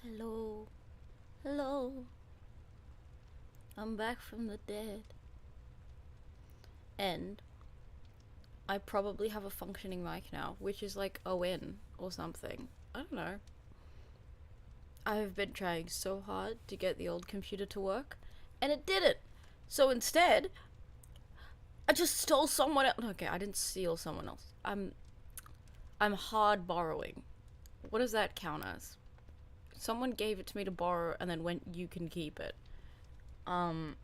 Hello, hello, I'm back from the dead. And I probably have a functioning mic now, which is like a win or something. I don't know. I have been trying so hard to get the old computer to work, and it didn't. So instead, I just stole someone else. Okay, I didn't steal someone else. I'm hard borrowing. What does that count as? Someone gave it to me to borrow and then went, you can keep it. Um,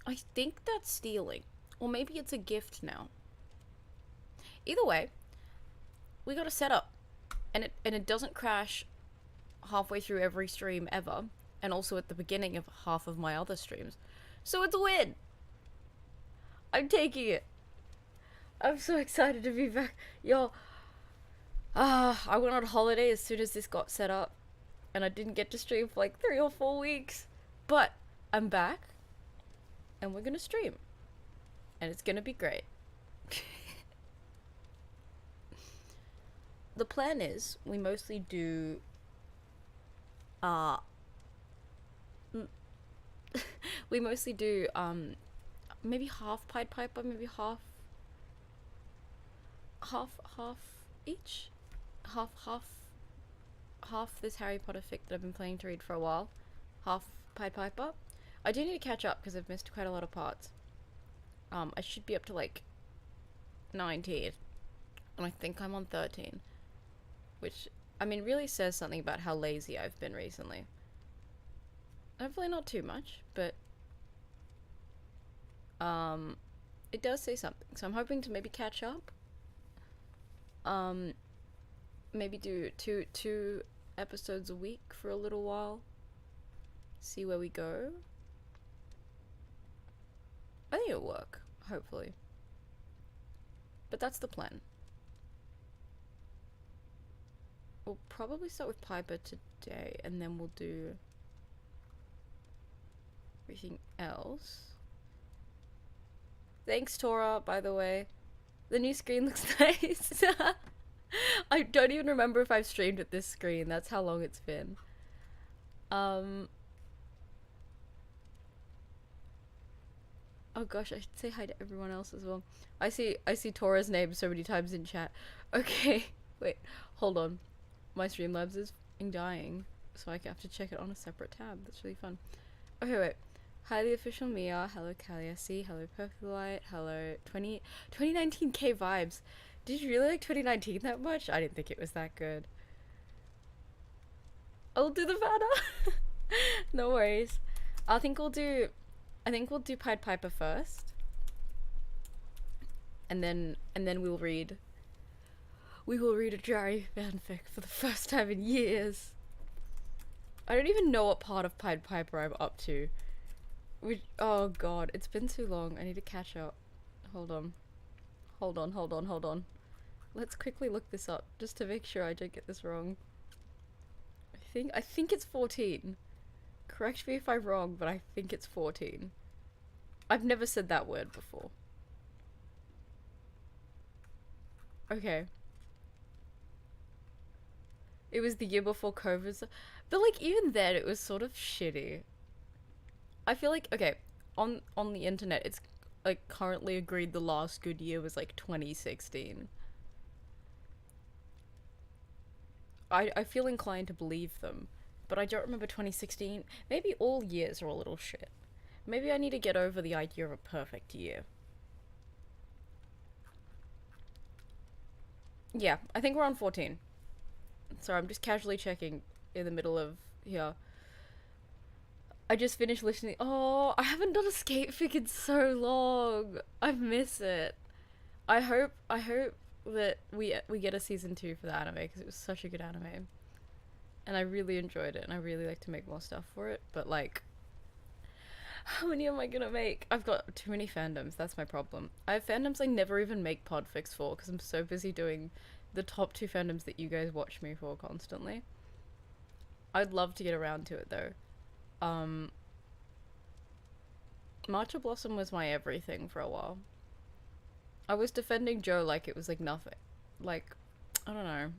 I think that's stealing. Or maybe it's a gift now. Either way, we got a setup. And it doesn't crash halfway through every stream ever. And also at the beginning of half of my other streams. So it's a win! I'm taking it. I'm so excited to be back. Yo, I went on holiday as soon as this got set up. And I didn't get to stream for like 3 or 4 weeks. But I'm back. And we're gonna stream. And it's gonna be great. The plan is we mostly do uh we mostly do maybe half Pied Piper, maybe half each. Half half this Harry Potter fic that I've been planning to read for a while. Half Pied Piper. I do need to catch up because I've missed quite a lot of parts. I should be up to like 19 and I think I'm on 13, which I mean really says something about how lazy I've been recently. Hopefully not too much, but it does say something. So I'm hoping to maybe catch up. Um, Maybe do two episodes a week for a little while. See where we go. I think it'll work, hopefully. But that's the plan. We'll probably start with Piper today, and then we'll do everything else. Thanks, Tora, by the way. The new screen looks nice. I don't even remember if I've streamed with this screen. That's how long it's been. Um. Oh gosh, I should say hi to everyone else as well. I see Tora's name so many times in chat. Okay, wait, hold on. My Streamlabs is dying, so I have to check it on a separate tab. That's really fun. Okay, wait. Hi, the official Mia. Hello, Callie. Hello, Percolite. Hello, 2019 K vibes. Did you really like 2019 that much? I didn't think it was that good. I'll do the banner. No worries. I think we'll do. I think we'll do Pied Piper first, and then we'll read. We will read a Jerry fanfic for the first time in years. I don't even know what part of Pied Piper I'm up to. Oh god, it's been too long. I need to catch up. Hold on. Hold on. Let's quickly look this up just to make sure I don't get this wrong. I think it's 14. Correct me if I'm wrong, but I think it's 14. I've never said that word before. Okay. It was the year before COVID, but like even then it was sort of shitty. I feel like okay, on the internet it's like currently agreed the last good year was like 2016. I feel inclined to believe them, but I don't remember 2016. Maybe all years are a little shit. Maybe I need to get over the idea of a perfect year. Yeah, I think we're on 14. Sorry, I'm just casually checking in the middle of here. I just finished listening. Oh, I haven't done Escape Fig in so long. I miss it. I hope that we get a season 2 for the anime because it was such a good anime, and I really enjoyed it, and I really like to make more stuff for it. But like, how many am I gonna make? I've got too many fandoms. That's my problem. I have fandoms I never even make podfics for because I'm so busy doing the top 2 fandoms that you guys watch me for constantly. I'd love to get around to it though. Um, Matcha Blossom was my everything for a while. I was defending Joe like it was like nothing. Like, I don't know.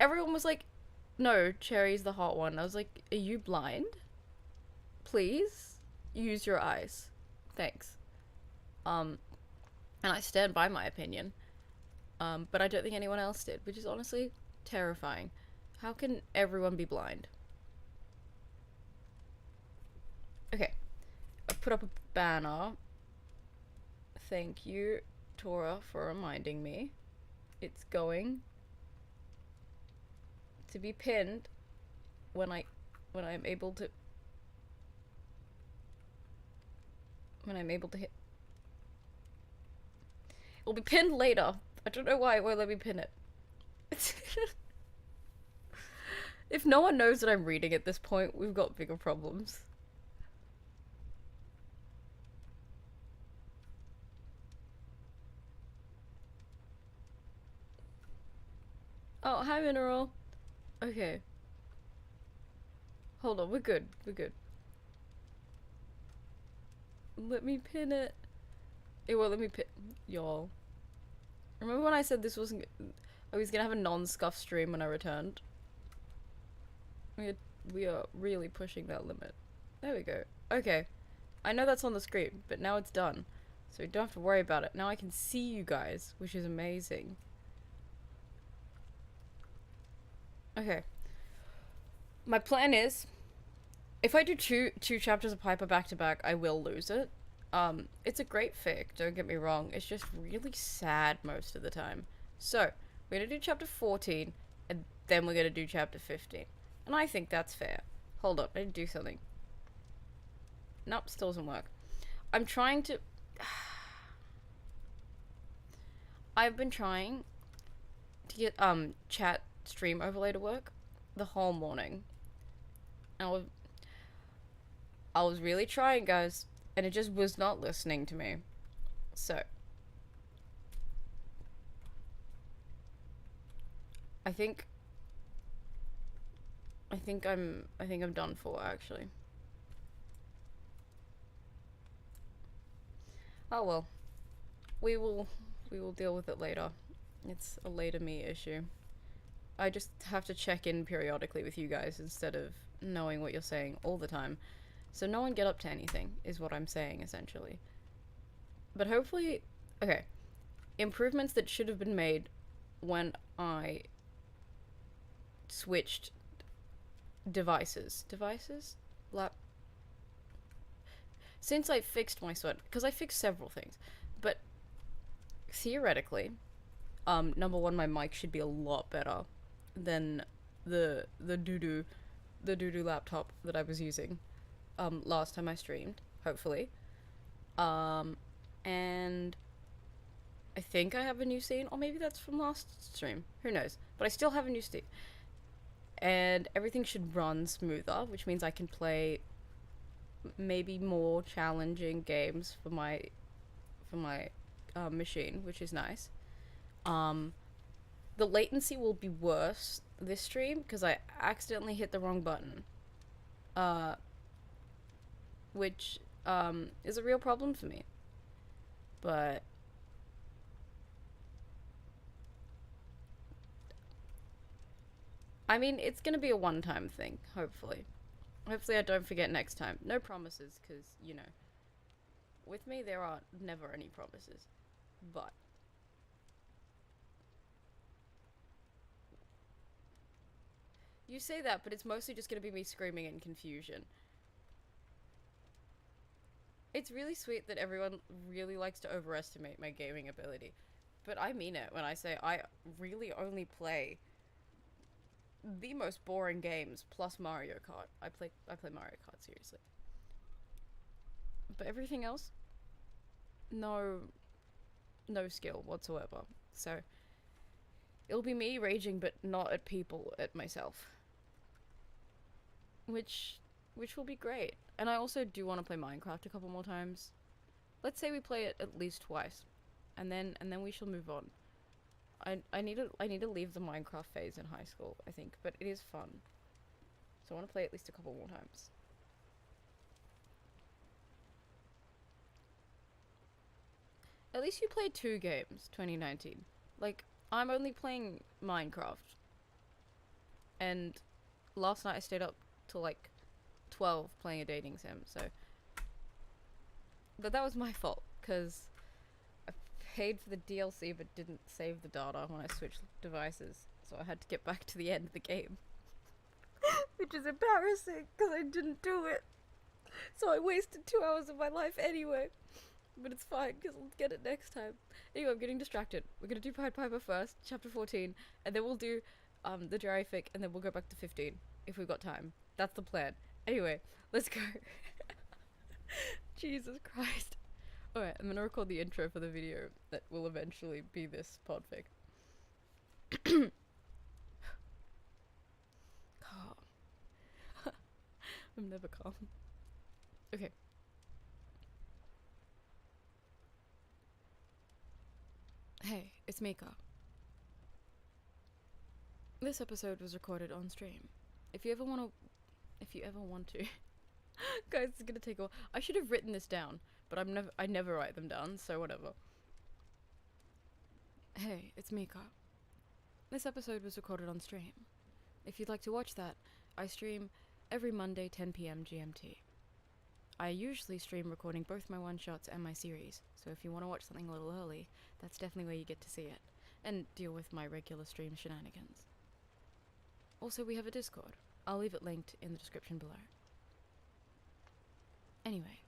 Everyone was like, no, Cherry's the hot one. I was like, are you blind? Please use your eyes. Thanks. And I stand by my opinion. But I don't think anyone else did, which is honestly terrifying. How can everyone be blind? Okay. I've put up a banner. Thank you, Tora, for reminding me. It's going to be pinned when I'm able to hit. It'll be pinned later. I don't know why it won't let me pin it. If no one knows that I'm reading at this point, we've got bigger problems. Oh, hi, Mineral. Okay. Hold on, we're good. We're good. Let me pin it. It won't let me pin. Y'all. Remember when I said this wasn't. I was gonna have a non-scuff stream when I returned? We are really pushing that limit. There we go. Okay. I know that's on the screen, but now it's done. So we don't have to worry about it. Now I can see you guys, which is amazing. Okay. My plan is, if I do two chapters of Piper back to back, I will lose it. It's a great fic, don't get me wrong. It's just really sad most of the time. So, we're gonna do chapter 14, and then we're gonna do chapter 15. And I think that's fair. Hold up, I need to do something. Nope, still doesn't work. I'm trying to... I've been trying to get, chat stream overlay to work the whole morning. And I was really trying, guys, and it just was not listening to me. So I think I'm done for, actually. Oh well. We will deal with it later. It's a later me issue. I just have to check in periodically with you guys instead of knowing what you're saying all the time. So no one get up to anything, is what I'm saying, essentially. But hopefully... Okay. Improvements that should have been made when I switched devices. Devices? Since I fixed my sweat, because I fixed several things. But theoretically, number one, my mic should be a lot better than the doo-doo laptop that I was using last time I streamed, hopefully. And I think I have a new scene, or maybe that's from last stream, who knows, but I still have a new scene. And everything should run smoother, which means I can play maybe more challenging games for my machine, which is nice. The latency will be worse this stream because I accidentally hit the wrong button, which is a real problem for me. But I mean, it's gonna be a one-time thing, hopefully. Hopefully I don't forget next time. No promises, because, you know, with me there are never any promises. But you say that, but it's mostly just gonna be me screaming in confusion. It's really sweet that everyone really likes to overestimate my gaming ability. But I mean it when I say I really only play the most boring games plus Mario Kart. I play Mario Kart, seriously. But everything else, no skill whatsoever. So it'll be me raging, but not at people, at myself. Which will be great. And I also do want to play Minecraft a couple more times. Let's say we play it at least twice, and then we shall move on. I need to leave the Minecraft phase in high school, I think, but it is fun. So I want to play at least a couple more times. At least you played 2 games, 2019. Like, I'm only playing Minecraft. And last night I stayed up till like 12 playing a dating sim, so. But that was my fault, because I paid for the DLC but didn't save the data when I switched devices. So I had to get back to the end of the game. Which is embarrassing, because I didn't do it. So I wasted 2 hours of my life anyway. But it's fine, because I'll get it next time. Anyway, I'm getting distracted. We're gonna do Pied Piper first, chapter 14, and then we'll do the Gerific, and then we'll go back to 15, if we've got time. That's the plan. Anyway, let's go. Jesus Christ. Alright, I'm gonna record the intro for the video that will eventually be this podfic. Calm. I'm never calm. Okay. Hey, it's Mika. This episode was recorded on stream. If you ever want to, guys, it's gonna take a while. I should have written this down, but I never write them down, so whatever. Hey, it's Mika. This episode was recorded on stream. If you'd like to watch that, I stream every Monday 10 PM GMT. I usually stream recording both my one-shots and my series, so if you want to watch something a little early, that's definitely where you get to see it, and deal with my regular stream shenanigans. Also, we have a Discord. I'll leave it linked in the description below. Anyway.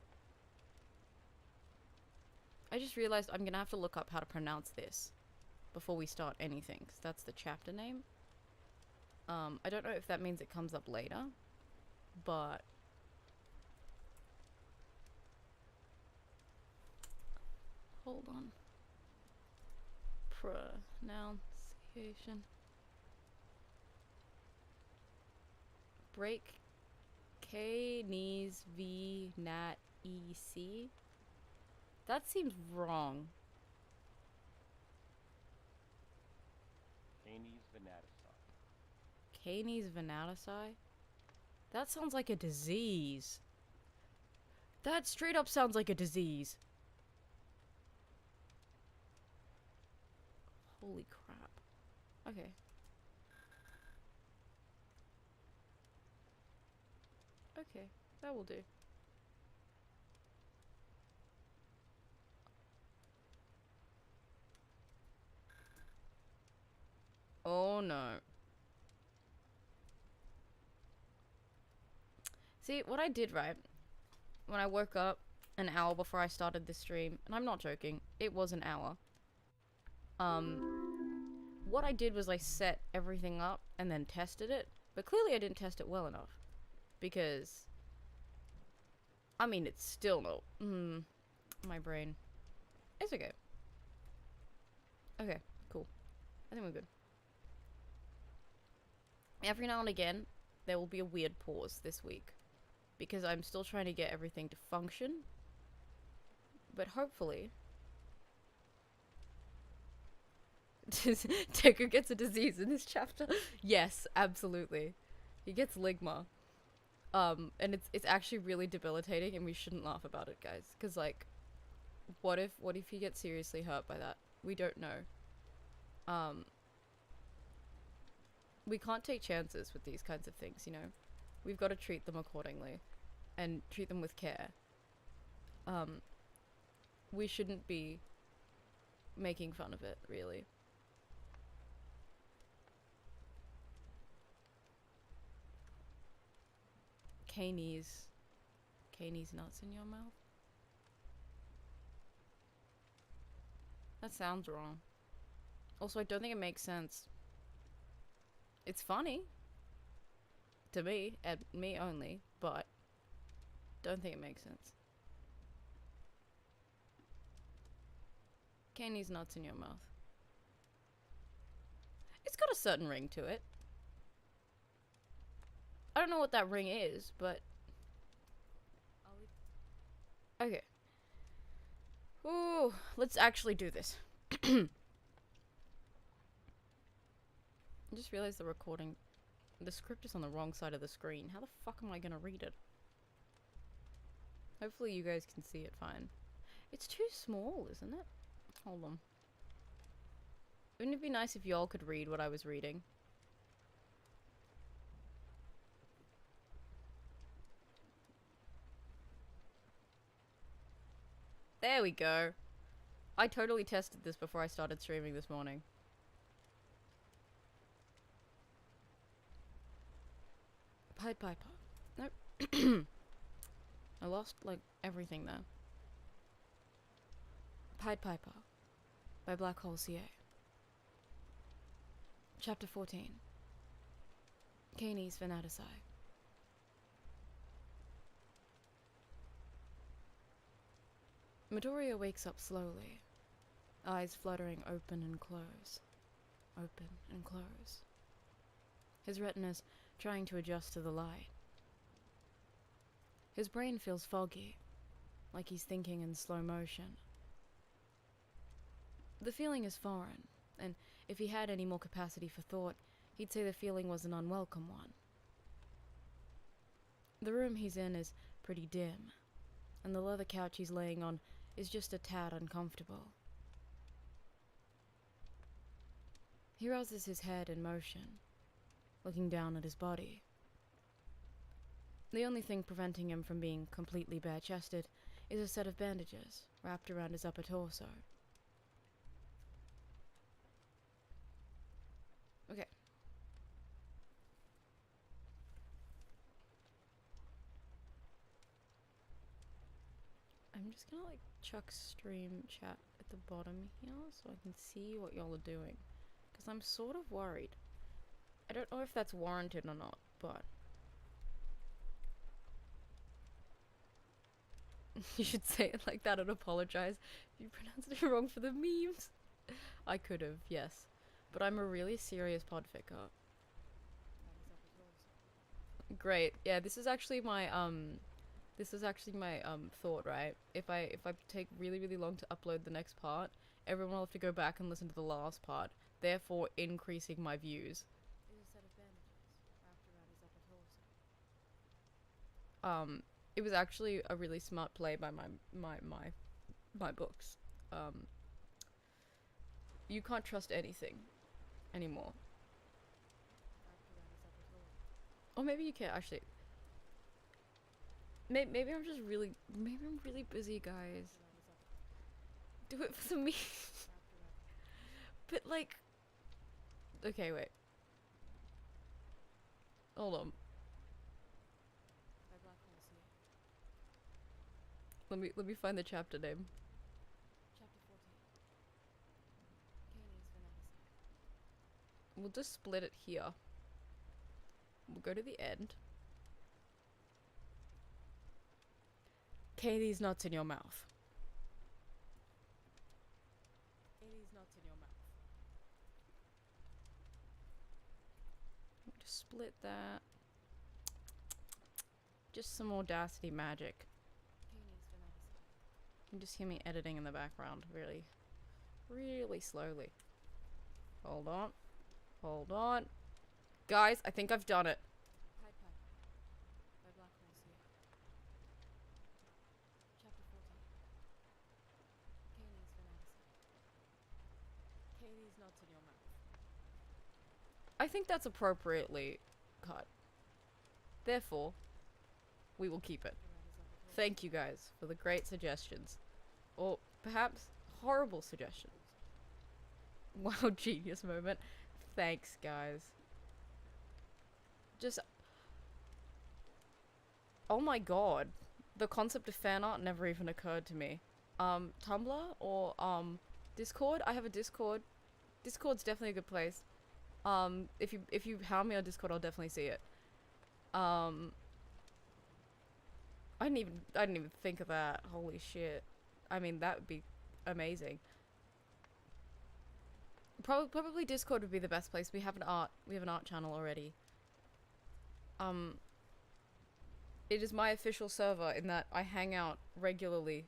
I just realized I'm gonna have to look up how to pronounce this before we start anything, because that's the chapter name. I don't know if that means it comes up later, but... Hold on. Pronunciation. Break K knees V nat E C. That seems wrong. Canis venatici. Canis venatici? That sounds like a disease. That straight up sounds like a disease. Holy crap. Okay. Okay, that will do. Oh no. See, what I did, right, when I woke up an hour before I started this stream, and I'm not joking, it was an hour. What I did was I set everything up and then tested it, but clearly I didn't test it well enough. Because, I mean, it's still not, my brain. It's okay. Okay, cool. I think we're good. Every now and again, there will be a weird pause this week, because I'm still trying to get everything to function, but hopefully... Deku gets a disease in this chapter. Yes, absolutely. He gets ligma. And it's actually really debilitating, and we shouldn't laugh about it, guys. Because, like, what if he gets seriously hurt by that? We don't know. We can't take chances with these kinds of things, you know? We've got to treat them accordingly. And treat them with care. We shouldn't be making fun of it, really. Canis nuts in your mouth? That sounds wrong. Also, I don't think it makes sense. It's funny. To me, and me only, but don't think it makes sense. Canis nuts in your mouth. It's got a certain ring to it. I don't know what that ring is, but... Okay. Ooh, let's actually do this. I just realized the script is on the wrong side of the screen. How the fuck am I gonna read it? Hopefully you guys can see it fine. It's too small, isn't it? Hold on. Wouldn't it be nice if y'all could read what I was reading? There we go. I totally tested this before I started streaming this morning. Pied Piper. Nope. I lost, like, everything there. Pied Piper by Black Hole CA. Chapter 14. Canis Venatici. Midoriya wakes up slowly, eyes fluttering open and close. Open and close. His retina's trying to adjust to the light. His brain feels foggy, like he's thinking in slow motion. The feeling is foreign, and if he had any more capacity for thought, he'd say the feeling was an unwelcome one. The room he's in is pretty dim, and the leather couch he's laying on is just a tad uncomfortable. He rouses his head in motion, looking down at his body. The only thing preventing him from being completely bare-chested is a set of bandages wrapped around his upper torso. Okay. I'm just gonna like chuck stream chat at the bottom here so I can see what y'all are doing. Because I'm sort of worried. I don't know if that's warranted or not, but... You should say it like that and apologize if you pronounced it wrong for the memes. I could have, yes. But I'm a really serious podficker. Great. Yeah, this is actually my thought, right? If I take really, really long to upload the next part, everyone will have to go back and listen to the last part, therefore increasing my views. It was actually a really smart play by my books. You can't trust anything anymore. Or maybe you can, actually. Maybe I'm just really, maybe I'm really busy, guys. Do it for me. But like, okay, wait. Hold on. Let me find the chapter name. Chapter 14. Canis Venatici. We'll just split it here. We'll go to the end. These nuts in your mouth. These nuts in your mouth. Just split that. Just some Audacity magic. You can just hear me editing in the background, really, really slowly. Hold on. Hold on. Guys, I think I've done it. Chapter 14. Canis Venatici. Canis nuts in your mouth. I think that's appropriately cut. Therefore, we will keep it. Thank you guys for the great suggestions. Or perhaps horrible suggestions. Wow, genius moment. Thanks, guys. Just... Oh my god. The concept of fan art never even occurred to me. Tumblr or, Discord? I have a Discord. Discord's definitely a good place. If you hound me on Discord, I'll definitely see it. I didn't even think of that. Holy shit. I mean, that would be amazing. Probably Discord would be the best place. We have an art channel already. It is my official server in that I hang out regularly.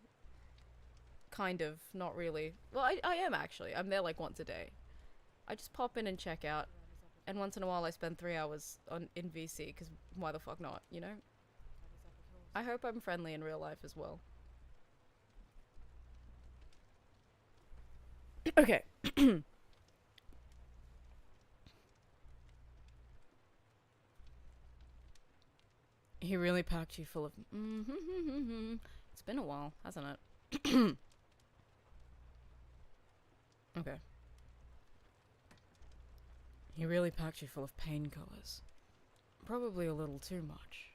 Kind of, not really. Well, I am actually. I'm there like once a day. I just pop in and check out. And once in a while I spend 3 hours in VC, because why the fuck not, you know? I hope I'm friendly in real life as well. Okay. He really packed you full of... It's been a while, hasn't it? Okay. He really packed you full of painkillers. Probably a little too much.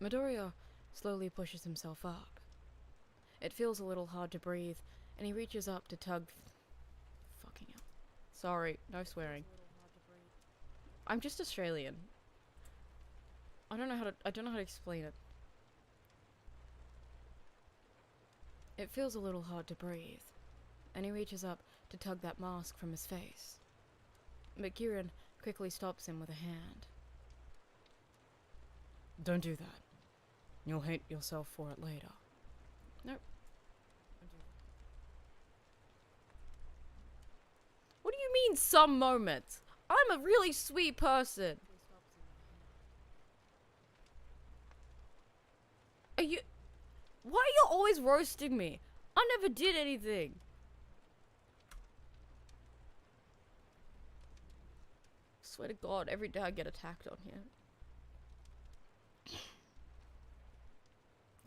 Midoriya slowly pushes himself up. It feels a little hard to breathe, and he reaches up to tug... Fucking hell. Sorry, no swearing. I'm just Australian. I don't know how to explain it. It feels a little hard to breathe, and he reaches up to tug that mask from his face. But Giran quickly stops him with a hand. Don't do that. You'll hate yourself for it later. Nope. What do you mean, some moments? I'm a really sweet person. Are you... Why are you always roasting me? I never did anything. Swear to God, every day I get attacked on here.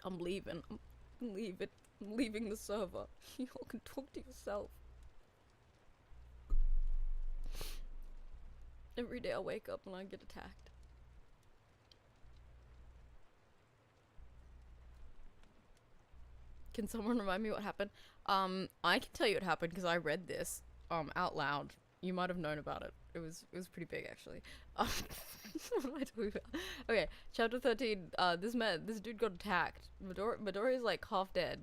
I'm leaving. I'm leaving. I'm leaving the server. You all can talk to yourself. Every day I wake up and I get attacked. Can someone remind me what happened? I can tell you what happened because I read this out loud. You might have known about it. It was pretty big actually. What am I talking about? Okay, chapter 13. This dude got attacked. Midoriya's like half dead.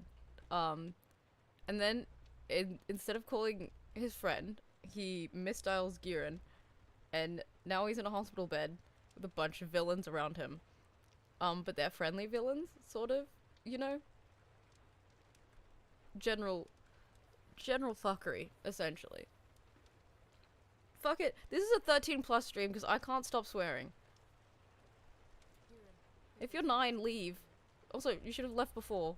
And then instead of calling his friend, he misdials Giran, and now he's in a hospital bed with a bunch of villains around him. But they're friendly villains, sort of, you know? General fuckery, essentially. Fuck it. This is a 13+ stream because I can't stop swearing. If you're 9, leave. Also, you should have left before.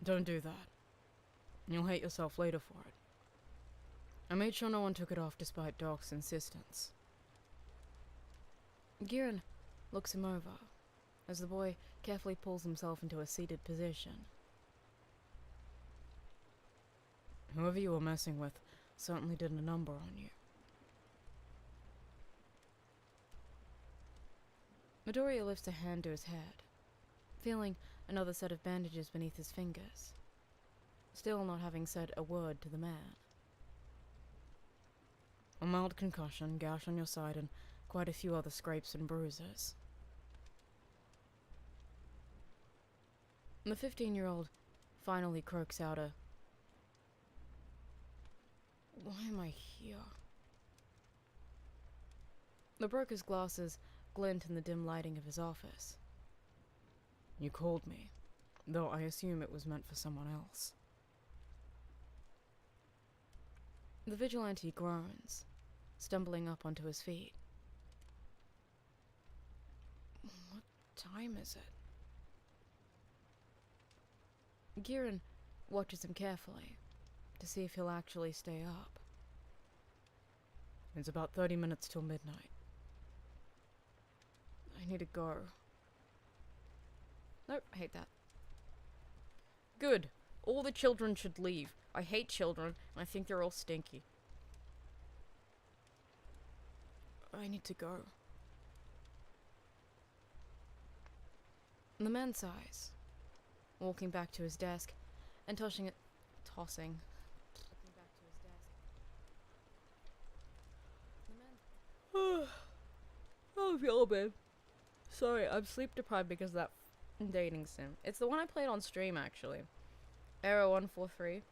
Don't do that. You'll hate yourself later for it. I made sure no one took it off despite Doc's insistence. Giran looks him over as the boy carefully pulls himself into a seated position. Whoever you were messing with certainly did a number on you. Midoriya lifts a hand to his head, feeling another set of bandages beneath his fingers, still not having said a word to the man. A mild concussion, gash on your side, and quite a few other scrapes and bruises. The 15-year-old finally croaks out a... Why am I here? The broker's glasses glint in the dim lighting of his office. You called me, though I assume it was meant for someone else. The vigilante groans, stumbling up onto his feet. What time is it? Giran watches him carefully to see if he'll actually stay up. It's about 30 minutes till midnight. I need to go. Nope, I hate that. Good. All the children should leave. I hate children, and I think they're all stinky. I need to go. The man sighs, walking back to his desk and tossing. Oh, feel bad. Sorry, I'm sleep deprived because of that dating sim. It's the one I played on stream, actually. Era 143.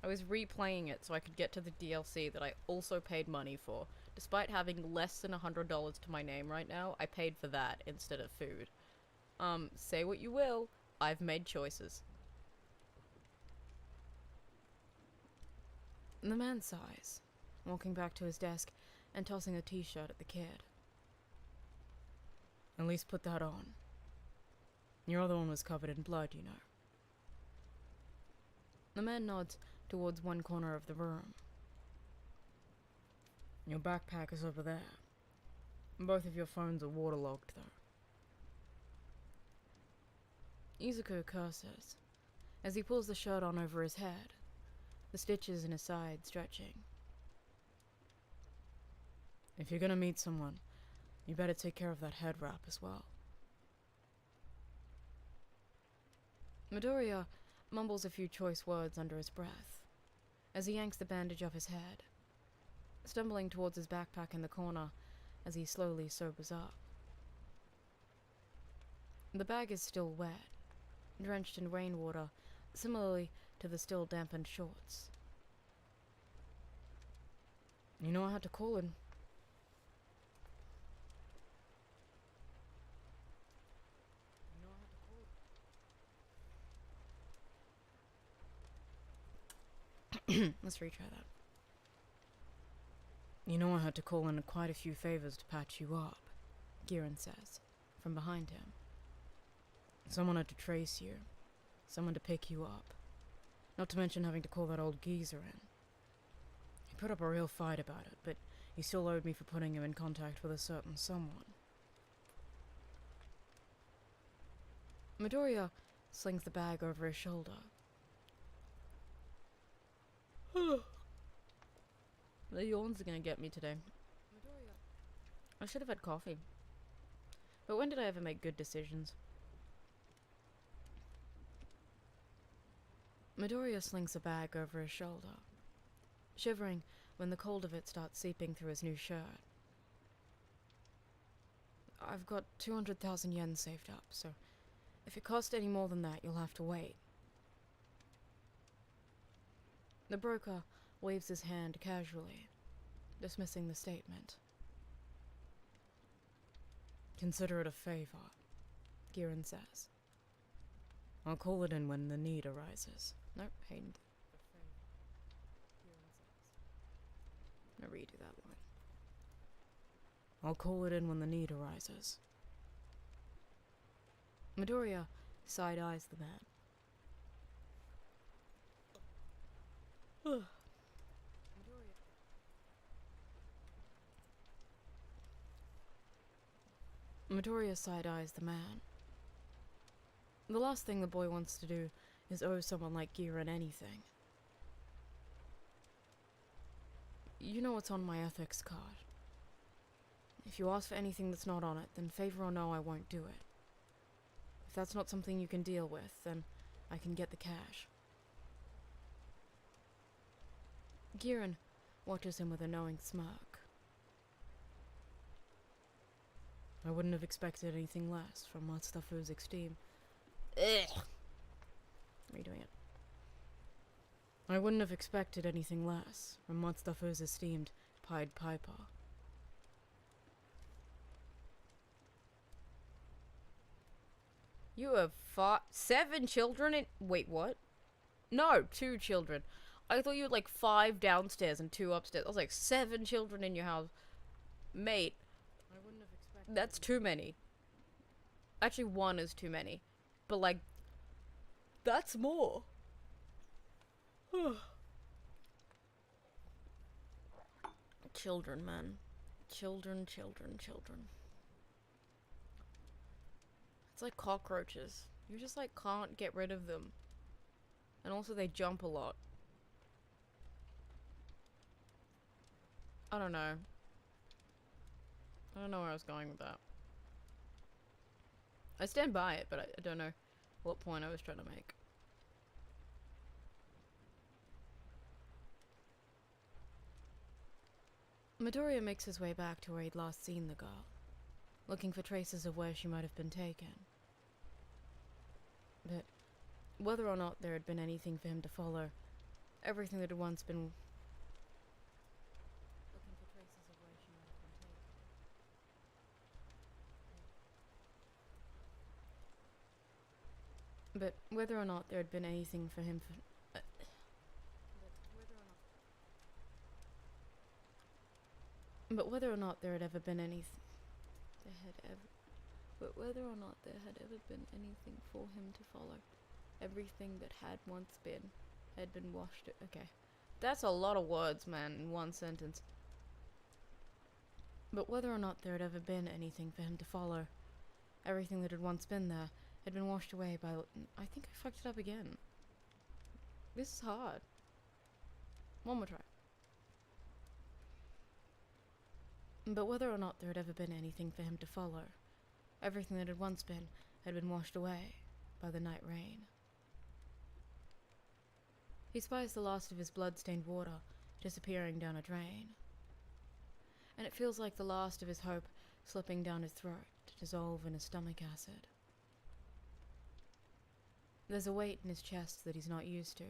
I was replaying it so I could get to the DLC that I also paid money for. Despite having less than $100 to my name right now, I paid for that instead of food. Say what you will, I've made choices. The man sighs, walking back to his desk and tossing a t-shirt at the kid. At least put that on. Your other one was covered in blood, you know. The man nods towards one corner of the room, Your backpack is over there. Both of your phones are waterlogged, though. Izuku curses as he pulls the shirt on over his head, the stitches in his side stretching. If you're gonna meet someone, you better take care of that head wrap as well. Midoriya mumbles a few choice words under his breath as he yanks the bandage off his head, stumbling towards his backpack in the corner as he slowly sobers up. The bag is still wet, drenched in rainwater, similarly to the still dampened shorts. You know I had to call in. Let's retry that. You know I had to call in quite a few favors to patch you up, Giran says, from behind him. Someone had to trace you, someone to pick you up, not to mention having to call that old geezer in. He put up a real fight about it, but he still owed me for putting him in contact with a certain someone. Midoriya slings the bag over his shoulder. The yawns are gonna get me today. I should have had coffee. But when did I ever make good decisions? Midoriya slings the bag over his shoulder, shivering when the cold of it starts seeping through his new shirt. I've got 200,000 yen saved up, so if it costs any more than that, you'll have to wait. The broker waves his hand casually, dismissing the statement. Consider it a favor, Giran says. I'll call it in when the need arises. Nope, Hayden. I'm gonna redo that line. I'll call it in when the need arises. Midoriya side-eyes the man. Midoriya side-eyes the man. The last thing the boy wants to do is owe someone like Giran anything. You know what's on my ethics card. If you ask for anything that's not on it, then favor or no, I won't do it. If that's not something you can deal with, then I can get the cash. Giran watches him with a knowing smirk. I wouldn't have expected anything less from Matsudafu's esteem. Redoing it. I wouldn't have expected anything less from Matsudafu's esteemed Pied Piper. You have 7 children in— Wait, what? No, 2 children. I thought you had like 5 downstairs and 2 upstairs. I was like, 7 children in your house. Mate, I wouldn't have expected— That's too many. Actually, 1 is too many. But like, that's more. Children, man. Children, children, children. It's like cockroaches. You just like can't get rid of them. And also they jump a lot. I don't know. I don't know where I was going with that. I stand by it, but I don't know what point I was trying to make. Midoriya makes his way back to where he'd last seen the girl, looking for traces of where she might have been taken. But whether or not there had been anything for him to follow, everything that had once been— looking for traces of where she might have been taken. But whether or not there had been anything for him But whether or not there had ever been anything— But whether or not there had ever been anything for him to follow, everything that had once been had been washed— Okay. That's a lot of words, man, in one sentence. But whether or not there had ever been anything for him to follow, everything that had once been there had been washed away by... I think I fucked it up again. This is hard. One more try. But whether or not there had ever been anything for him to follow, everything that had once been had been washed away by the night rain. He spies the last of his blood-stained water disappearing down a drain, and it feels like the last of his hope slipping down his throat to dissolve in his stomach acid. There's a weight in his chest that he's not used to.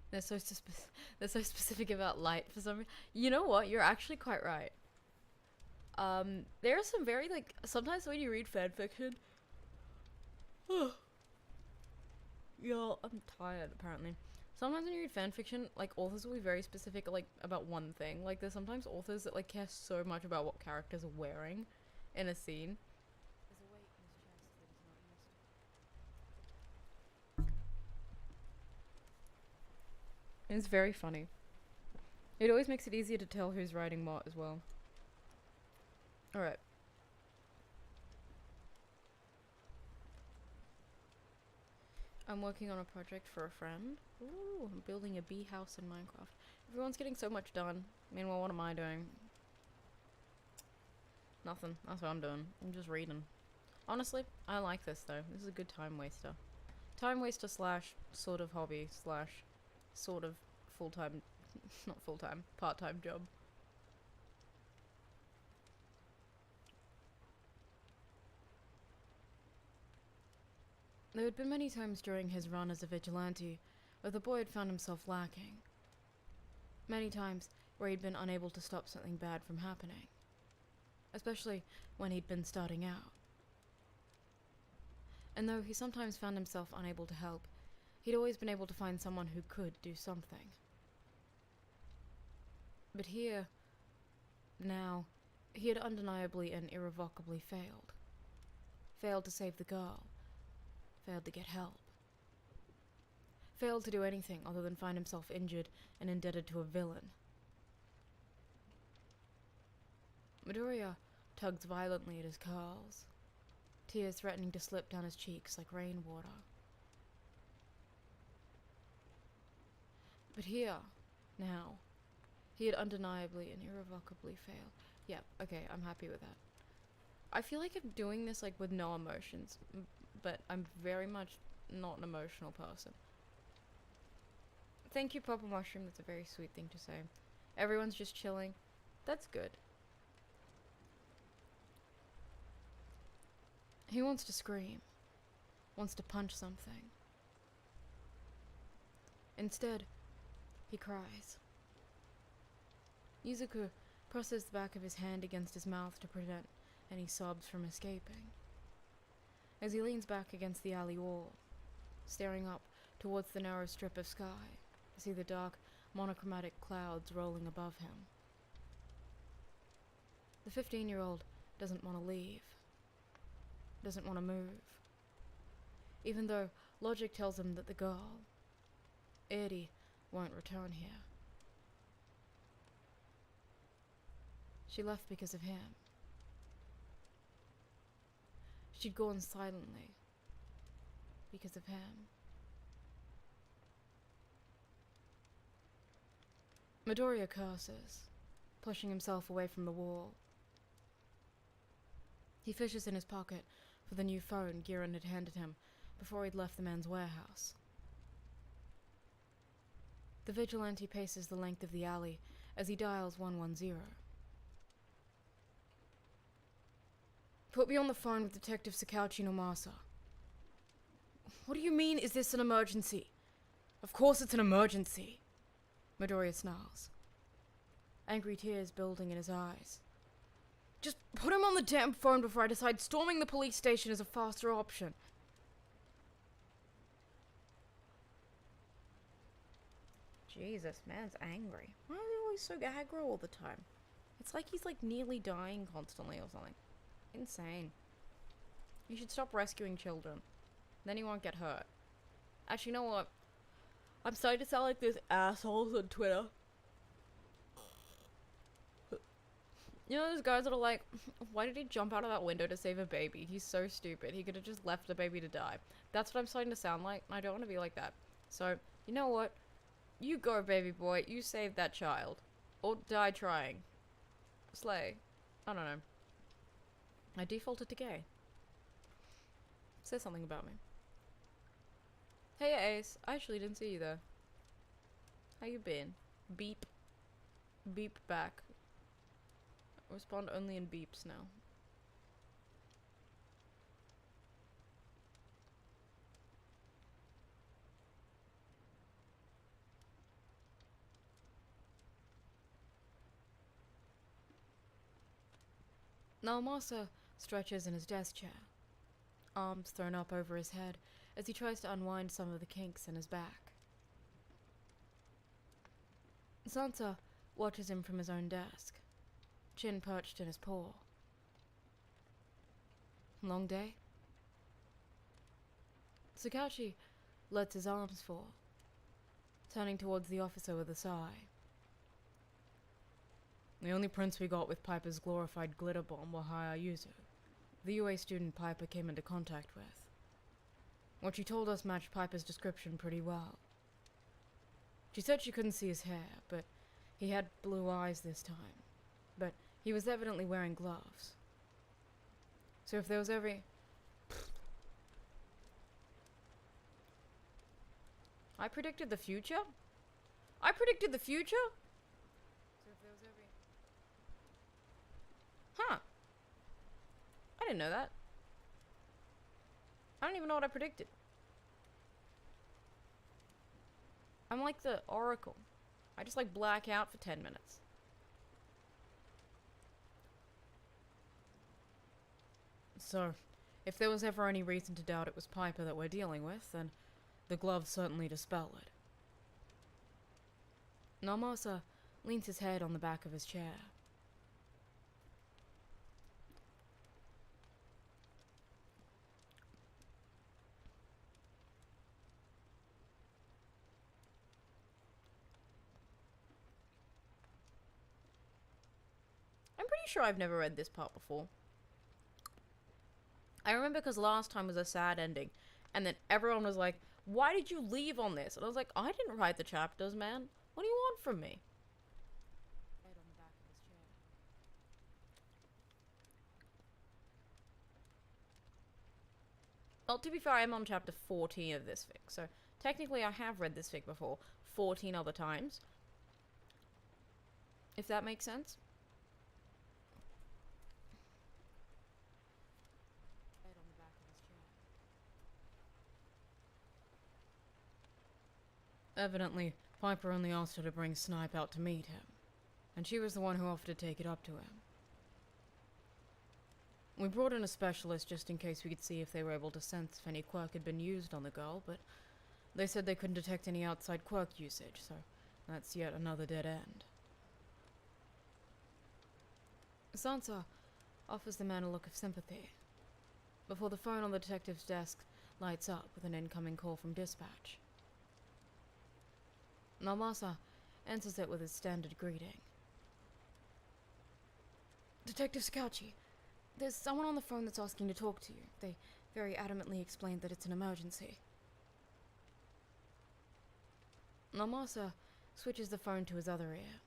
They're so specific about light for some reason. You know what? You're actually quite right. There are some very, like, sometimes when you read fanfiction... Yeah, I'm tired, apparently. Sometimes when you read fanfiction, like, authors will be very specific, like, about one thing. Like, there's sometimes authors that, like, care so much about what characters are wearing in a scene. There's a weight in his chest that he's not used to. It's very funny. It always makes it easier to tell who's writing what as well. Alright. I'm working on a project for a friend. Ooh, I'm building a bee house in Minecraft. Everyone's getting so much done. Meanwhile, what am I doing? Nothing. That's what I'm doing. I'm just reading. Honestly, I like this though. This is a good time waster. Time waster slash sort of hobby slash sort of full-time, not full-time, part-time job. There had been many times during his run as a vigilante where the boy had found himself lacking. Many times where he'd been unable to stop something bad from happening. Especially when he'd been starting out. And though he sometimes found himself unable to help, he'd always been able to find someone who could do something. But here, now, he had undeniably and irrevocably failed. Failed to save the girl. Failed to get help. Failed to do anything other than find himself injured and indebted to a villain. Midoriya tugs violently at his curls, tears threatening to slip down his cheeks like rainwater. But here, now, he had undeniably and irrevocably failed. Yep, okay, I'm happy with that. I feel like I'm doing this like with no emotions, but I'm very much not an emotional person. Thank you, Purple Mushroom, that's a very sweet thing to say. Everyone's just chilling. That's good. He wants to scream. Wants to punch something. Instead, he cries. Izuku presses the back of his hand against his mouth to prevent any sobs from escaping. As he leans back against the alley wall, staring up towards the narrow strip of sky, to see the dark, monochromatic clouds rolling above him. The 15-year-old doesn't want to leave. Doesn't want to move. Even though logic tells him that the girl, Eri, won't return here. She left because of him. She'd gone silently because of him. Midoriya curses, pushing himself away from the wall. He fishes in his pocket for the new phone Giran had handed him before he'd left the man's warehouse. The vigilante paces the length of the alley as he dials 110. Put me on the phone with Detective Sakauchi no Masa. What do you mean, is this an emergency? Of course it's an emergency, Midoriya snarls, angry tears building in his eyes. Just put him on the damn phone before I decide storming the police station is a faster option. Jesus, man's angry. Why is he always so aggro all the time? It's like he's like nearly dying constantly or something. Insane. You should stop rescuing children. Then you won't get hurt. Actually, you know what? I'm starting to sound like those assholes on Twitter. You know those guys that are like, why did he jump out of that window to save a baby? He's so stupid. He could have just left the baby to die. That's what I'm starting to sound like, and I don't want to be like that. So, you know what? You go, baby boy. You save that child. Or die trying. Slay. I don't know. I defaulted to gay. Says something about me. Hey Ace, I actually didn't see you there. How you been? Beep. Beep back. Respond only in beeps now. Naomasa stretches in his desk chair, arms thrown up over his head as he tries to unwind some of the kinks in his back. Sansa watches him from his own desk, chin perched in his paw. Long day? Sakauchi lets his arms fall, turning towards the officer with a sigh. The only prints we got with Piper's glorified glitter bomb were Hayayuzu, the UA student Piper came into contact with. What she told us matched Piper's description pretty well. She said she couldn't see his hair, but he had blue eyes this time. But he was evidently wearing gloves. So if there was every... I predicted the future? I predicted the future? So if there was every... Huh. I didn't know that. I don't even know what I predicted. I'm like the Oracle. I just like black out for 10 minutes. So, if there was ever any reason to doubt it was Piper that we're dealing with, then the gloves certainly dispel it. Naomasa leans his head on the back of his chair. I'm pretty sure I've never read this part before. I remember because last time was a sad ending, and then everyone was like, why did you leave on this? And I was like, I didn't write the chapters, man. What do you want from me? Well, to be fair, I'm on chapter 14 of this fic, so technically I have read this fic before 14 other times. If that makes sense. Evidently, Piper only asked her to bring Snipe out to meet him, and she was the one who offered to take it up to him. We brought in a specialist just in case we could see if they were able to sense if any quirk had been used on the girl, but they said they couldn't detect any outside quirk usage, so that's yet another dead end. Sansa offers the man a look of sympathy, before the phone on the detective's desk lights up with an incoming call from dispatch. Naomasa answers it with his standard greeting. Detective Sakauchi, there's someone on the phone that's asking to talk to you. They very adamantly explained that it's an emergency. Naomasa switches the phone to his other ear,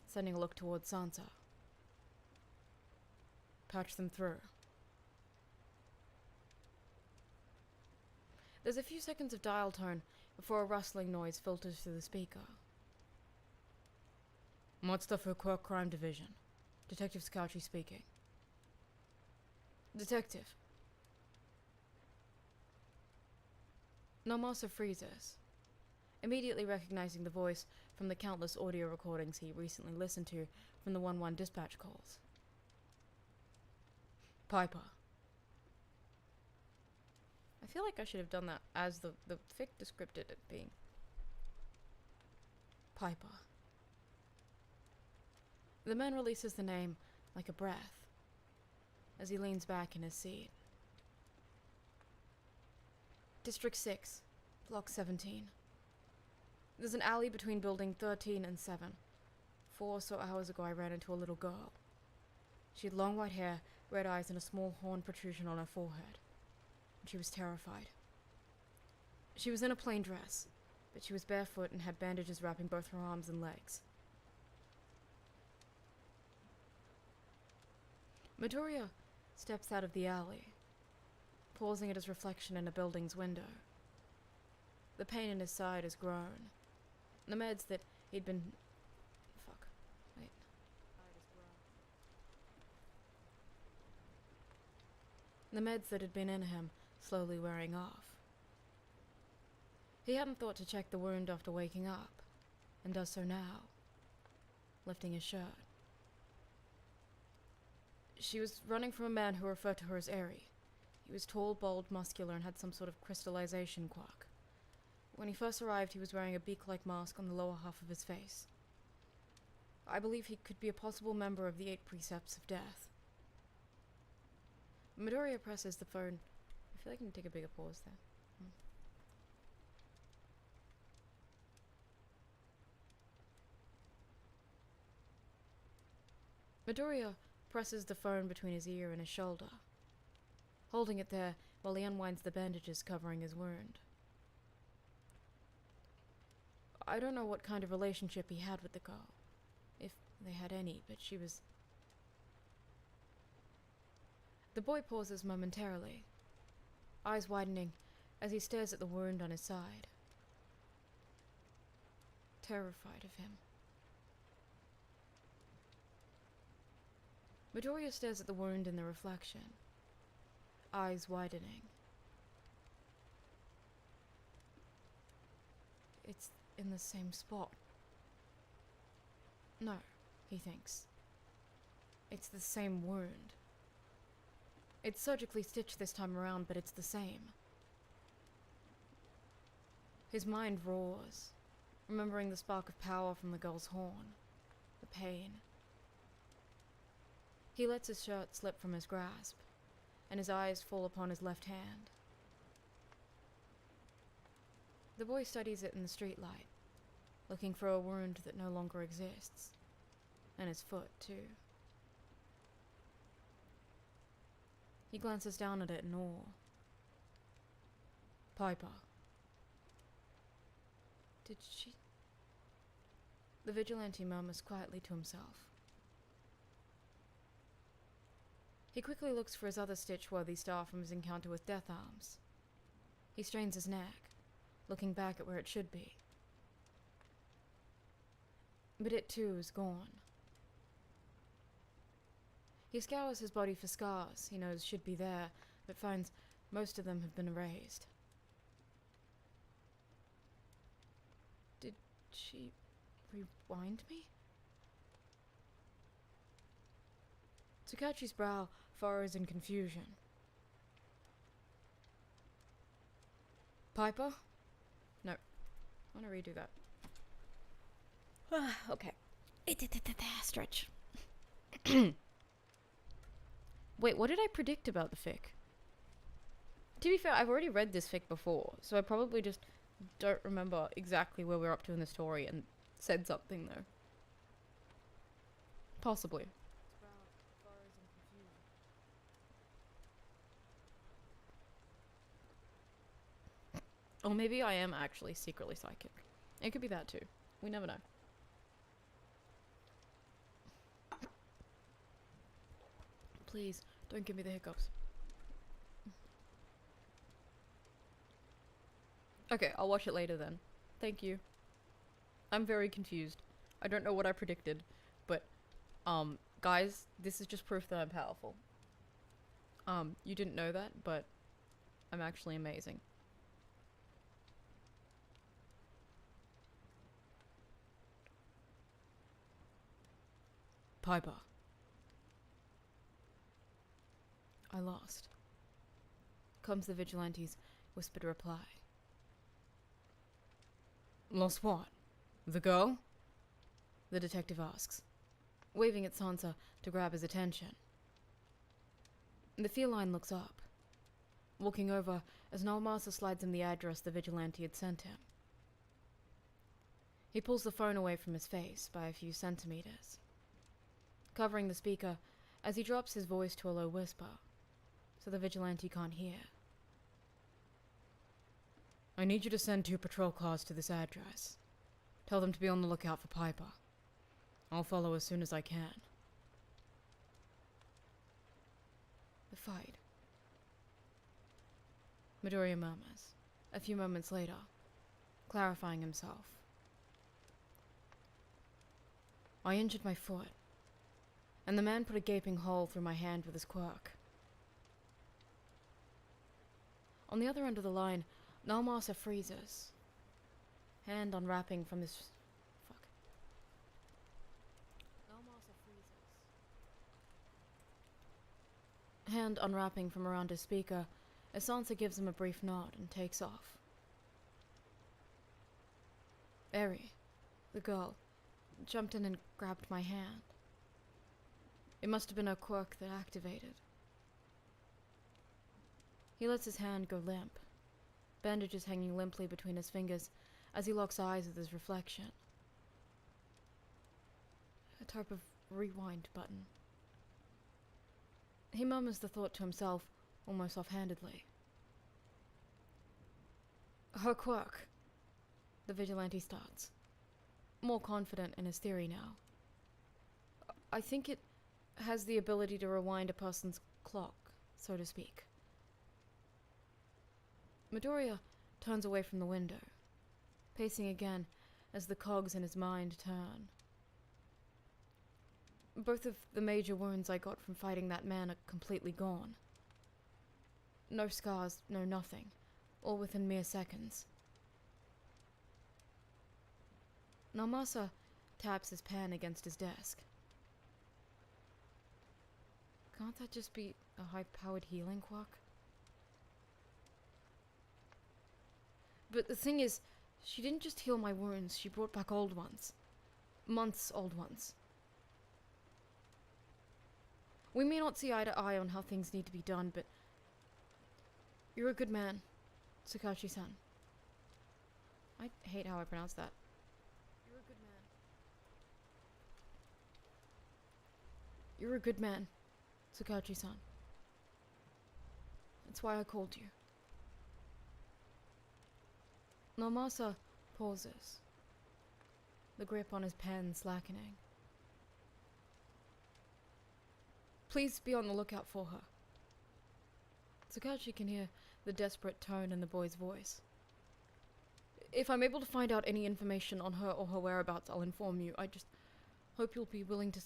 sending a look towards Sansa. Patch them through. There's a few seconds of dial tone before a rustling noise filters through the speaker. Mazda for Quirk Crime Division. Detective Sakauchi speaking. Detective. Naomasa freezes, immediately recognizing the voice from the countless audio recordings he recently listened to from the 1-1 dispatch calls. Piper. I feel like I should have done that as the fic described it being. Piper. The man releases the name like a breath as he leans back in his seat. District 6, Block 17. There's an alley between building 13 and 7. 4 or so hours ago I ran into a little girl. She had long white hair, red eyes, and a small horn protrusion on her forehead. And she was terrified. She was in a plain dress, but she was barefoot and had bandages wrapping both her arms and legs. Midoriya steps out of the alley, pausing at his reflection in a building's window. The pain in his side has grown. The meds that he'd been... Fuck. Wait. The meds that had been in him slowly wearing off. He hadn't thought to check the wound after waking up, and does so now, lifting his shirt. She was running from a man who referred to her as Eri. He was tall, bold, muscular, and had some sort of crystallization quirk. When he first arrived, he was wearing a beak-like mask on the lower half of his face. I believe he could be a possible member of the 8 Precepts of Death. Midoriya presses the phone. I feel like I can take a bigger pause there. Midoriya presses the phone between his ear and his shoulder, holding it there while he unwinds the bandages covering his wound. I don't know what kind of relationship he had with the girl, if they had any, but she was... The boy pauses momentarily, eyes widening as he stares at the wound on his side, terrified of him. Midoriya stares at the wound in the reflection, eyes widening. It's in the same spot. No, he thinks. It's the same wound. It's surgically stitched this time around, but it's the same. His mind roars, remembering the spark of power from the girl's horn, the pain. He lets his shirt slip from his grasp, and his eyes fall upon his left hand. The boy studies it in the streetlight, looking for a wound that no longer exists, and his foot, too. He glances down at it in awe. Piper. Did she... The vigilante murmurs quietly to himself. He quickly looks for his other stitch-worthy star from his encounter with Death Arms. He strains his neck, looking back at where it should be. But it too is gone. He scours his body for scars he knows should be there, but finds most of them have been erased. Did she rewind me? Takachi's brow furrows in confusion. Piper? No. I want to redo that. Okay. Stretch. Wait, what did I predict about the fic? To be fair, I've already read this fic before, so I probably just don't remember exactly where we're up to in the story and said something though. Possibly. Or maybe I am actually secretly psychic. It could be that too. We never know. Please, don't give me the hiccups. Okay, I'll watch it later then. Thank you. I'm very confused. I don't know what I predicted, but, guys, this is just proof that I'm powerful. You didn't know that, but I'm actually amazing. Piper. I lost. Comes the vigilante's whispered reply. Lost what? The girl? The detective asks, waving at Sansa to grab his attention. The feline looks up, walking over as Noamasa slides him the address the vigilante had sent him. He pulls the phone away from his face by a few centimeters. Covering the speaker, as he drops his voice to a low whisper, so the vigilante can't hear. I need you to send 2 patrol cars to this address. Tell them to be on the lookout for Piper. I'll follow as soon as I can. The fight. Midoriya murmurs, a few moments later, clarifying himself. I injured my foot, and the man put a gaping hole through my hand with his quirk. On the other end of the line, Naomasa freezes, hand unwrapping from his... Naomasa freezes. Hand unwrapping from around his speaker, as Sansa gives him a brief nod and takes off. Eri, the girl, jumped in and grabbed my hand. It must have been her quirk that activated. He lets his hand go limp, bandages hanging limply between his fingers as he locks eyes with his reflection. A type of rewind button. He murmurs the thought to himself, almost offhandedly. Her quirk. The vigilante starts, more confident in his theory now. I think it has the ability to rewind a person's clock, so to speak. Midoriya turns away from the window, pacing again as the cogs in his mind turn. Both of the major wounds I got from fighting that man are completely gone. No scars, no nothing, all within mere seconds. Naomasa taps his pen against his desk. Can't that just be a high-powered healing quirk? But the thing is, she didn't just heal my wounds, she brought back old ones. Months old ones. We may not see eye to eye on how things need to be done, but you're a good man, Sakashi-san. I hate how I pronounce that. You're a good man. You're a good man, Sakashi-san. That's why I called you. Naomasa pauses, the grip on his pen slackening. Please be on the lookout for her. Sakashi can hear the desperate tone in the boy's voice. If I'm able to find out any information on her or her whereabouts, I'll inform you. I just hope you'll be willing to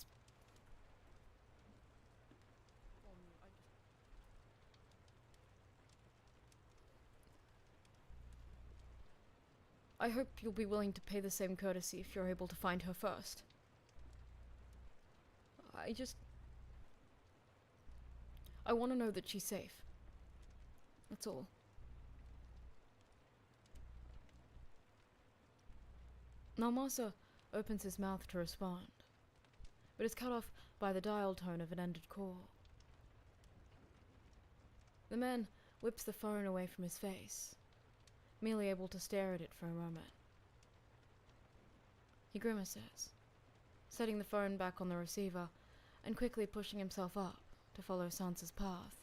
I hope you'll be willing to pay the same courtesy if you're able to find her first. I want to know that she's safe. That's all. Naomasa opens his mouth to respond, but is cut off by the dial tone of an ended call. The man whips the phone away from his face, merely able to stare at it for a moment. He grimaces, setting the phone back on the receiver and quickly pushing himself up to follow Sansa's path.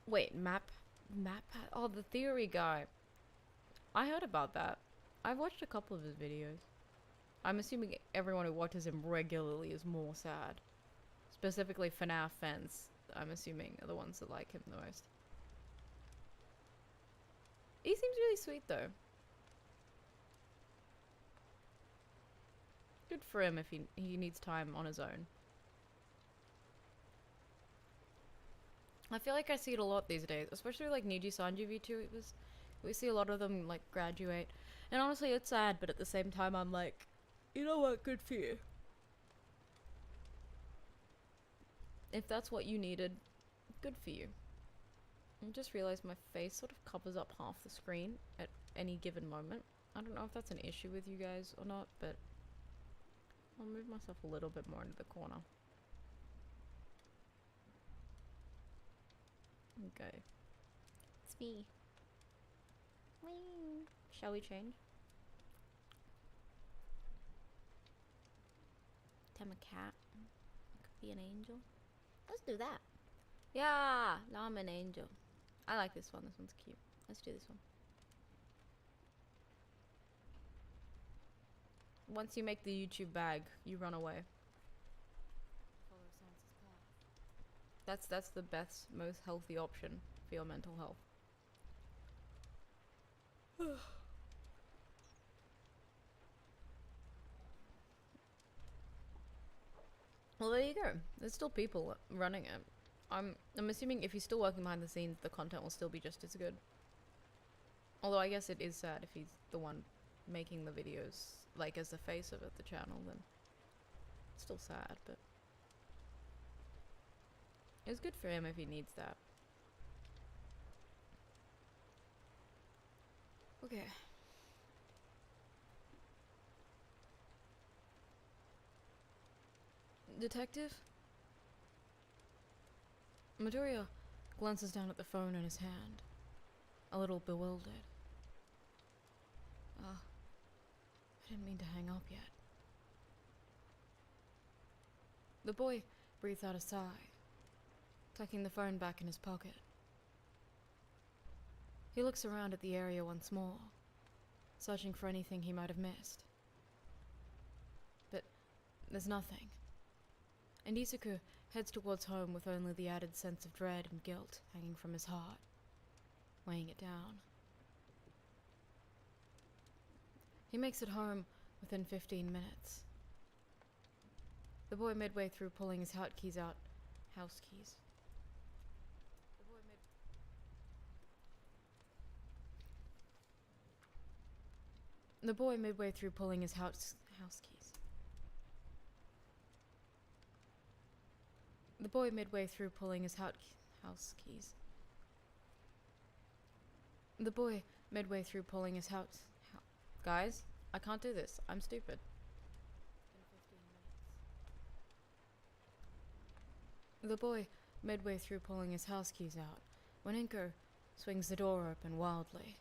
Wait, map? Oh, the theory guy. I heard about that. I've watched a couple of his videos. I'm assuming everyone who watches him regularly is more sad. Specifically FNAF fans, I'm assuming, are the ones that like him the most. He seems really sweet, though. Good for him if he needs time on his own. I feel like I see it a lot these days, especially like Niji Sanji VTubers. We see a lot of them like graduate, and honestly, it's sad. But at the same time, I'm like, you know what? Good for you. If that's what you needed, good for you. I just realized my face sort of covers up half the screen at any given moment. I don't know if that's an issue with you guys or not, but I'll move myself a little bit more into the corner. Okay. It's fee. Whee. Shall we change? I'm a cat. I could be an angel. Let's do that. Yeah, now I'm an angel. I like this one. This one's cute. Let's do this one. Once you make the YouTube bag, you run away. That's the best, most healthy option for your mental health. Well, there you go. There's still people running it. I'm assuming if he's still working behind the scenes, the content will still be just as good. Although I guess it is sad if he's the one making the videos, like as the face of it, the channel, then it's still sad, but it's good for him if he needs that. Okay. Detective? Midoriya glances down at the phone in his hand, a little bewildered. I didn't mean to hang up yet. The boy breathes out a sigh, tucking the phone back in his pocket. He looks around at the area once more, searching for anything he might have missed. But there's nothing, and Izuku heads towards home with only the added sense of dread and guilt hanging from his heart, weighing it down. He makes it home within 15 minutes. The boy midway through pulling his house keys out. The boy midway through pulling his house keys. The boy midway through pulling his house keys. The boy midway through pulling his house. Guys, I can't do this. I'm stupid. The boy midway through pulling his house keys out when Inko swings the door open wildly.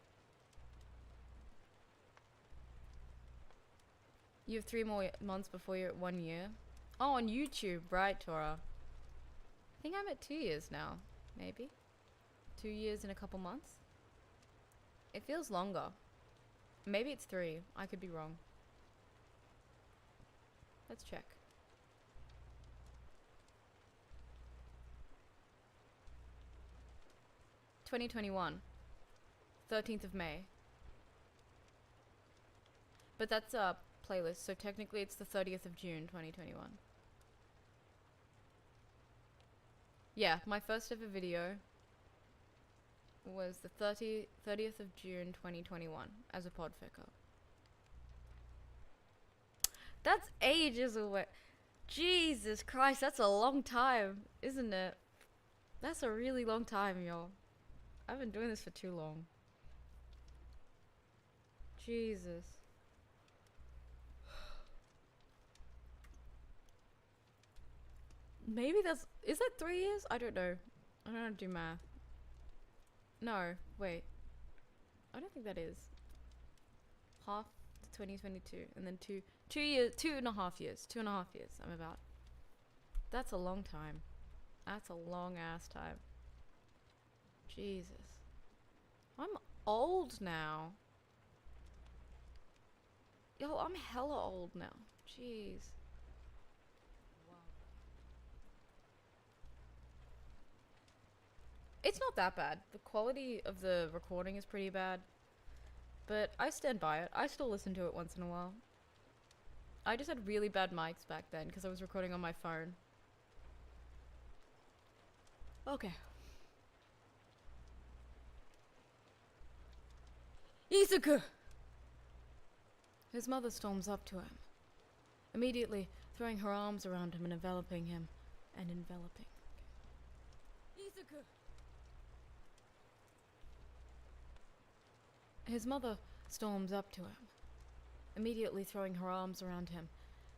You have 3 more months before you're at 1 year. Oh, on YouTube, right, Tora? I think I'm at 2 years now, maybe. 2 years and a couple months. It feels longer. Maybe it's 3. I could be wrong. Let's check. (2021) 13th of May. But that's a playlist, so technically it's the 30th of June 2021. Yeah, my first ever video was the 30th of June 2021 as a podficker. That's ages away. Jesus Christ, that's a long time, isn't it? That's a really long time, y'all. I've been doing this for too long. Jesus. Maybe is that 3 years? I don't know. I don't know how to do math. No, wait. I don't think that is. Half to 2022, and then 2 years, 2.5 years. 2.5 years, I'm about. That's a long time. That's a long ass time. Jesus. I'm old now. Yo, I'm hella old now. Jeez. It's not that bad. The quality of the recording is pretty bad. But I stand by it. I still listen to it once in a while. I just had really bad mics back then because I was recording on my phone. Okay. Izuku! His mother storms up to him, immediately throwing her arms around him and enveloping him. Izuku! His mother storms up to him, immediately throwing her arms around him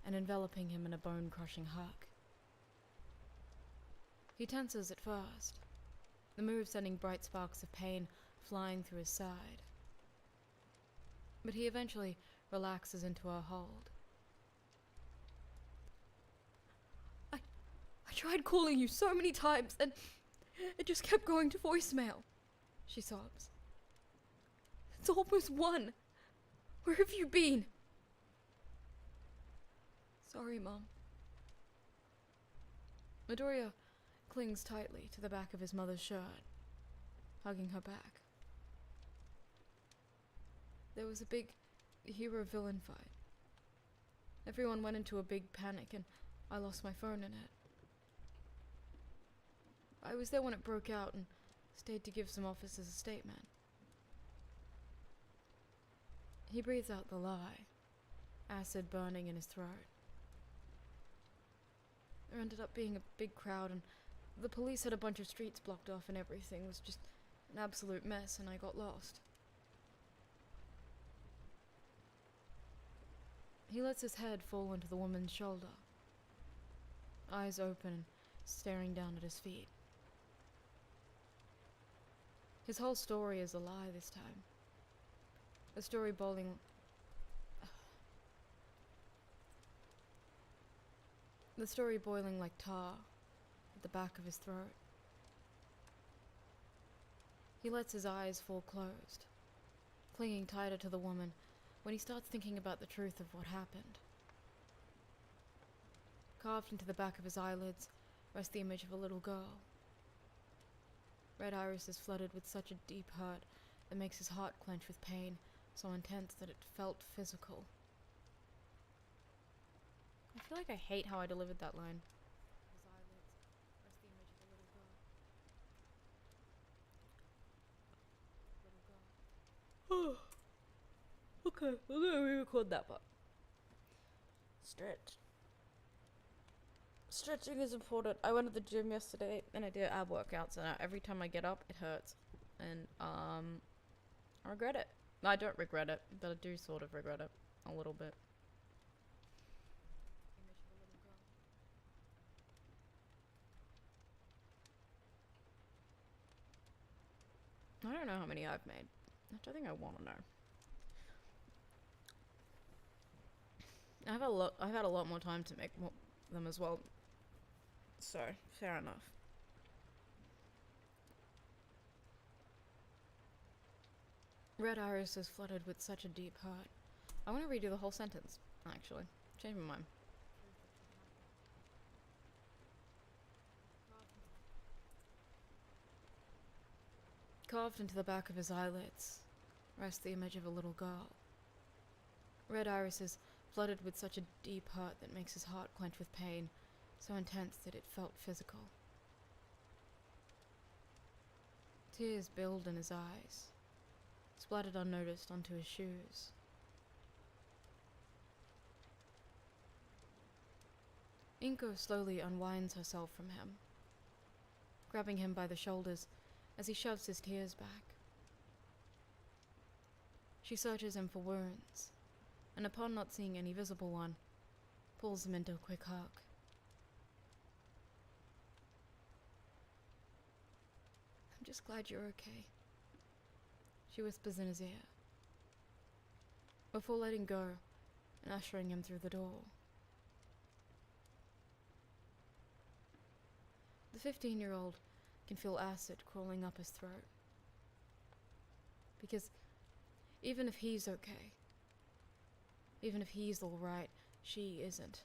and enveloping him in a bone-crushing hug. He tenses at first, the move sending bright sparks of pain flying through his side. But he eventually relaxes into her hold. I tried calling you so many times and it just kept going to voicemail, she sobs. It's almost 1. Where have you been? Sorry, Mom. Midoriya clings tightly to the back of his mother's shirt, hugging her back. There was a big hero-villain fight. Everyone went into a big panic and I lost my phone in it. I was there when it broke out and stayed to give some officers a statement. He breathes out the lie, acid burning in his throat. There ended up being a big crowd and the police had a bunch of streets blocked off and everything was just an absolute mess and I got lost. He lets his head fall into the woman's shoulder, eyes open and staring down at his feet. His whole story is a lie this time. A story boiling... The story boiling like tar at the back of his throat. He lets his eyes fall closed, clinging tighter to the woman when he starts thinking about the truth of what happened. Carved into the back of his eyelids rests the image of a little girl. Red irises flooded with such a deep hurt that makes his heart clench with pain so intense that it felt physical. I feel like I hate how I delivered that line. His eyelids rest the image of a little girl. Okay, we're gonna re-record that part. Stretch. Stretching is important. I went to the gym yesterday and I did ab workouts and every time I get up it hurts. And I regret it. I don't regret it, but I do sort of regret it. A little bit. I don't know how many I've made. I don't think I want to know. I've had a lot more time to make them as well. So, fair enough. Red iris is flooded with such a deep hurt. I want to redo the whole sentence, actually. Change my mind. Carved into the back of his eyelids rests the image of a little girl. Red irises flooded with such a deep hurt that makes his heart clench with pain, so intense that it felt physical. Tears build in his eyes, splattered unnoticed onto his shoes. Inko slowly unwinds herself from him, grabbing him by the shoulders as he shoves his tears back. She searches him for wounds, and upon not seeing any visible one, pulls him into a quick hug. I'm just glad you're okay, she whispers in his ear, before letting go and ushering him through the door. The 15-year-old can feel acid crawling up his throat. Because even if he's okay, even if he's alright, she isn't.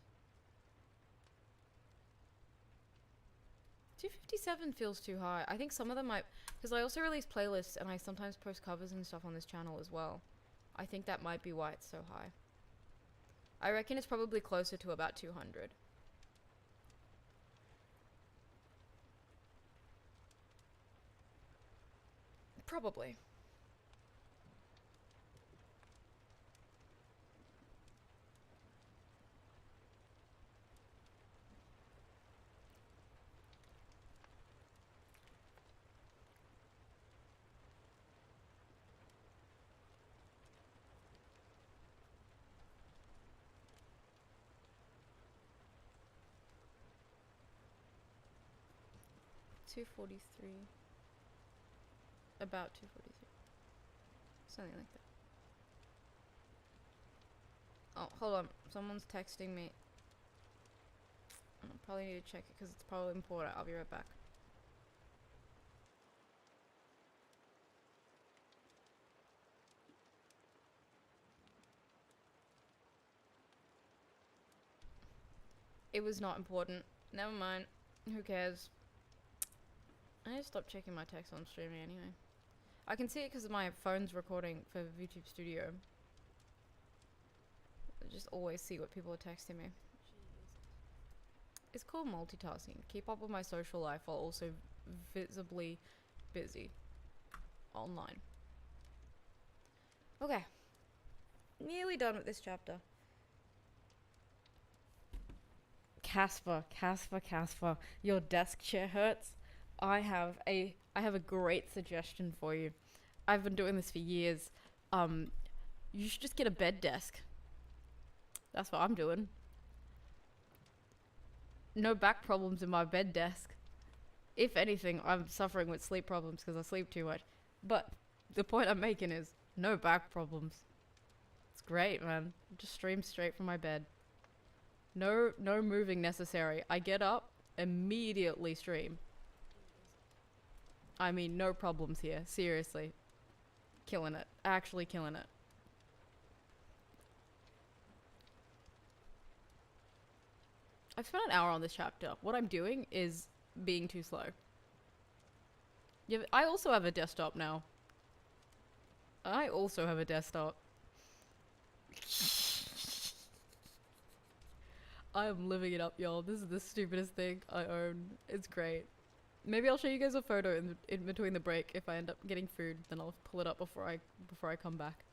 257 feels too high. I think some of them might, because I also release playlists and I sometimes post covers and stuff on this channel as well. I think that might be why it's so high. I reckon it's probably closer to about 200. Probably. $243. About $243. Something like that. Oh, hold on. Someone's texting me. I probably need to check it because it's probably important. I'll be right back. It was not important. Never mind. Who cares? I need to stop checking my text on streaming anyway. I can see it because my phone's recording for YouTube Studio. I just always see what people are texting me. It's called multitasking. Keep up with my social life while also visibly busy online. Okay. Nearly done with this chapter. Casper, your desk chair hurts. I have a great suggestion for you. I've been doing this for years. You should just get a bed desk. That's what I'm doing. No back problems in my bed desk. If anything, I'm suffering with sleep problems because I sleep too much. But the point I'm making is no back problems. It's great, man. Just stream straight from my bed. No moving necessary. I get up, immediately stream. I mean, no problems here. Seriously. Killing it. Actually killing it. I've spent an hour on this chapter. What I'm doing is being too slow. Yeah, I also have a desktop now. I also have a desktop. I am living it up, y'all. This is the stupidest thing I own. It's great. Maybe I'll show you guys a photo in between the break. If I end up getting food, then I'll pull it up before I come back.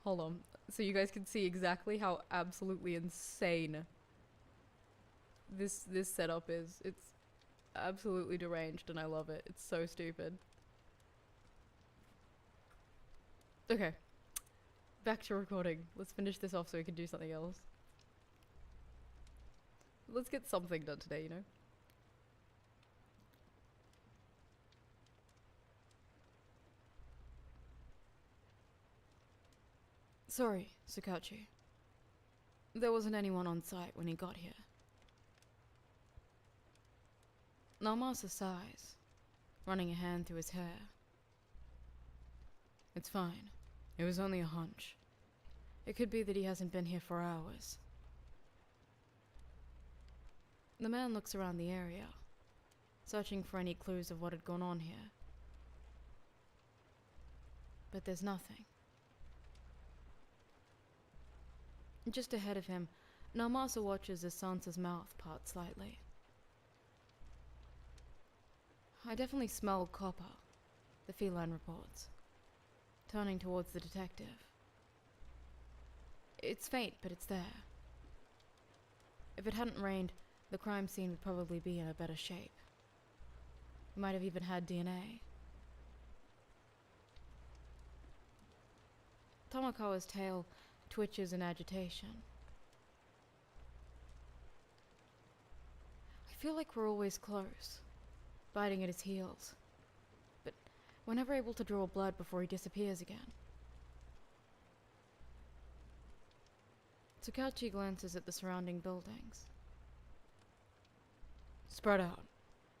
Hold on, so you guys can see exactly how absolutely insane this setup is. It's absolutely deranged, and I love it. It's so stupid. Okay, back to recording. Let's finish this off so we can do something else. Let's get something done today, you know? Sorry, Sukachi. There wasn't anyone on site when he got here. Naomasa sighs, running a hand through his hair. It's fine. It was only a hunch. It could be that he hasn't been here for hours. The man looks around the area, searching for any clues of what had gone on here. But there's nothing. Just ahead of him, Naomasa watches as Sansa's mouth part slightly. I definitely smell copper, the feline reports, turning towards the detective. It's faint, but it's there. If it hadn't rained, the crime scene would probably be in a better shape. We might have even had DNA. Tamakawa's tail twitches in agitation. I feel like we're always close, biting at his heels, but we're never able to draw blood before he disappears again. Sukachi glances at the surrounding buildings. Spread out.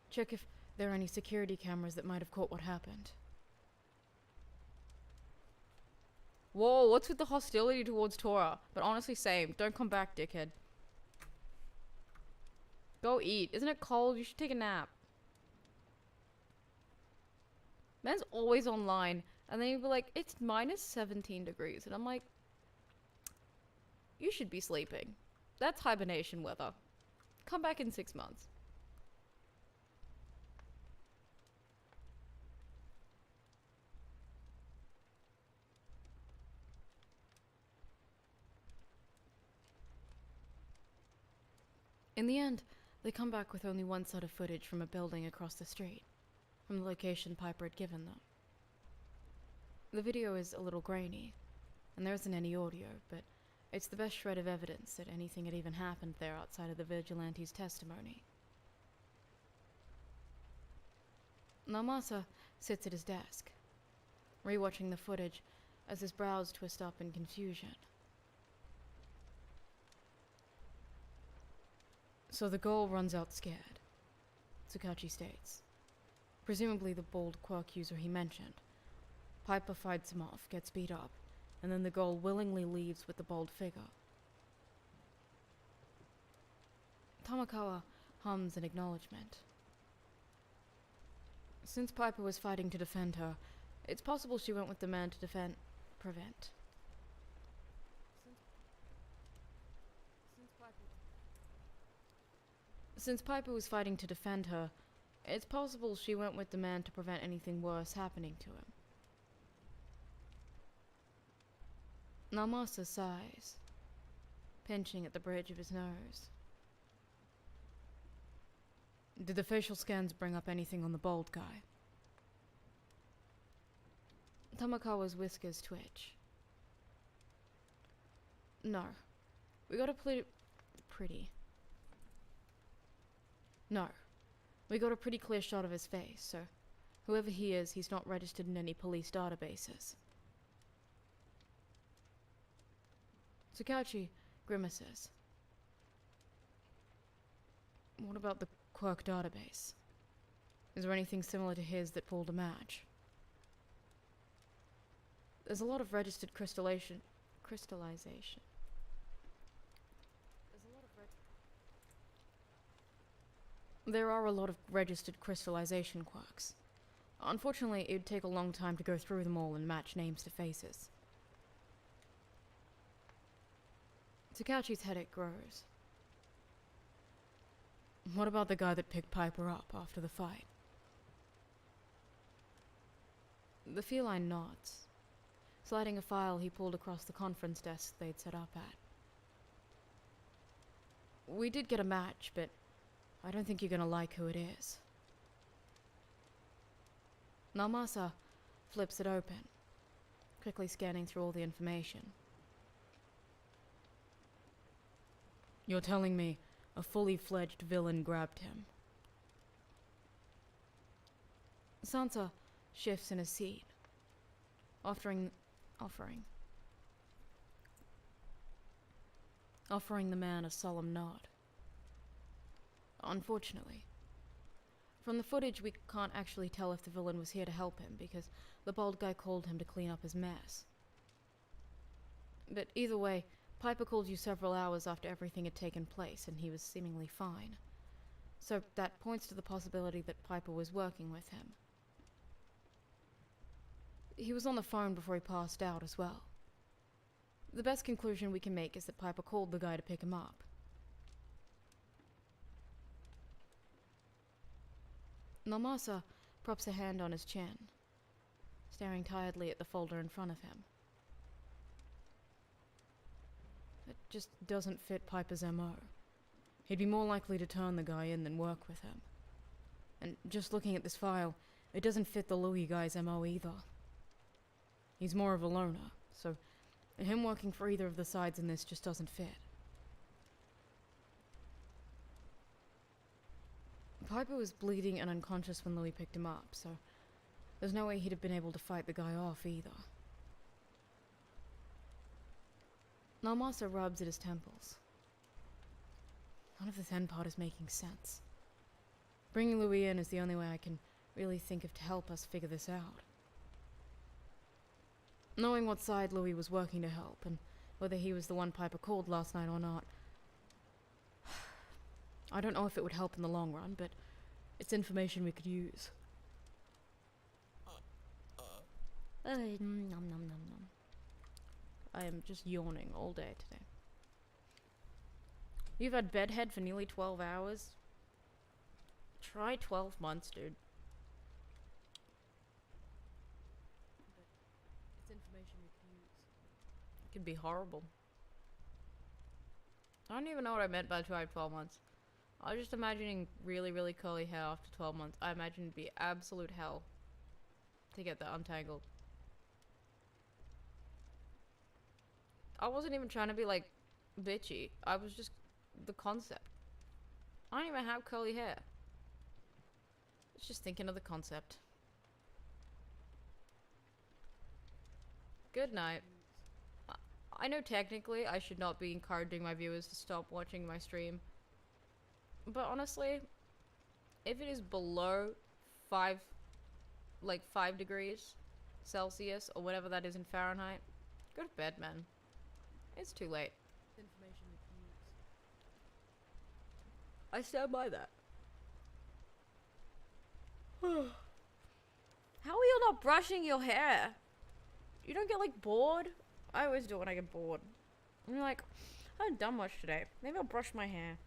Check if there are any security cameras that might have caught what happened. Whoa, what's with the hostility towards Tora? But honestly, same. Don't come back, dickhead. Go eat. Isn't it cold? You should take a nap. Man's always online, and then he'll be like, it's minus 17 degrees. And I'm like, you should be sleeping. That's hibernation weather. Come back in 6 months. In the end, they come back with only one set of footage from a building across the street, from the location Piper had given them. The video is a little grainy, and there isn't any audio, but it's the best shred of evidence that anything had even happened there outside of the vigilante's testimony. Naomasa sits at his desk, rewatching the footage as his brows twist up in confusion. So the girl runs out scared, Tsukauchi states. Presumably the bald quirk user he mentioned. Piper fights him off, gets beat up, and then the girl willingly leaves with the bald figure. Tamakawa hums an acknowledgement. Since Piper was fighting to defend her, it's possible she went with the man to prevent. Since Piper was fighting to defend her, it's possible she went with the man to prevent anything worse happening to him. Naomasa sighs, pinching at the bridge of his nose. Did the facial scans bring up anything on the bald guy? Tamakawa's whiskers twitch. No. We got a pretty clear shot of his face, so whoever he is, he's not registered in any police databases. Tsukauchi grimaces. What about the Quirk database? Is there anything similar to his that pulled a match? There's a lot of registered crystallization. There are a lot of registered crystallization quirks. Unfortunately, it'd take a long time to go through them all and match names to faces. Tsukauchi's headache grows. What about the guy that picked Piper up after the fight? The feline nods, sliding a file he pulled across the conference desk they'd set up at. We did get a match, but I don't think you're gonna like who it is. Naomasa flips it open, quickly scanning through all the information. You're telling me a fully fledged villain grabbed him? Sansa shifts in his seat, offering the man a solemn nod. Unfortunately, from the footage we can't actually tell if the villain was here to help him because the bald guy called him to clean up his mess. But either way, Piper called you several hours after everything had taken place and he was seemingly fine. So that points to the possibility that Piper was working with him. He was on the phone before he passed out as well. The best conclusion we can make is that Piper called the guy to pick him up. Naomasa props a hand on his chin, staring tiredly at the folder in front of him. It just doesn't fit Piper's MO. He'd be more likely to turn the guy in than work with him. And just looking at this file, it doesn't fit the Louis guy's MO either. He's more of a loner, so him working for either of the sides in this just doesn't fit. Piper was bleeding and unconscious when Louis picked him up, so there's no way he'd have been able to fight the guy off either. Naomasa rubs at his temples. None of the then part is making sense. Bringing Louis in is the only way I can really think of to help us figure this out. Knowing what side Louis was working to help, and whether he was the one Piper called last night or not, I don't know if it would help in the long run, but it's information we could use. Nom nom nom nom. I am just yawning all day today. You've had bedhead for nearly 12 hours? Try 12 months, dude. But it's information we can use. It could be horrible. I don't even know what I meant by try 12 months. I was just imagining really, really curly hair after 12 months. I imagine it'd be absolute hell to get that untangled. I wasn't even trying to be, like, bitchy. I was just... the concept. I don't even have curly hair. I was just thinking of the concept. Good night. I know technically I should not be encouraging my viewers to stop watching my stream, but honestly, if it is below 5, like 5 degrees Celsius or whatever that is in Fahrenheit, go to bed, man. It's too late. Information I stand by that. How are you not brushing your hair? You don't get like bored? I always do it when I get bored. I'm like, I haven't done much today. Maybe I'll brush my hair.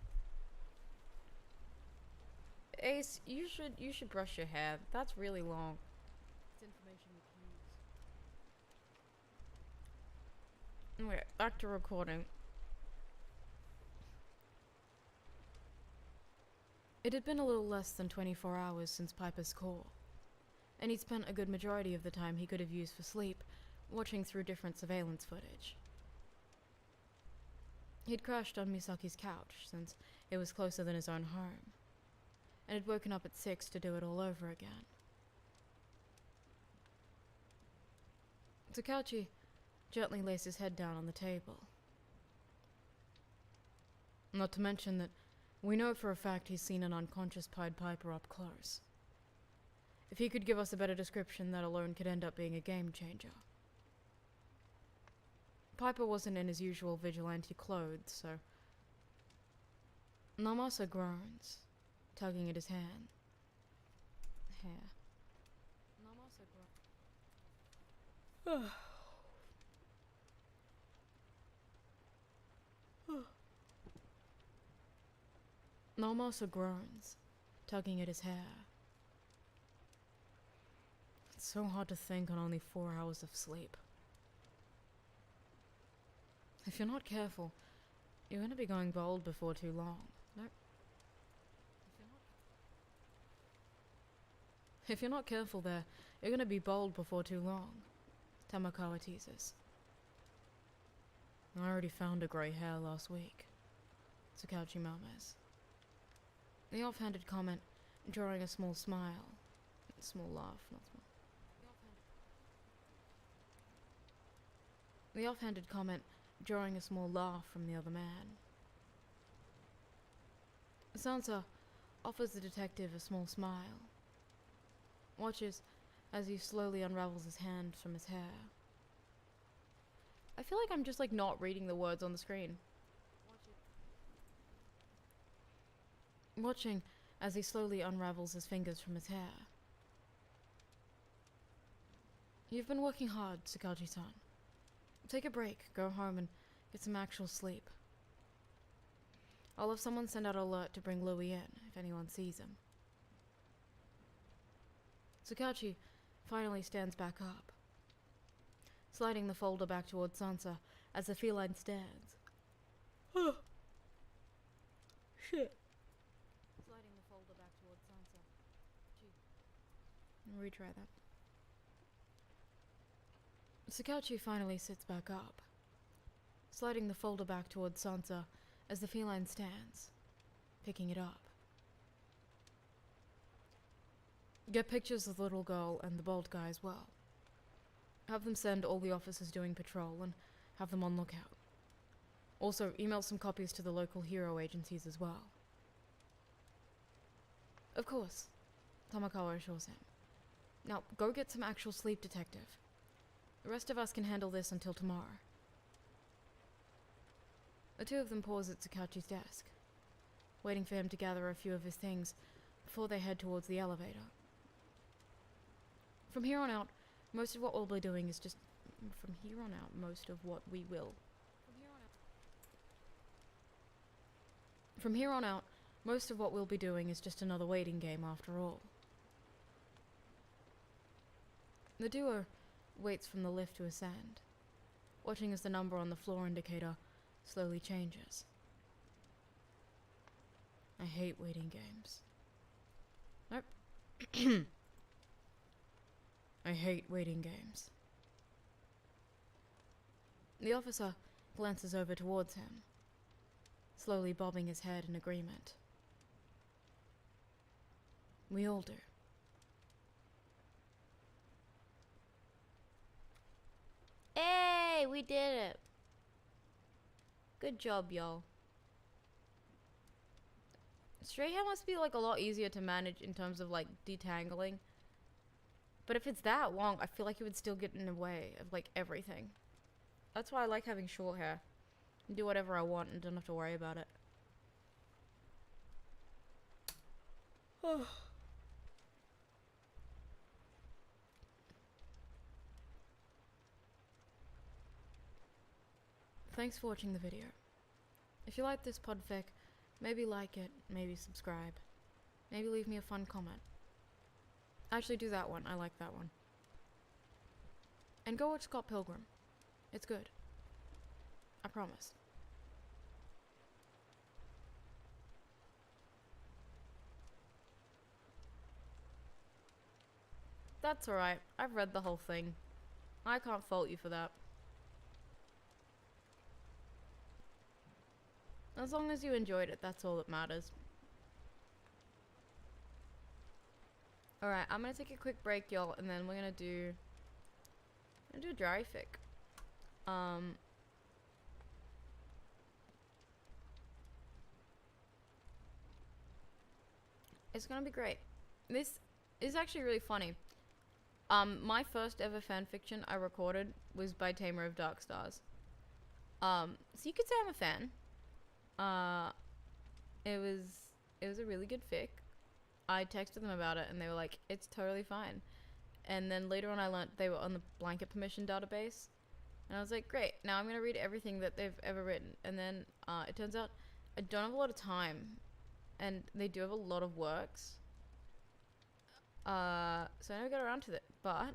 Ace, you should brush your hair. That's really long. It's information we can use. Okay, back to recording. It had been a little less than 24 hours since Piper's call, and he'd spent a good majority of the time he could have used for sleep, watching through different surveillance footage. He'd crashed on Misaki's couch, since it was closer than his own home, and had woken up at 6 to do it all over again. Takauchi gently lays his head down on the table. Not to mention that we know for a fact he's seen an unconscious Pied Piper up close. If he could give us a better description, that alone could end up being a game changer. Piper wasn't in his usual vigilante clothes, so... Namasa groans, tugging at his hand. Hair. Namasa groans. Namasa groans, tugging at his hair. It's so hard to think on only 4 hours of sleep. If you're not careful, you're going to be going bald before too long. Nope. If you're not careful there, you're going to be bald before too long, Tamakawa teases. I already found a grey hair last week, Takauchi murmurs. The offhanded comment drawing a small smile. Small laugh, not small. The offhanded comment drawing a small laugh from the other man. Sansa offers the detective a small smile. Watches as he slowly unravels his hand from his hair. I feel like I'm just like not reading the words on the screen. Watching as he slowly unravels his fingers from his hair. You've been working hard, Sakauchi-san. Take a break, go home, and get some actual sleep. I'll have someone send out an alert to bring Louis in, if anyone sees him. Sakauchi finally stands back up, sliding the folder back towards Sansa as the feline stands. Oh. Shit. Sliding the folder back towards Sansa. Gee. Retry that. Sakauchi finally sits back up, sliding the folder back towards Sansa as the feline stands, picking it up. Get pictures of the little girl and the bald guy as well. Have them send all the officers doing patrol and have them on lookout. Also, email some copies to the local hero agencies as well. Of course, Tamakawa assures him. Now, go get some actual sleep, detective. The rest of us can handle this until tomorrow. The two of them pause at Sakauchi's desk, waiting for him to gather a few of his things before they head towards the elevator. From here on out, most of what we'll be doing is just... From here on out, most of what we will... From here on out, most of what we'll be doing is just another waiting game after all. The duo waits from the lift to ascend, watching as the number on the floor indicator slowly changes. I hate waiting games. Nope. I hate waiting games. The officer glances over towards him, slowly bobbing his head in agreement. We all do. Hey, we did it. Good job, y'all. Straight hair must be like a lot easier to manage in terms of like detangling. But if it's that long, I feel like it would still get in the way of like everything. That's why I like having short hair. Do whatever I want and don't have to worry about it. Thanks for watching the video. If you like this podfic, maybe like it, maybe subscribe. Maybe leave me a fun comment. Actually do that one, I like that one. And go watch Scott Pilgrim. It's good. I promise. That's alright, I've read the whole thing. I can't fault you for that. As long as you enjoyed it, that's all that matters. Alright, I'm gonna take a quick break, y'all, and then we're gonna do a dry fic. It's gonna be great. This is actually really funny. My first ever fanfiction I recorded was by Tamer of Dark Stars. So you could say I'm a fan. It was a really good fic. I texted them about it and they were like, it's totally fine. And then later on I learned they were on the blanket permission database. And I was like, great, now I'm gonna read everything that they've ever written. And then it turns out I don't have a lot of time. And they do have a lot of works. So I never got around to it. But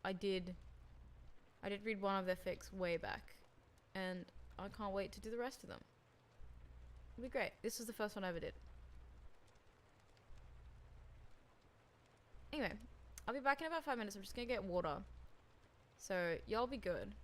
I did read one of their fics way back. And I can't wait to do the rest of them. It'll be great. This was the first one I ever did. Anyway, I'll be back in about 5 minutes. I'm just gonna get water. So, y'all be good.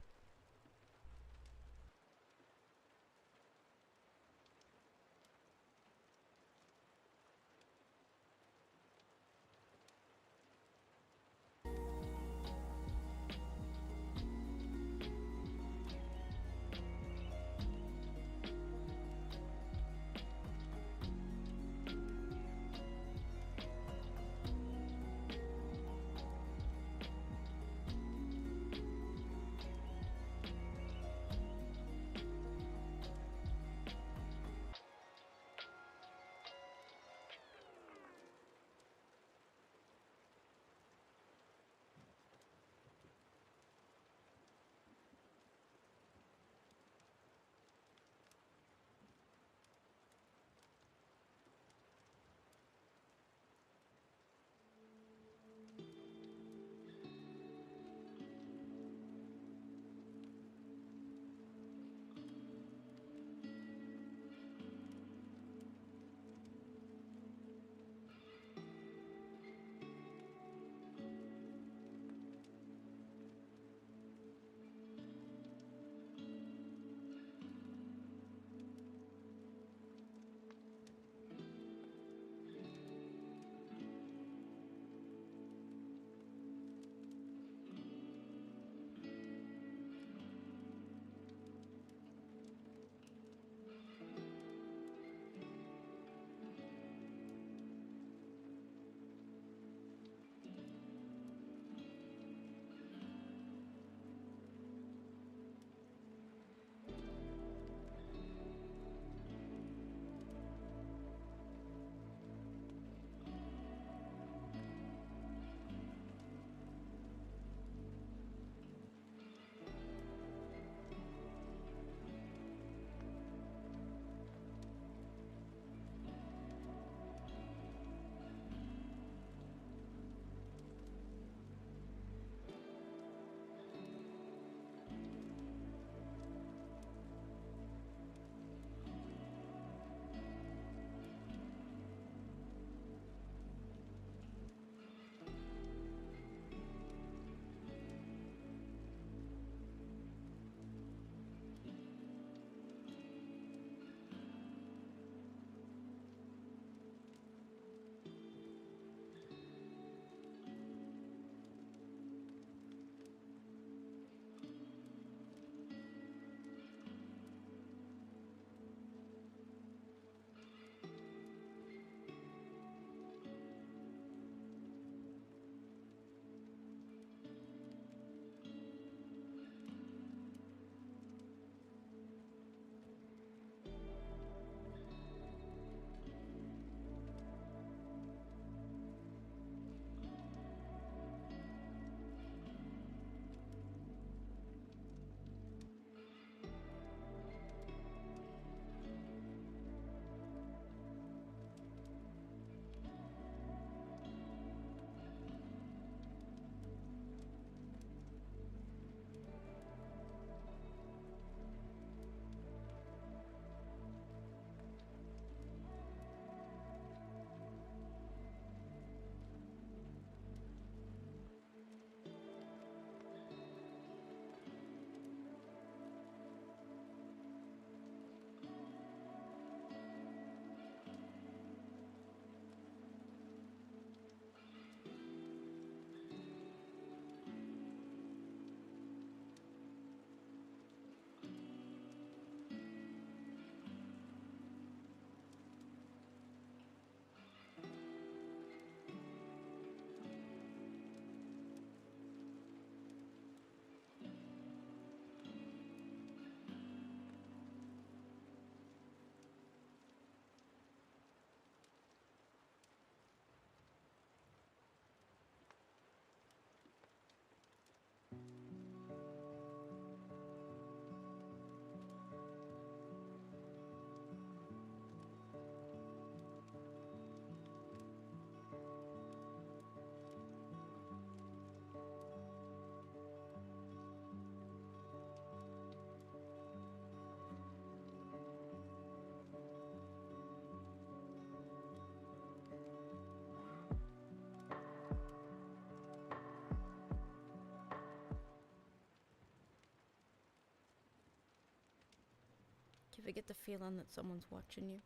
ever get the feeling that someone's watching you?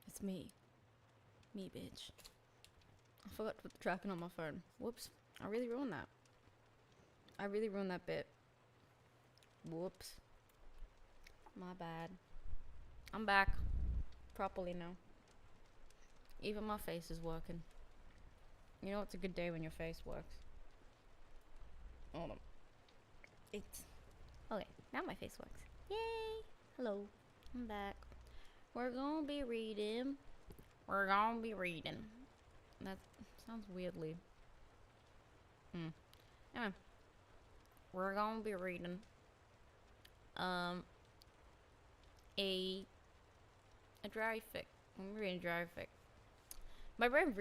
It's me. Me, bitch. I forgot to put the tracking on my phone. Whoops. I really ruined that. I really ruined that bit. Whoops. My bad. I'm back. Properly now. Even my face is working. You know it's a good day when your face works. Hold on. Okay, now my face works. Yay! Hello. I'm back. We're gonna be reading. That sounds weirdly. Anyway. We're gonna be reading a dry fic. I'm reading a dry fic. My brain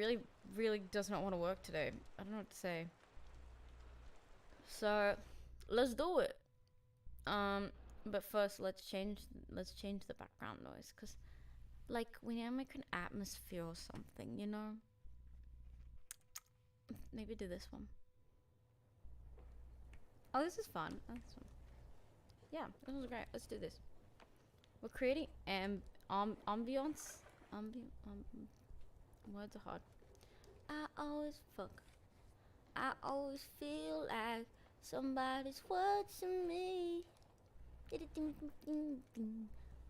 really does not want to work today. I don't know what to say. So let's do it. But first let's change the background noise, cause like we need to make an atmosphere or something, you know? Maybe do this one. Oh, this is fun. Yeah, this was great. Let's do this. We're creating ambiance. Words are hard. I always feel like somebody's watching me.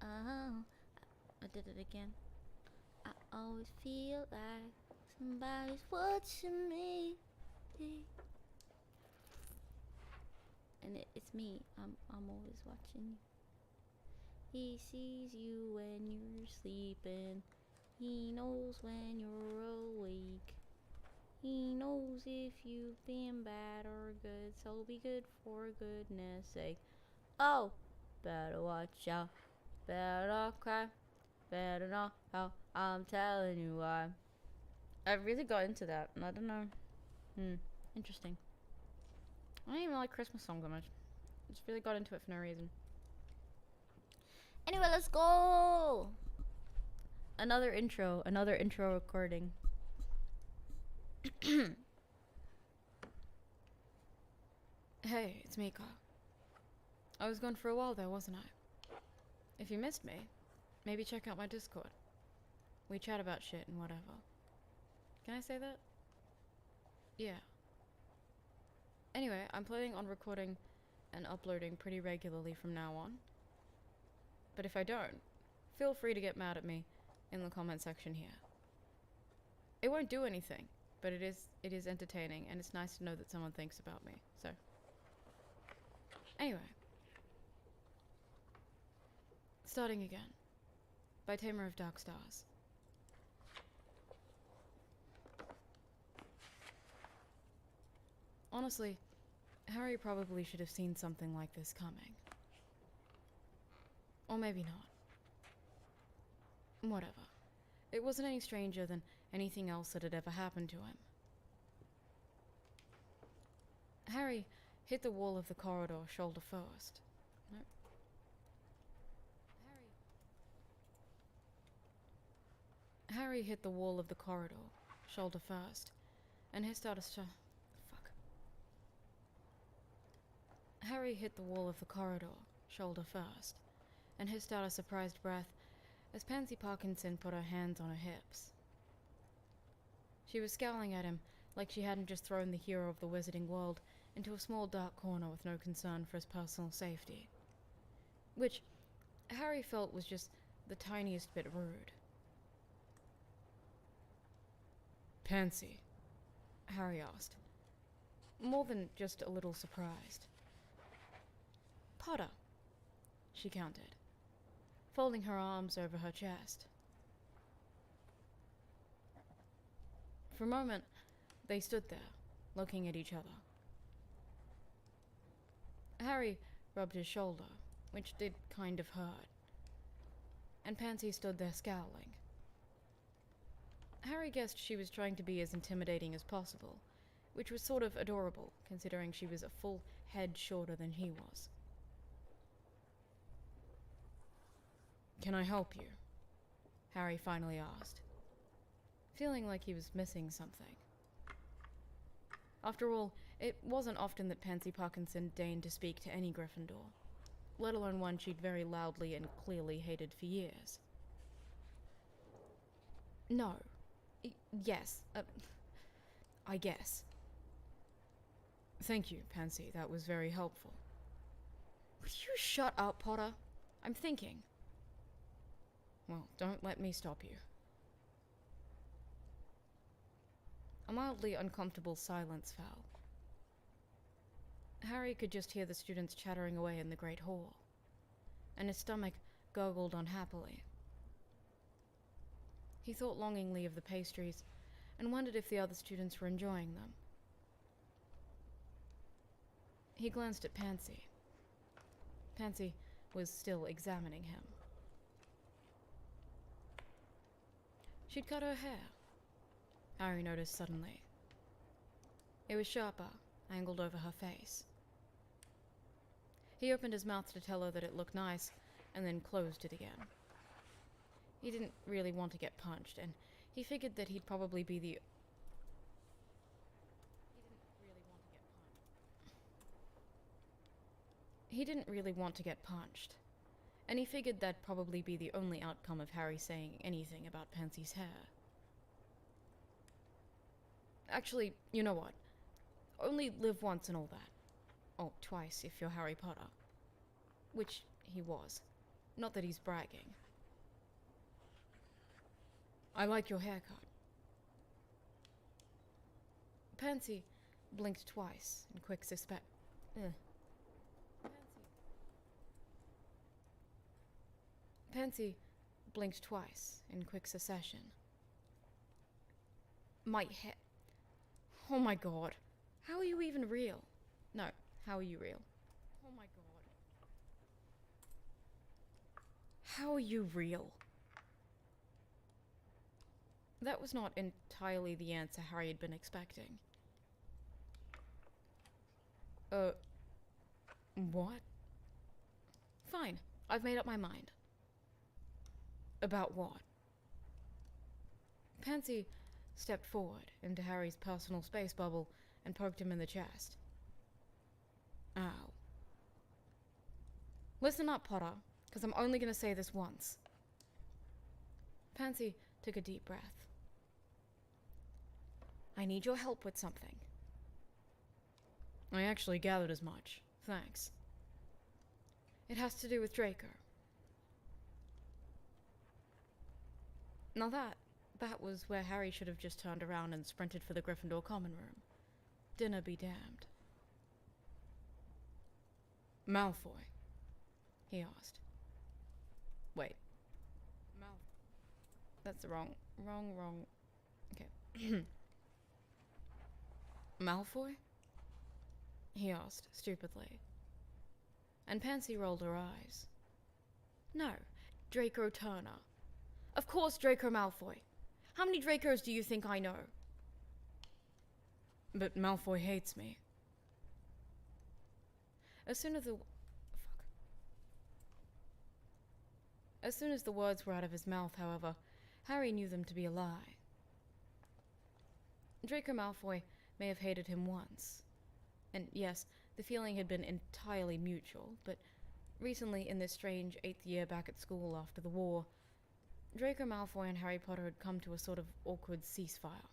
Oh, I did it again. I always feel like somebody's watching me. And it's me. I'm always watching you. He sees you when you're sleeping. He knows when you're awake. He knows if you've been bad or good, so be good for goodness sake. Oh, better watch out. Better not cry. Better not how I'm telling you why. I really got into that, and I don't know. Interesting. I don't even like Christmas songs that much. I just really got into it for no reason. Anyway, let's go! Another intro recording. Hey, it's Mika. I was gone for a while there, wasn't I? If you missed me, maybe check out my Discord. We chat about shit and whatever. Can I say that? Yeah. Anyway, I'm planning on recording and uploading pretty regularly from now on. But if I don't, feel free to get mad at me in the comment section here. It won't do anything, but it is entertaining, and it's nice to know that someone thinks about me, so. Anyway. Starting Again by Tamer of Dark Stars. Honestly, Harry probably should have seen something like this coming. Or maybe not. Whatever. It wasn't any stranger than anything else that had ever happened to him. Harry hit the wall of the corridor shoulder first. Nope. Harry hit the wall of the corridor shoulder first, and hissed out a Harry hit the wall of the corridor shoulder first, and hissed out a surprised breath as Pansy Parkinson put her hands on her hips. She was scowling at him like she hadn't just thrown the hero of the wizarding world into a small dark corner with no concern for his personal safety. Which Harry felt was just the tiniest bit rude. Pansy? Harry asked, more than just a little surprised. Potter, she countered, folding her arms over her chest. For a moment, they stood there, looking at each other. Harry rubbed his shoulder, which did kind of hurt, and Pansy stood there scowling. Harry guessed she was trying to be as intimidating as possible, which was sort of adorable, considering she was a full head shorter than he was. Can I help you? Harry finally asked, feeling like he was missing something. After all, it wasn't often that Pansy Parkinson deigned to speak to any Gryffindor, let alone one she'd very loudly and clearly hated for years. No. Yes. I guess. Thank you, Pansy. That was very helpful. Would you shut up, Potter? I'm thinking. Well, don't let me stop you. A mildly uncomfortable silence fell. Harry could just hear the students chattering away in the Great Hall, and his stomach gurgled unhappily. He thought longingly of the pastries, and wondered if the other students were enjoying them. He glanced at Pansy. Pansy was still examining him. She'd cut her hair, Harry noticed suddenly. It was sharper, angled over her face. He opened his mouth to tell her that it looked nice, and then closed it again. He didn't really want to get punched, and he figured that he'd probably be the... He didn't really want to get punched, and he figured that'd probably be the only outcome of Harry saying anything about Pansy's hair. Actually, you know what? Only live once and all that. Or twice if you're Harry Potter. Which he was. Not that he's bragging. I like your haircut. Pansy blinked twice in quick suspect. Pansy blinked twice in quick succession. My hair. Oh my god. How are you even real? No, how are you real? Oh my god. How are you real? That was not entirely the answer Harry had been expecting. What? Fine, I've made up my mind. About what? Pansy stepped forward into Harry's personal space bubble and poked him in the chest. Ow. Listen up, Potter, because I'm only going to say this once. Pansy took a deep breath. I need your help with something. I actually gathered as much. Thanks. It has to do with Draco. Now that was where Harry should have just turned around and sprinted for the Gryffindor common room. Dinner be damned. Malfoy, he asked. Wait. That's the wrong. Okay. Malfoy? He asked, stupidly. And Pansy rolled her eyes. No, Draco Turner. Of course Draco Malfoy. How many Dracos do you think I know? But Malfoy hates me. As soon as the words were out of his mouth, however, Harry knew them to be a lie. Draco Malfoy may have hated him once. And yes, the feeling had been entirely mutual, but recently in this strange 8th year back at school after the war, Draco Malfoy and Harry Potter had come to a sort of awkward ceasefire.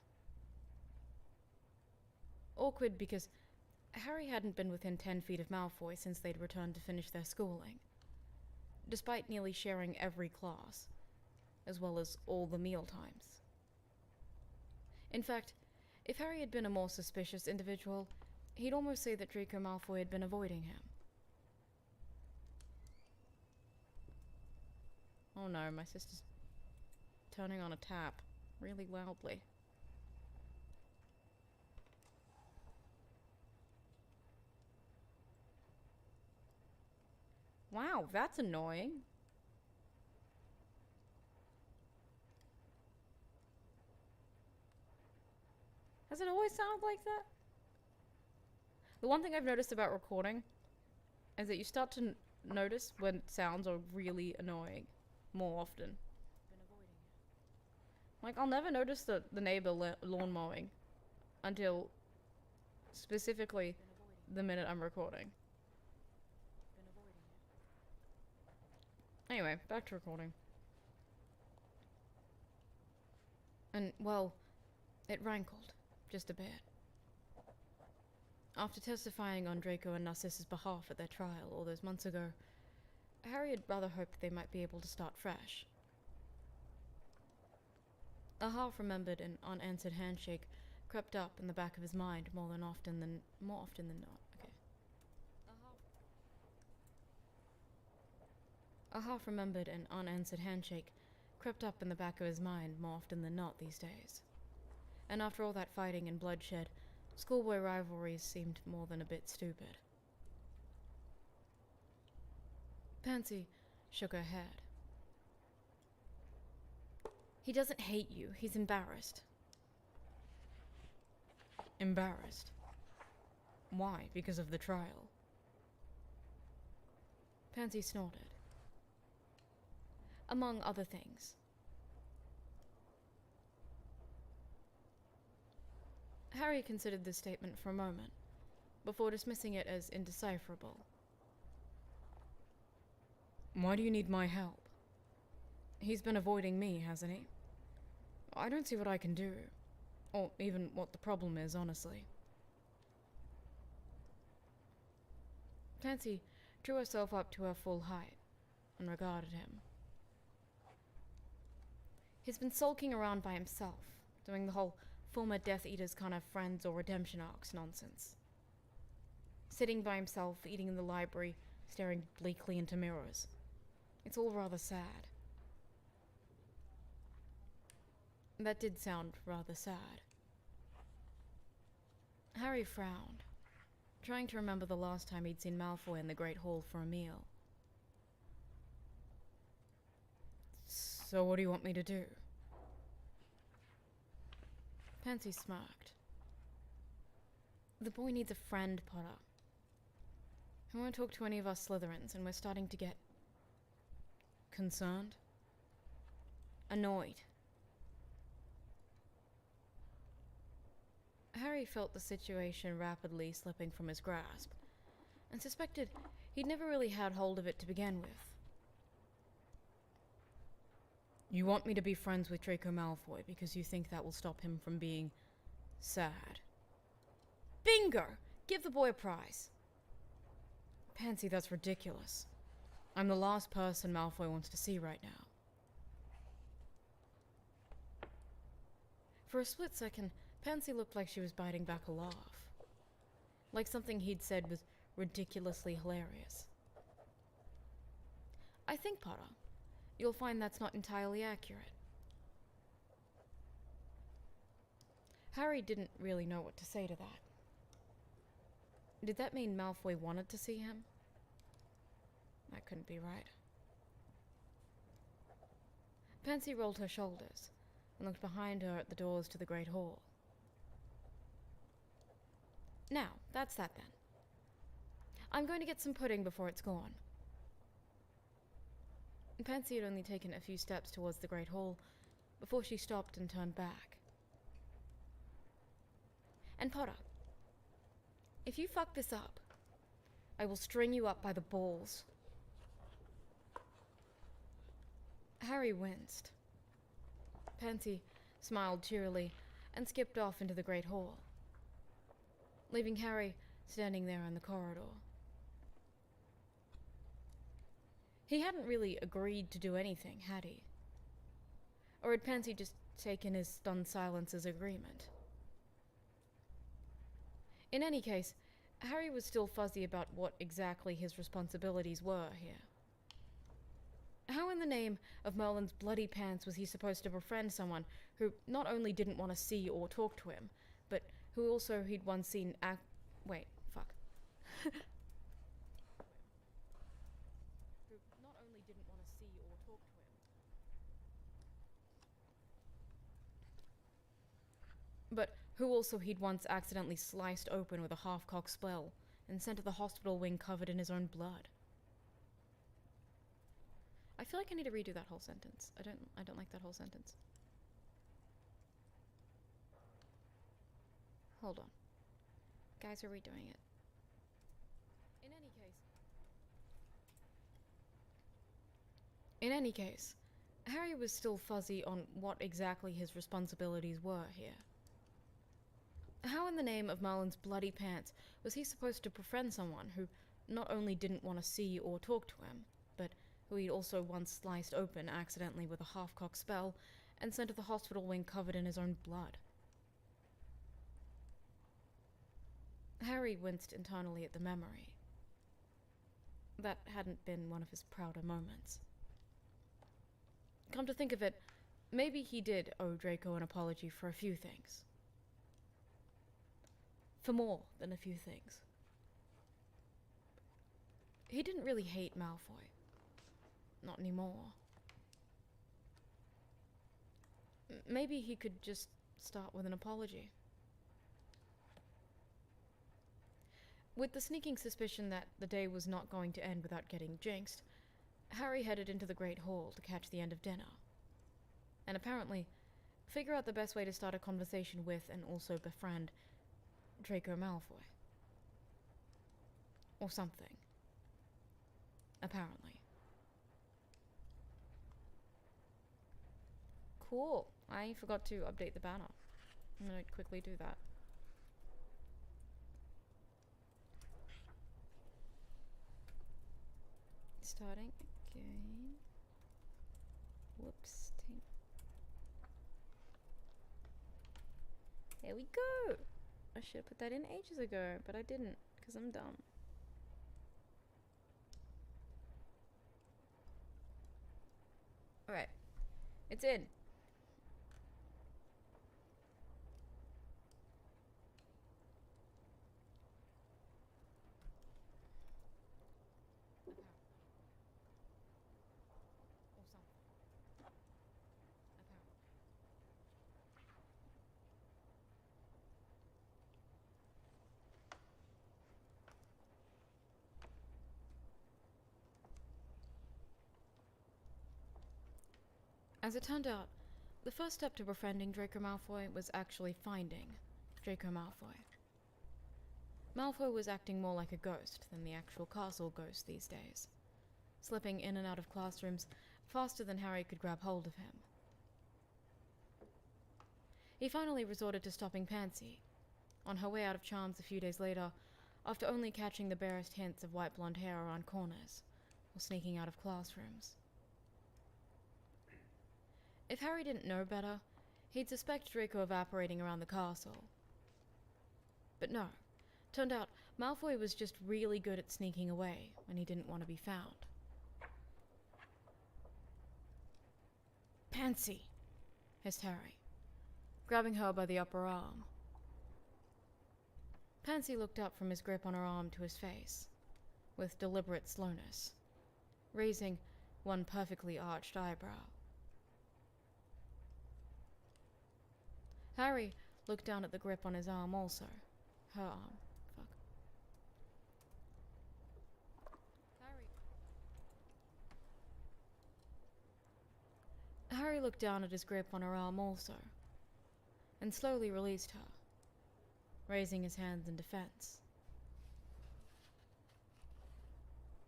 Awkward because Harry hadn't been within 10 feet of Malfoy since they'd returned to finish their schooling, despite nearly sharing every class, as well as all the meal times. In fact, if Harry had been a more suspicious individual, he'd almost say that Draco Malfoy had been avoiding him. Oh no, my sister's turning on a tap really loudly. Wow, that's annoying. Has it always sounded like that? The one thing I've noticed about recording is that you start to notice when sounds are really annoying more often. Like, I'll never notice the neighbor lawn mowing until specifically the minute I'm recording. Anyway, back to recording. And, well, it rankled. Just a bit. After testifying on Draco and Narcissus' behalf at their trial all those months ago, Harry had rather hoped they might be able to start fresh. A half-remembered and unanswered handshake crept up in the back of his mind more often than not. Okay. A half-remembered and unanswered handshake crept up in the back of his mind more often than not these days. And after all that fighting and bloodshed, schoolboy rivalries seemed more than a bit stupid. Pansy shook her head. He doesn't hate you, he's embarrassed. Embarrassed? Why? Because of the trial? Pansy snorted. Among other things. Harry considered this statement for a moment, before dismissing it as indecipherable. Why do you need my help? He's been avoiding me, hasn't he? I don't see what I can do. Or even what the problem is, honestly. Pansy drew herself up to her full height and regarded him. He's been sulking around by himself, doing the whole former Death Eaters kind of friends or redemption arcs nonsense. Sitting by himself, eating in the library, staring bleakly into mirrors. It's all rather sad. That did sound rather sad. Harry frowned, trying to remember the last time he'd seen Malfoy in the Great Hall for a meal. So what do you want me to do? Pansy smirked. The boy needs a friend, Potter. He won't talk to any of us Slytherins, and we're starting to get concerned? Annoyed. Harry felt the situation rapidly slipping from his grasp, and suspected he'd never really had hold of it to begin with. You want me to be friends with Draco Malfoy because you think that will stop him from being sad. Bingo! Give the boy a prize. Pansy, that's ridiculous. I'm the last person Malfoy wants to see right now. For a split second, Pansy looked like she was biting back a laugh. Like something he'd said was ridiculously hilarious. I think, Potter, you'll find that's not entirely accurate. Harry didn't really know what to say to that. Did that mean Malfoy wanted to see him? That couldn't be right. Pansy rolled her shoulders and looked behind her at the doors to the Great Hall. Now, that's that then. I'm going to get some pudding before it's gone. Pansy had only taken a few steps towards the Great Hall before she stopped and turned back. And Potter, if you fuck this up, I will string you up by the balls. Harry winced. Pansy smiled cheerily and skipped off into the Great Hall, leaving Harry standing there in the corridor. He hadn't really agreed to do anything, had he? Or had Pansy just taken his stunned silence as agreement? In any case, Harry was still fuzzy about what exactly his responsibilities were here. How in the name of Merlin's bloody pants was he supposed to befriend someone who not only didn't want to see or talk to him, but who also he'd once seen act... Wait, fuck. Who not only didn't want to see or talk to him, but who also he'd once accidentally sliced open with a half-cocked spell and sent to the hospital wing covered in his own blood. I feel like I need to redo that whole sentence. I don't like that whole sentence. Hold on. Guys are redoing it. In any case, In any case, Harry was still fuzzy on what exactly his responsibilities were here. How in the name of Marlin's bloody pants was he supposed to befriend someone who not only didn't want to see or talk to him, but who he'd also once sliced open accidentally with a half-cocked spell and sent to the hospital wing covered in his own blood? Harry winced internally at the memory. That hadn't been one of his prouder moments. Come to think of it, maybe he did owe Draco an apology for a few things. For more than a few things. He didn't really hate Malfoy. Not anymore. Maybe he could just start with an apology. With the sneaking suspicion that the day was not going to end without getting jinxed, Harry headed into the Great Hall to catch the end of dinner. And apparently, figure out the best way to start a conversation with and also befriend Draco Malfoy. Or something. Apparently. Cool. I forgot to update the banner. I'm gonna quickly do that. Starting again. Whoops. There we go! I should have put that in ages ago, but I didn't, because I'm dumb. Alright. It's in. As it turned out, the first step to befriending Draco Malfoy was actually finding Draco Malfoy. Malfoy was acting more like a ghost than the actual castle ghost these days, slipping in and out of classrooms faster than Harry could grab hold of him. He finally resorted to stopping Pansy, on her way out of Charms a few days later, after only catching the barest hints of white blonde hair around corners, or sneaking out of classrooms. If Harry didn't know better, he'd suspect Draco evaporating around the castle. But no, turned out Malfoy was just really good at sneaking away when he didn't want to be found. Pansy, hissed Harry, grabbing her by the upper arm. Pansy looked up from his grip on her arm to his face, with deliberate slowness, raising one perfectly arched eyebrow. Harry looked down at the grip on his arm also. Her arm. Fuck. Harry looked down at his grip on her arm also, and slowly released her, raising his hands in defense.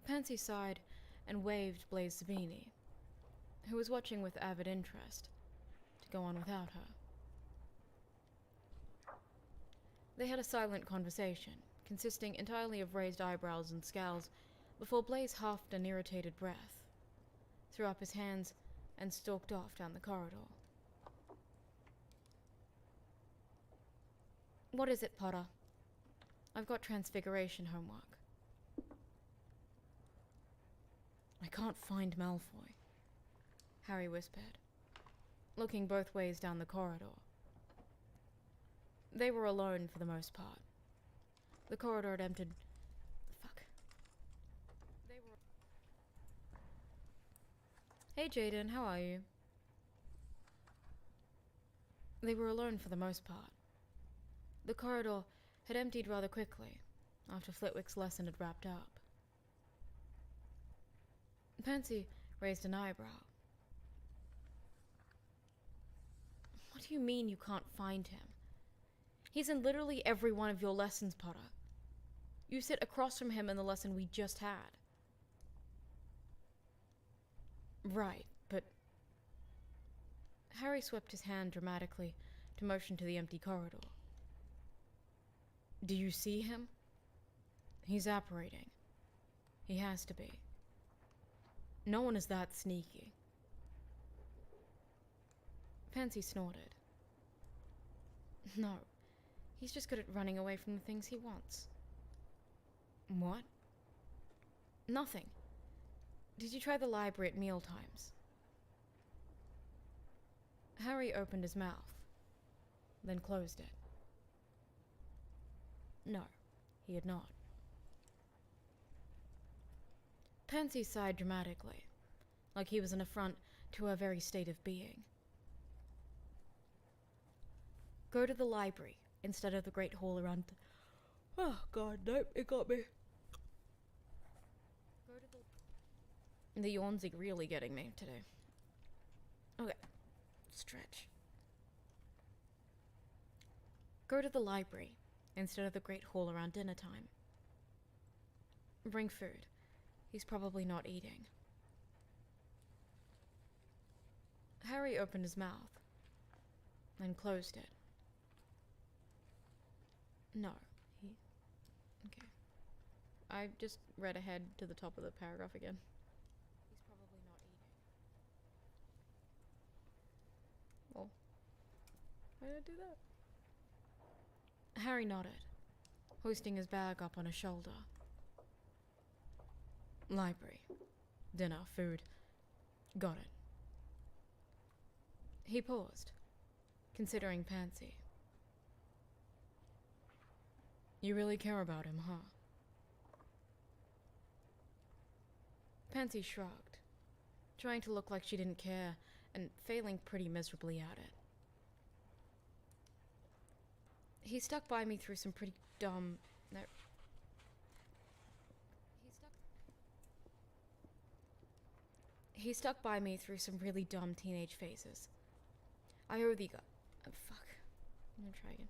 Pansy sighed and waved Blaise Zabini, who was watching with avid interest, to go on without her. They had a silent conversation, consisting entirely of raised eyebrows and scowls, before Blaise huffed an irritated breath, threw up his hands, and stalked off down the corridor. What is it, Potter? I've got Transfiguration homework. I can't find Malfoy, Harry whispered, looking both ways down the corridor. They were alone for the most part. The corridor had emptied... Fuck. Hey Jaden, how are you? They were alone for the most part. The corridor had emptied rather quickly, after Flitwick's lesson had wrapped up. Pansy raised an eyebrow. What do you mean you can't find him? He's in literally every one of your lessons, Potter. You sit across from him in the lesson we just had. Right, but... Harry swept his hand dramatically to motion to the empty corridor. Do you see him? He's apparating. He has to be. No one is that sneaky. Pansy snorted. No, he's just good at running away from the things he wants. What? Nothing. Did you try the library at mealtimes? Harry opened his mouth, then closed it. No, he had not. Pansy sighed dramatically, like he was an affront to her very state of being. Go to the library instead of the great hall around... Oh, God, nope, it got me. Go to the yawns are really getting me today. Okay, stretch. Go to the library instead of the great hall around dinner time. Bring food. He's probably not eating. Harry opened his mouth, then closed it. No, he... Okay. I just read ahead to the top of the paragraph again. He's probably not eating. Well, why did I do that? Harry nodded, hoisting his bag up on his shoulder. Library. Dinner, food. Got it. He paused, considering Pansy. You really care about him, huh? Pansy shrugged, trying to look like she didn't care, and failing pretty miserably at it. He stuck by me through some pretty dumb... No. He stuck by me through some really dumb teenage phases. I owe the guy... Oh, fuck. I'm gonna try again.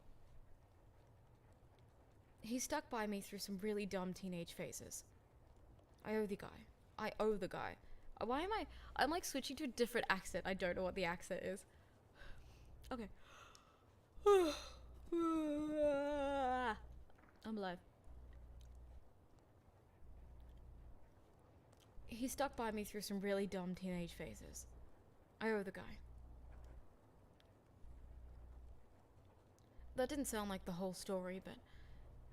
He stuck by me through some really dumb teenage phases. I owe the guy. Why am I... I'm like switching to a different accent. I don't know what the accent is. Okay. I'm alive. He stuck by me through some really dumb teenage phases. I owe the guy. That didn't sound like the whole story, but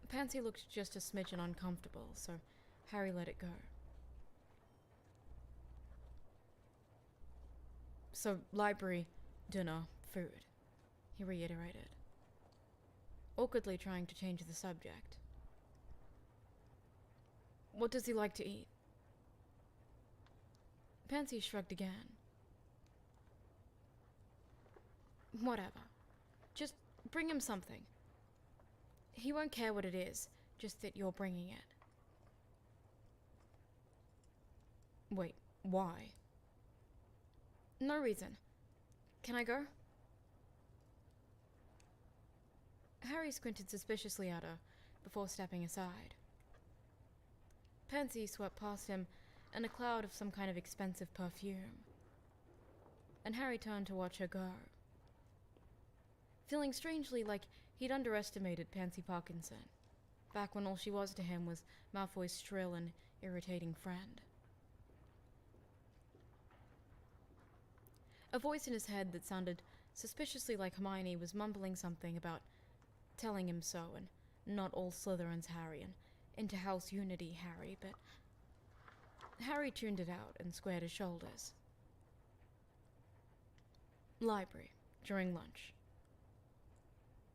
Pansy looked just a smidgen uncomfortable, so Harry let it go. So, library, dinner, food, he reiterated, awkwardly trying to change the subject. What does he like to eat? Pansy shrugged again. Whatever. Just bring him something. He won't care what it is, just that you're bringing it. Wait, why? No reason. Can I go? Harry squinted suspiciously at her before stepping aside. Pansy swept past him in a cloud of some kind of expensive perfume, and Harry turned to watch her go, feeling strangely like he'd underestimated Pansy Parkinson, back when all she was to him was Malfoy's shrill and irritating friend. A voice in his head that sounded suspiciously like Hermione was mumbling something about telling him so, and not all Slytherins Harry, and inter-house unity Harry, but Harry tuned it out and squared his shoulders. Library, during lunch.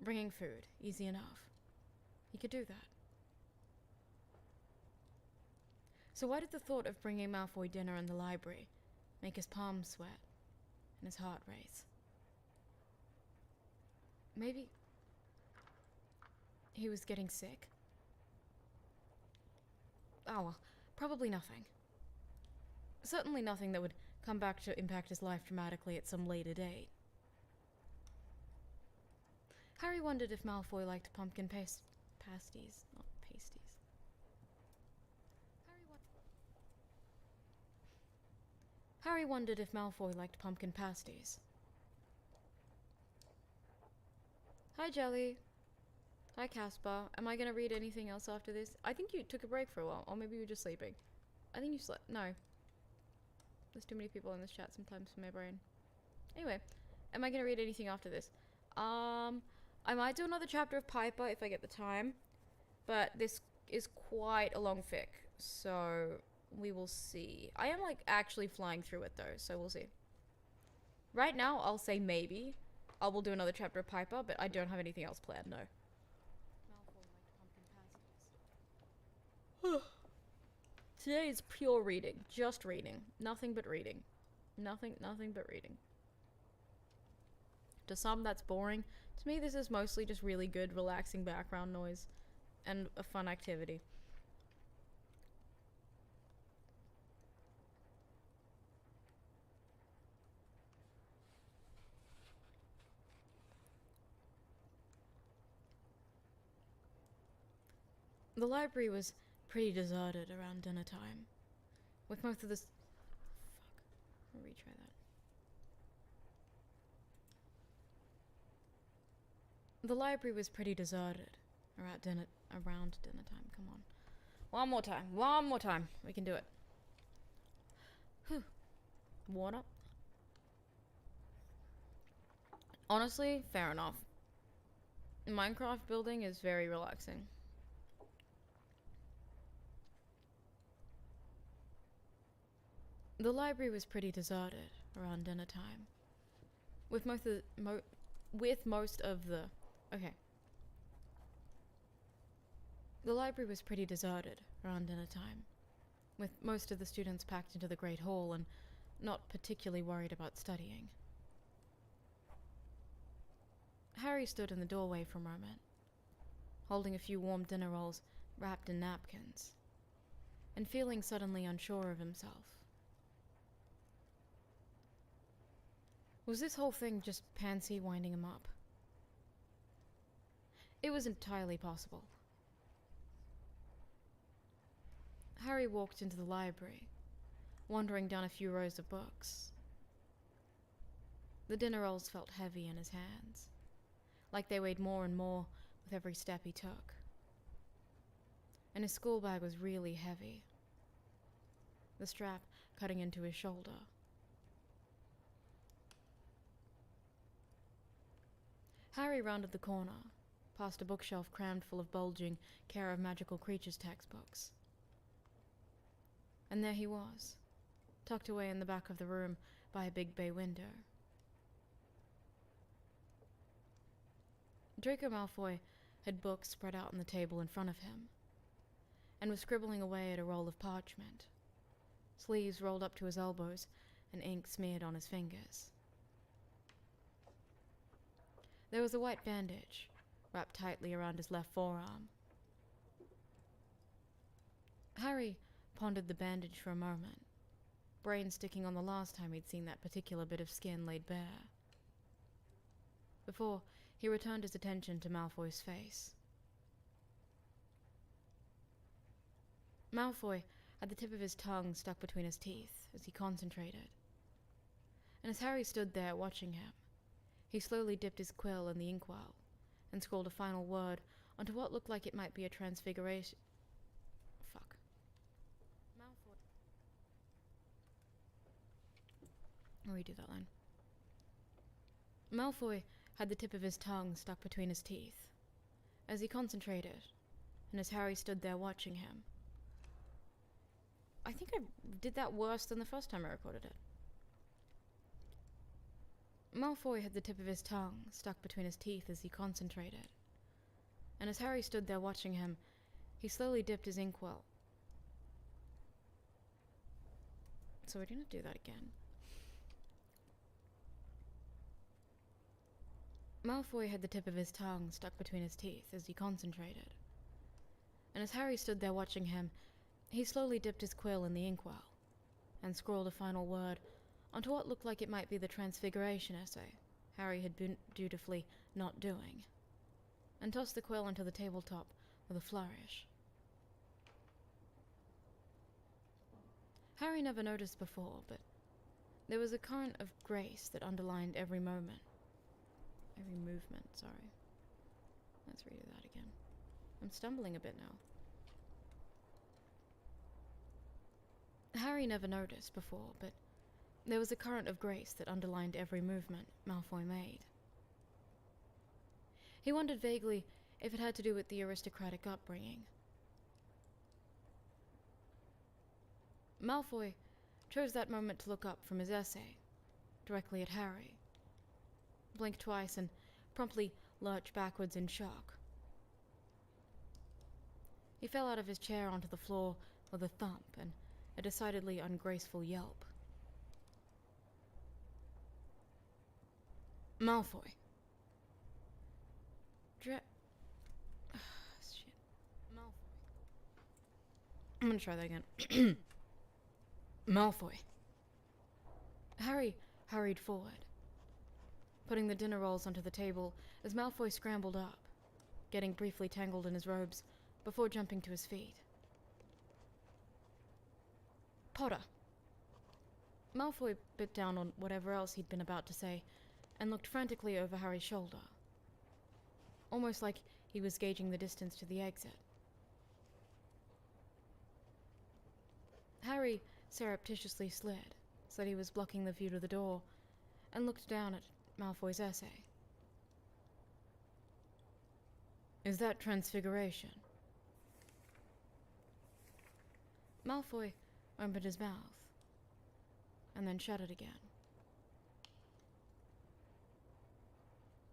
Bringing food, easy enough. He could do that. So why did the thought of bringing Malfoy dinner in the library make his palms sweat and his heart race? Maybe he was getting sick? Oh well, probably nothing. Certainly nothing that would come back to impact his life dramatically at some later date. Harry wondered if Malfoy liked pumpkin pasties, not pasties. Harry wondered if Malfoy liked pumpkin pasties. Hi, Jelly. Hi, Caspar. Am I gonna read anything else after this? I think you took a break for a while, or maybe you were just sleeping. I think you slept. No. There's too many people in this chat sometimes for my brain. Anyway, am I gonna read anything after this? I might do another chapter of Piper if I get the time, but this is quite a long fic, so we will see. I am like actually flying through it though, so we'll see. Right now, I'll say maybe. I will do another chapter of Piper, but I don't have anything else planned, no. Today is pure reading. Just reading. Nothing but reading. Nothing but reading. To some, that's boring. To me, this is mostly just really good, relaxing background noise. And a fun activity. The library was pretty deserted around dinner time. With most of the... Fuck. I'll retry that. The library was pretty deserted around dinner time. Come on. One more time. We can do it. Whew. Water. Honestly, fair enough. Minecraft building is very relaxing. The library was pretty deserted around dinner time. With most of the okay. The library was pretty deserted around dinner time, with most of the students packed into the Great Hall and not particularly worried about studying. Harry stood in the doorway for a moment, holding a few warm dinner rolls wrapped in napkins, and feeling suddenly unsure of himself. Was this whole thing just Pansy winding him up? It was entirely possible. Harry walked into the library, wandering down a few rows of books. The dinner rolls felt heavy in his hands, like they weighed more and more with every step he took. And his school bag was really heavy, the strap cutting into his shoulder. Harry rounded the corner, past a bookshelf crammed full of bulging Care of Magical Creatures textbooks. And there he was, tucked away in the back of the room by a big bay window. Draco Malfoy had books spread out on the table in front of him, and was scribbling away at a roll of parchment, sleeves rolled up to his elbows and ink smeared on his fingers. There was a white bandage wrapped tightly around his left forearm. Harry pondered the bandage for a moment, brain sticking on the last time he'd seen that particular bit of skin laid bare, before he returned his attention to Malfoy's face. Malfoy had the tip of his tongue stuck between his teeth as he concentrated, and as Harry stood there watching him, he slowly dipped his quill in the inkwell and scrawled a final word onto what looked like it might be a transfiguration. Fuck. Malfoy. I'll redo that line. Malfoy had the tip of his tongue stuck between his teeth as he concentrated, and as Harry stood there watching him. I think I did that worse than the first time I recorded it. Malfoy had the tip of his tongue stuck between his teeth as he concentrated, and as Harry stood there watching him, he slowly dipped his inkwell. So we're gonna do that again. Malfoy had the tip of his tongue stuck between his teeth as he concentrated, and as Harry stood there watching him, he slowly dipped his quill in the inkwell and scrawled a final word onto what looked like it might be the Transfiguration essay Harry had been dutifully not doing, and tossed the quill onto the tabletop with a flourish. Harry never noticed before, but There was a current of grace that underlined every movement, sorry. Let's read that again. I'm stumbling a bit now. Harry never noticed before, but there was a current of grace that underlined every movement Malfoy made. He wondered vaguely if it had to do with the aristocratic upbringing. Malfoy chose that moment to look up from his essay, directly at Harry, blinked twice and promptly lurched backwards in shock. He fell out of his chair onto the floor with a thump and a decidedly ungraceful yelp. Malfoy. Shit. Malfoy. I'm gonna try that again. Malfoy. Harry hurried forward, putting the dinner rolls onto the table as Malfoy scrambled up, getting briefly tangled in his robes before jumping to his feet. Potter. Malfoy bit down on whatever else he'd been about to say and looked frantically over Harry's shoulder, almost like he was gauging the distance to the exit. Harry surreptitiously slid so that he was blocking the view to the door and looked down at Malfoy's essay. Is that transfiguration? Malfoy opened his mouth and then shut it again.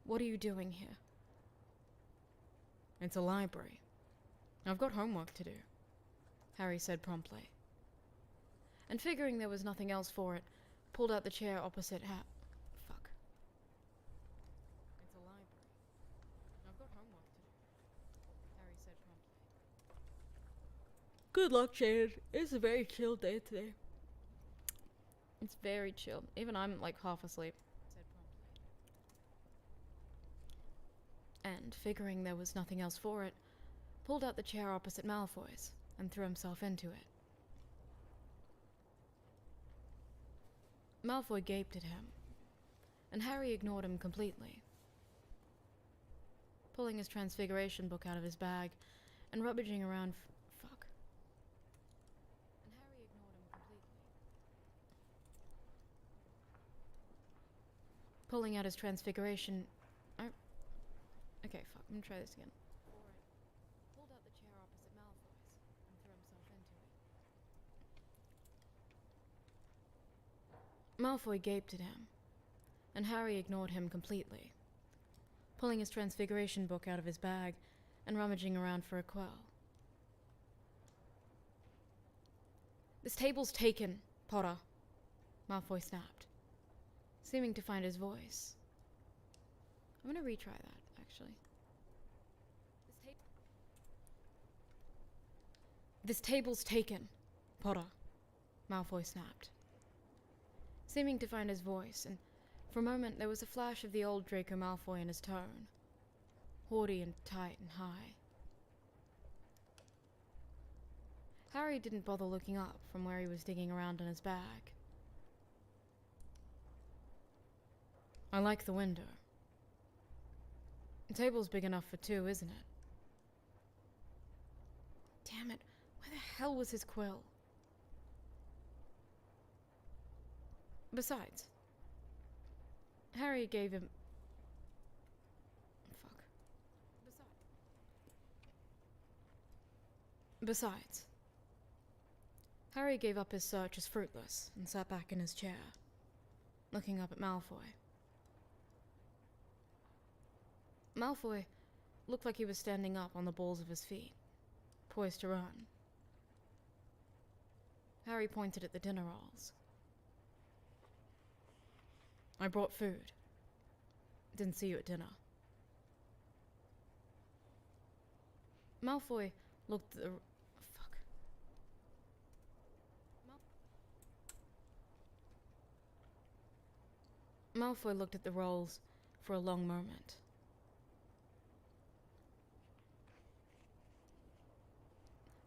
What are you doing here? It's a library. I've got homework to do, Harry said promptly. And figuring there was nothing else for it, pulled out the chair opposite Fuck. It's a library. I've got homework to do, Harry said promptly. Good luck, Shannon. It's a very chill day today. It's very chill. Even I'm like half asleep, said promptly. And figuring there was nothing else for it, pulled out the chair opposite Malfoy's and threw himself into it. Malfoy gaped at him, and Harry ignored him completely, pulling his transfiguration book out of his bag and rummaging around fuck. And Harry ignored him completely, pulling out his transfiguration. Okay, fuck. I'm gonna try this again. Pulled out the chair opposite Malfoy's and threw himself into it. Malfoy gaped at him, and Harry ignored him completely, pulling his transfiguration book out of his bag and rummaging around for a quell. This table's taken, Potter, Malfoy snapped, seeming to find his voice. I'm gonna retry that, actually. This table's taken, Potter, Malfoy snapped, seeming to find his voice, and for a moment there was a flash of the old Draco Malfoy in his tone, haughty and tight and high. Harry didn't bother looking up from where he was digging around in his bag. I like the window. The table's big enough for two, isn't it? Damn it, where the hell was his quill? Besides, Harry gave him... Fuck. Besides, Harry gave up his search as fruitless and sat back in his chair, looking up at Malfoy. Malfoy looked like he was standing up on the balls of his feet, poised to run. Harry pointed at the dinner rolls. I brought food. Didn't see you at dinner. Malfoy looked at the... Fuck. Malfoy looked at the rolls for a long moment.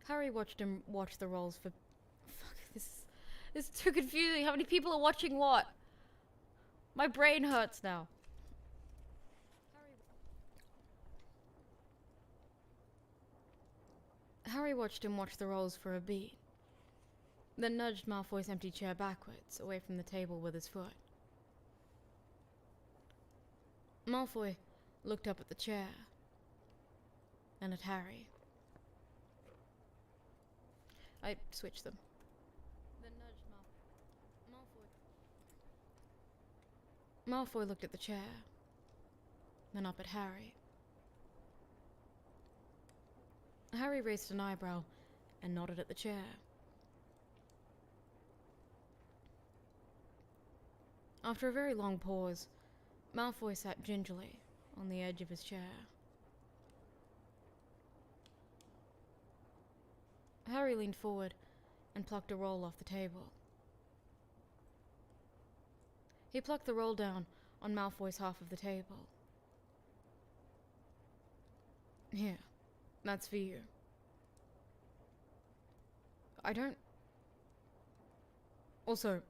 Harry watched him watch the rolls for... Fuck, this It's too confusing. How many people are watching what? My brain hurts now. Harry watched him watch the rolls for a beat, then nudged Malfoy's empty chair backwards, away from the table with his foot. Malfoy looked up at the chair, and at Harry. I switched them. Then nudged Malfoy looked at the chair, then up at Harry. Harry raised an eyebrow and nodded at the chair. After a very long pause, Malfoy sat gingerly on the edge of his chair. Harry leaned forward and plucked a roll off the table. He plucked the roll down on Malfoy's half of the table. Here, that's for you. I don't... Also,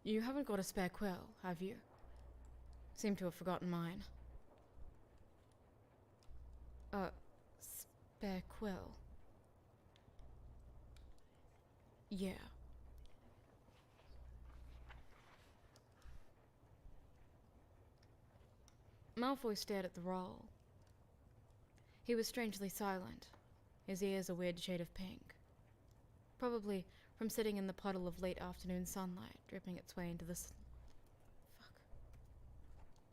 you haven't got a spare quill, have you? Seem to have forgotten mine. Spare quill. Yeah. Malfoy stared at the roll. He was strangely silent, his ears a weird shade of pink. Probably from sitting in the puddle of late afternoon sunlight dripping its way into the Fuck.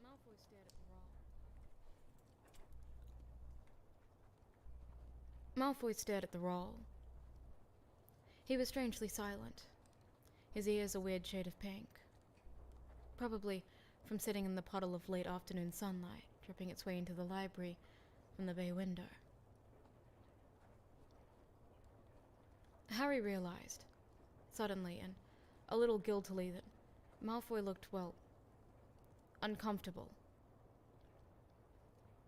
Malfoy stared at the roll. Malfoy stared at the roll. He was strangely silent, his ears a weird shade of pink. Probably from sitting in the puddle of late afternoon sunlight dripping its way into the library from the bay window. Harry realized, suddenly and a little guiltily, that Malfoy looked, well, uncomfortable.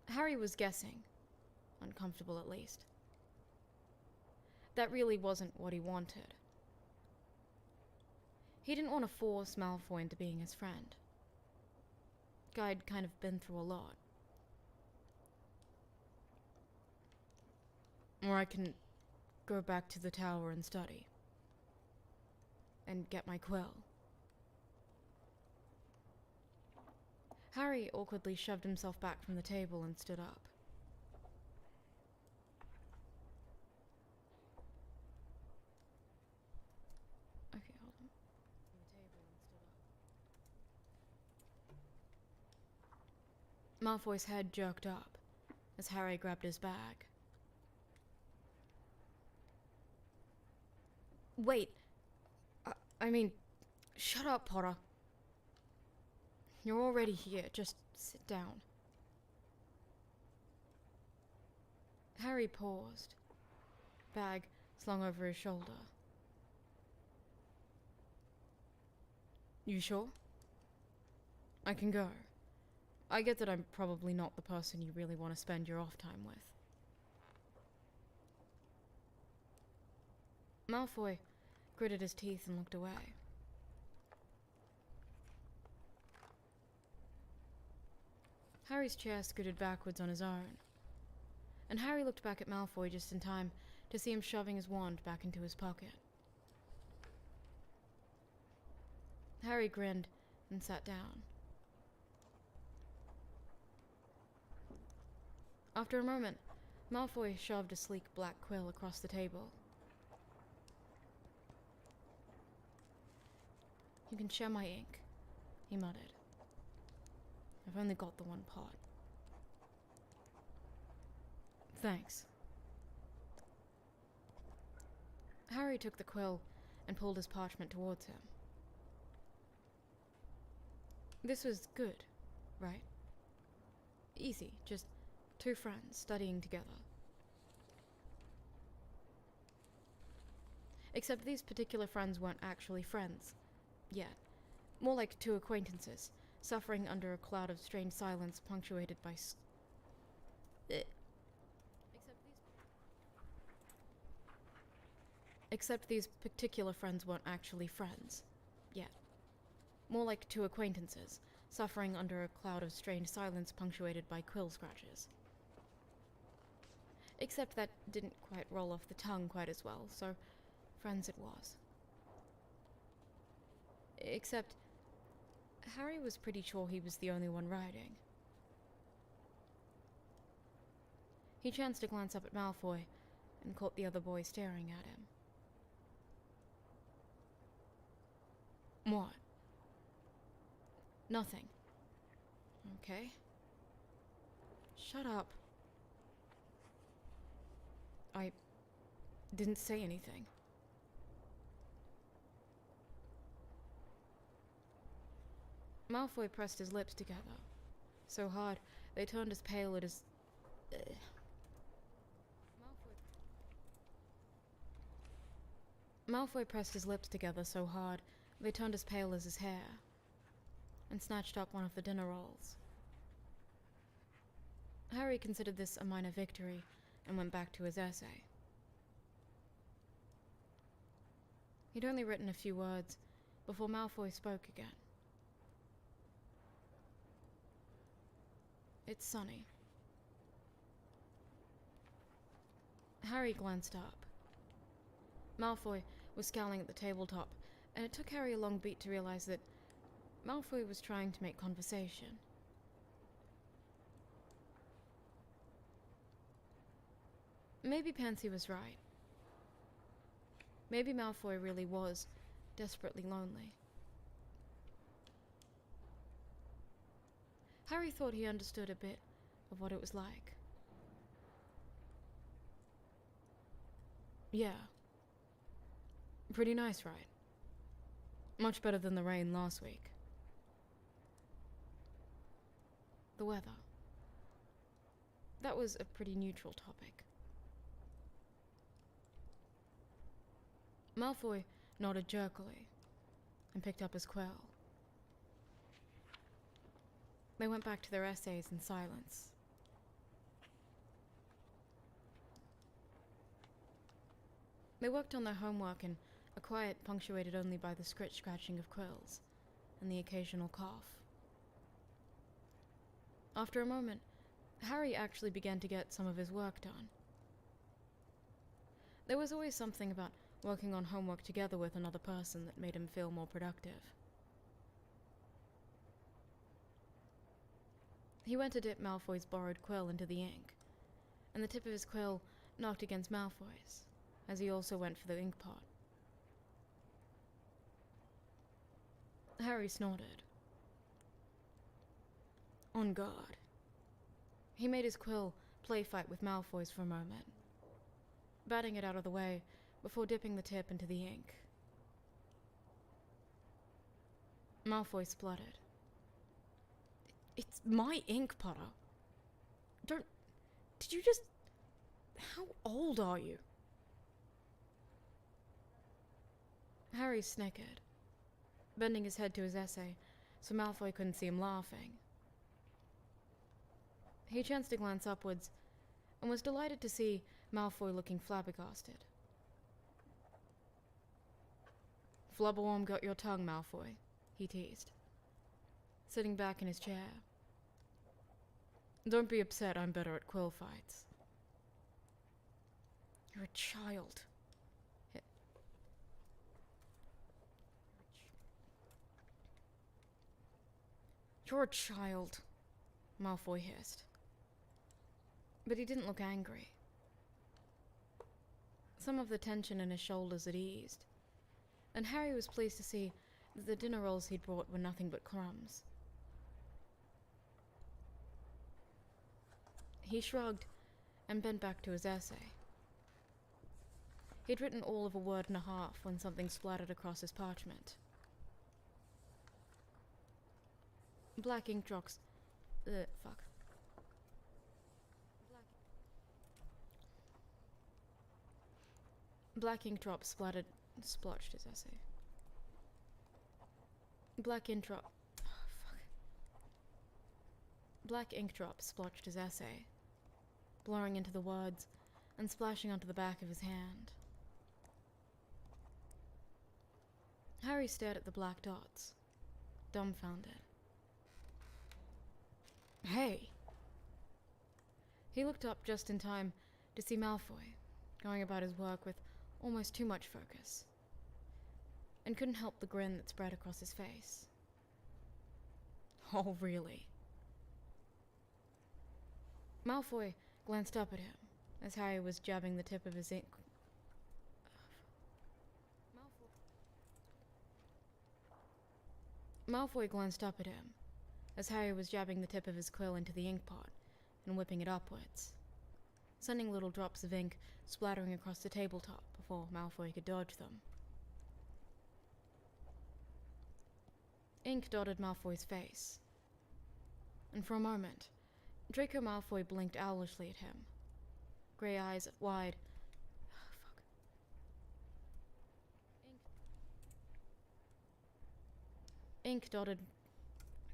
Harry was guessing, uncomfortable at least. That really wasn't what he wanted. He didn't want to force Malfoy into being his friend. Guy'd kind of been through a lot. Or I can go back to the tower and study. And get my quill. Harry awkwardly shoved himself back from the table and stood up. Okay, hold on. Malfoy's head jerked up as Harry grabbed his bag. Wait. I mean, shut up, Potter. You're already here. Just sit down. Harry paused, bag slung over his shoulder. You sure? I can go. I get that I'm probably not the person you really want to spend your off time with. Malfoy gritted his teeth and looked away. Harry's chair scooted backwards on his own, and Harry looked back at Malfoy just in time to see him shoving his wand back into his pocket. Harry grinned and sat down. After a moment, Malfoy shoved a sleek black quill across the table. You can share my ink, he muttered. I've only got the one pot. Thanks. Harry took the quill and pulled his parchment towards him. This was good, right? Easy, just two friends studying together. Except these particular friends weren't actually friends yet. More like two acquaintances, suffering under a cloud of strange silence punctuated by Except these particular friends weren't actually friends. Yet. More like two acquaintances, suffering under a cloud of strange silence punctuated by quill scratches. Except that didn't quite roll off the tongue quite as well, so friends it was. Except Harry was pretty sure he was the only one riding. He chanced to glance up at Malfoy and caught the other boy staring at him. What? Nothing. Okay. Shut up. I didn't say anything. Malfoy pressed his lips together, so hard they turned as pale as... Malfoy pressed his lips together so hard they turned as pale as his hair, and snatched up one of the dinner rolls. Harry considered this a minor victory and went back to his essay. He'd only written a few words before Malfoy spoke again. It's sunny. Harry glanced up. Malfoy was scowling at the tabletop, and it took Harry a long beat to realize that Malfoy was trying to make conversation. Maybe Pansy was right. Maybe Malfoy really was desperately lonely. Harry thought he understood a bit of what it was like. Yeah. Pretty nice, right? Much better than the rain last week. The weather. That was a pretty neutral topic. Malfoy nodded jerkily and picked up his quill. They went back to their essays in silence. They worked on their homework in a quiet punctuated only by the scratching of quills and the occasional cough. After a moment, Harry actually began to get some of his work done. There was always something about working on homework together with another person that made him feel more productive. He went to dip Malfoy's borrowed quill into the ink, and the tip of his quill knocked against Malfoy's, as he also went for the ink pot. Harry snorted. On guard. He made his quill play fight with Malfoy's for a moment, batting it out of the way before dipping the tip into the ink. Malfoy spluttered. It's my ink, Potter. Did you just... How old are you? Harry snickered, bending his head to his essay so Malfoy couldn't see him laughing. He chanced to glance upwards and was delighted to see Malfoy looking flabbergasted. Flubberworm got your tongue, Malfoy, he teased, sitting back in his chair. Don't be upset, I'm better at quill fights. You're a child. You're a child, Malfoy hissed. But he didn't look angry. Some of the tension in his shoulders had eased, and Harry was pleased to see that the dinner rolls he'd brought were nothing but crumbs. He shrugged and bent back to his essay. He'd written all of a word and a half when something splattered across his parchment. Black ink drops... fuck. Black ink drops splotched his essay. Black ink drop... Oh, fuck. Black ink drops splotched his essay, blurring into the words and splashing onto the back of his hand. Harry stared at the black dots, dumbfounded. Hey! He looked up just in time to see Malfoy going about his work with almost too much focus, and couldn't help the grin that spread across his face. Oh, really? Malfoy glanced up at him as Harry was jabbing the tip of his ink. Malfoy glanced up at him as Harry was jabbing the tip of his quill into the ink pot and whipping it upwards, sending little drops of ink splattering across the tabletop before Malfoy could dodge them. Ink dotted Malfoy's face, and for a moment, Draco Malfoy blinked owlishly at him, grey eyes wide. Fuck. Ink dotted.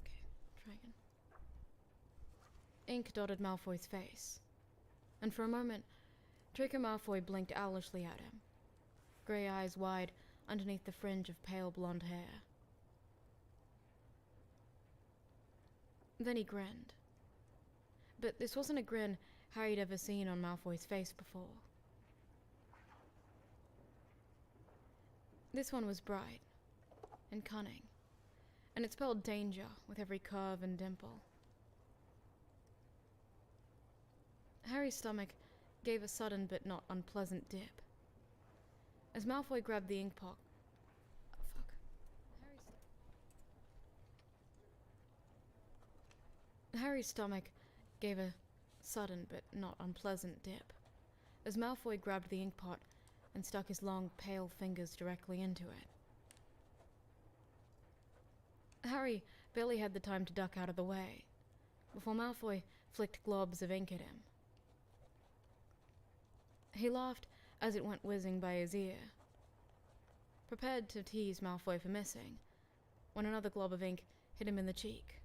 Okay, try again. Ink dotted Malfoy's face, and for a moment, Draco Malfoy blinked owlishly at him, grey eyes wide underneath the fringe of pale blonde hair. Then he grinned. But this wasn't a grin Harry'd ever seen on Malfoy's face before. This one was bright and cunning, and it spelled danger with every curve and dimple. Harry's stomach gave a sudden but not unpleasant dip as Malfoy grabbed the ink pot. Oh, fuck. Harry's stomach gave a sudden but not unpleasant dip as Malfoy grabbed the ink pot and stuck his long, pale fingers directly into it. Harry barely had the time to duck out of the way before Malfoy flicked globs of ink at him. He laughed as it went whizzing by his ear, prepared to tease Malfoy for missing, when another glob of ink hit him in the cheek,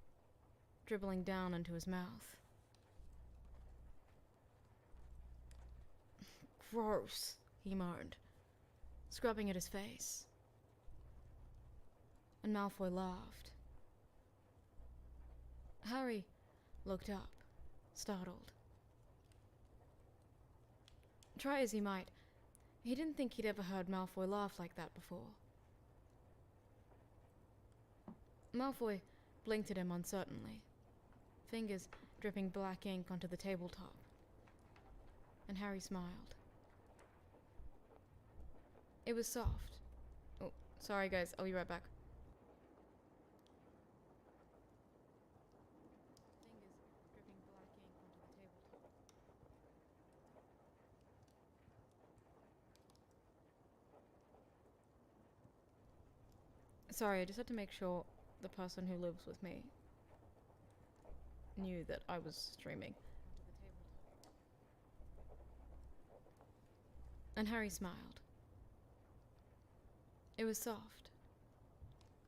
dribbling down into his mouth. Gross, he moaned, scrubbing at his face. And Malfoy laughed. Harry looked up, startled. Try as he might, he didn't think he'd ever heard Malfoy laugh like that before. Malfoy blinked at him uncertainly, fingers dripping black ink onto the tabletop, and Harry smiled. It was soft. Oh, sorry guys, I'll be right back. Fingers dripping black ink onto the tabletop. Sorry, I just had to make sure the person who lives with me knew that I was streaming. And Harry smiled. It was soft.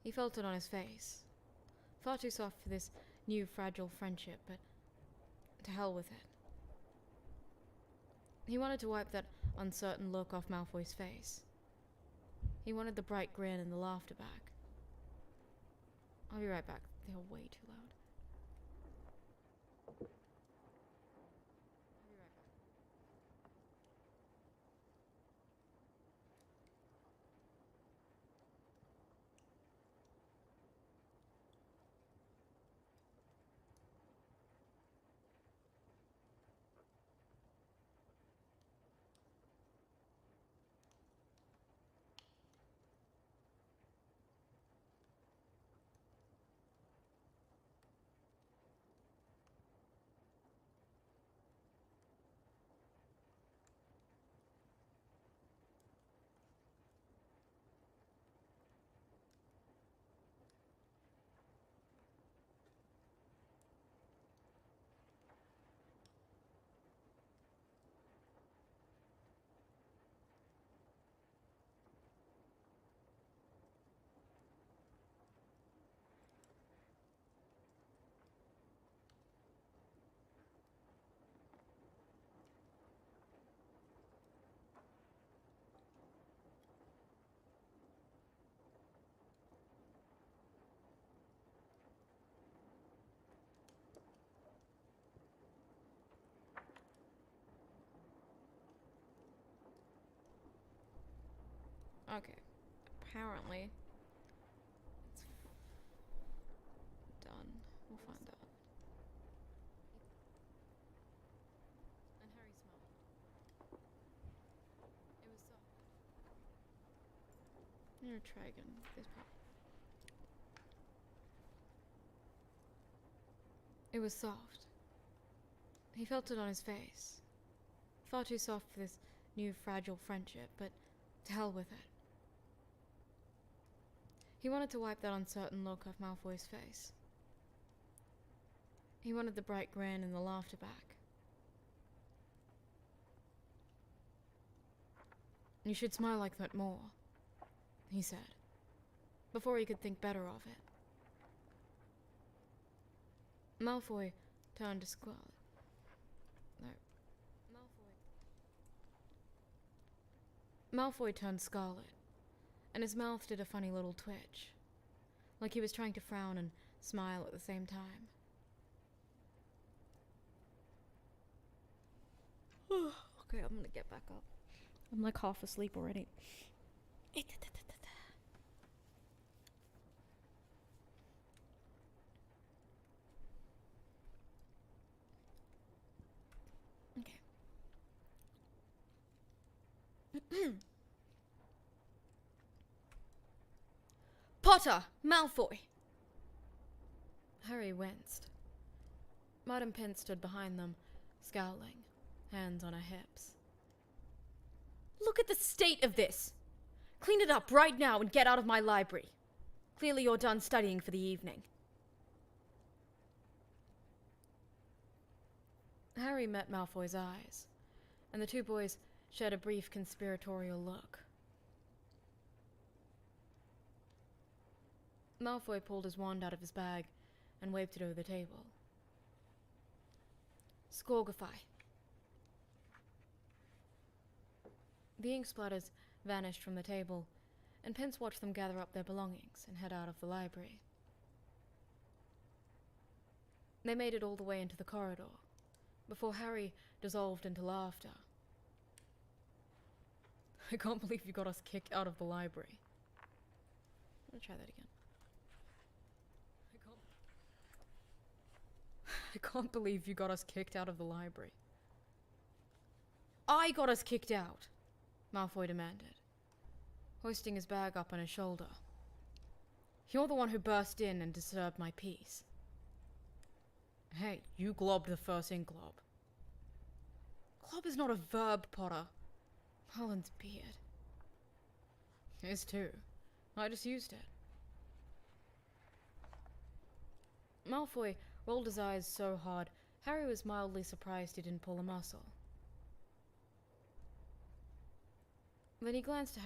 He felt it on his face. Far too soft for this new fragile friendship, but to hell with it. He wanted to wipe that uncertain look off Malfoy's face. He wanted the bright grin and the laughter back. I'll be right back. They're way too loud. I'll be right back. Okay. Apparently, it's done. We'll find out. And Harry smiled. It was soft. I'm gonna try again. This part. It was soft. He felt it on his face. Far too soft for this new fragile friendship, but to hell with it. He wanted to wipe that uncertain look off Malfoy's face. He wanted the bright grin and the laughter back. You should smile like that more, he said, before he could think better of it. Malfoy turned to Scarlet. No. Malfoy turned scarlet, and his mouth did a funny little twitch, like he was trying to frown and smile at the same time. Okay, I'm gonna get back up. I'm like half asleep already. Okay. Potter! Malfoy! Harry winced. Madame Pin stood behind them, scowling, hands on her hips. Look at the state of this! Clean it up right now and get out of my library. Clearly you're done studying for the evening. Harry met Malfoy's eyes, and the two boys shared a brief conspiratorial look. Malfoy pulled his wand out of his bag and waved it over the table. Scorgify. The ink splatters vanished from the table, and Pince watched them gather up their belongings and head out of the library. They made it all the way into the corridor, before Harry dissolved into laughter. I can't believe you got us kicked out of the library. I'm gonna try that again. I can't believe you got us kicked out of the library. I got us kicked out, Malfoy demanded, hoisting his bag up on his shoulder. You're the one who burst in and disturbed my peace. Hey, you globbed the first ink glob. Glob is not a verb, Potter. Harlan's beard. His too. I just used it. Malfoy rolled his eyes so hard, Harry was mildly surprised he didn't pull a muscle. Then he glanced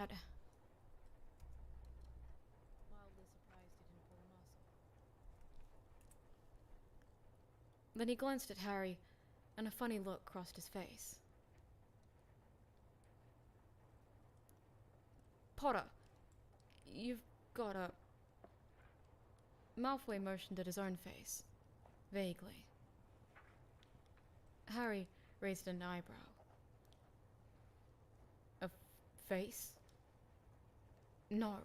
at Harry, and a funny look crossed his face. Potter, you've got a... Malfoy motioned at his own face, vaguely. Harry raised an eyebrow. A face? No.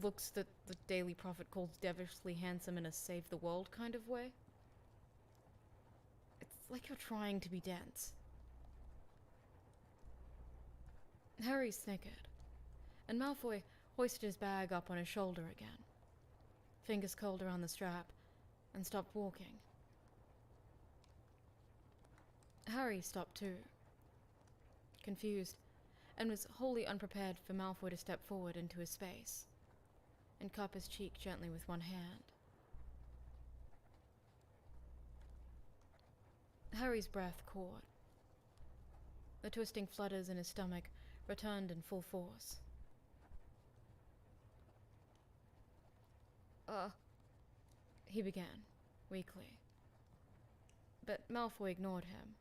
Looks that the Daily Prophet calls devilishly handsome in a save-the-world kind of way. It's like you're trying to be dense. Harry snickered, and Malfoy hoisted his bag up on his shoulder again, fingers curled around the strap, and stopped walking. Harry stopped too, confused, and was wholly unprepared for Malfoy to step forward into his space and cup his cheek gently with one hand. Harry's breath caught. The twisting flutters in his stomach returned in full force. He began, weakly. But Malfoy ignored him.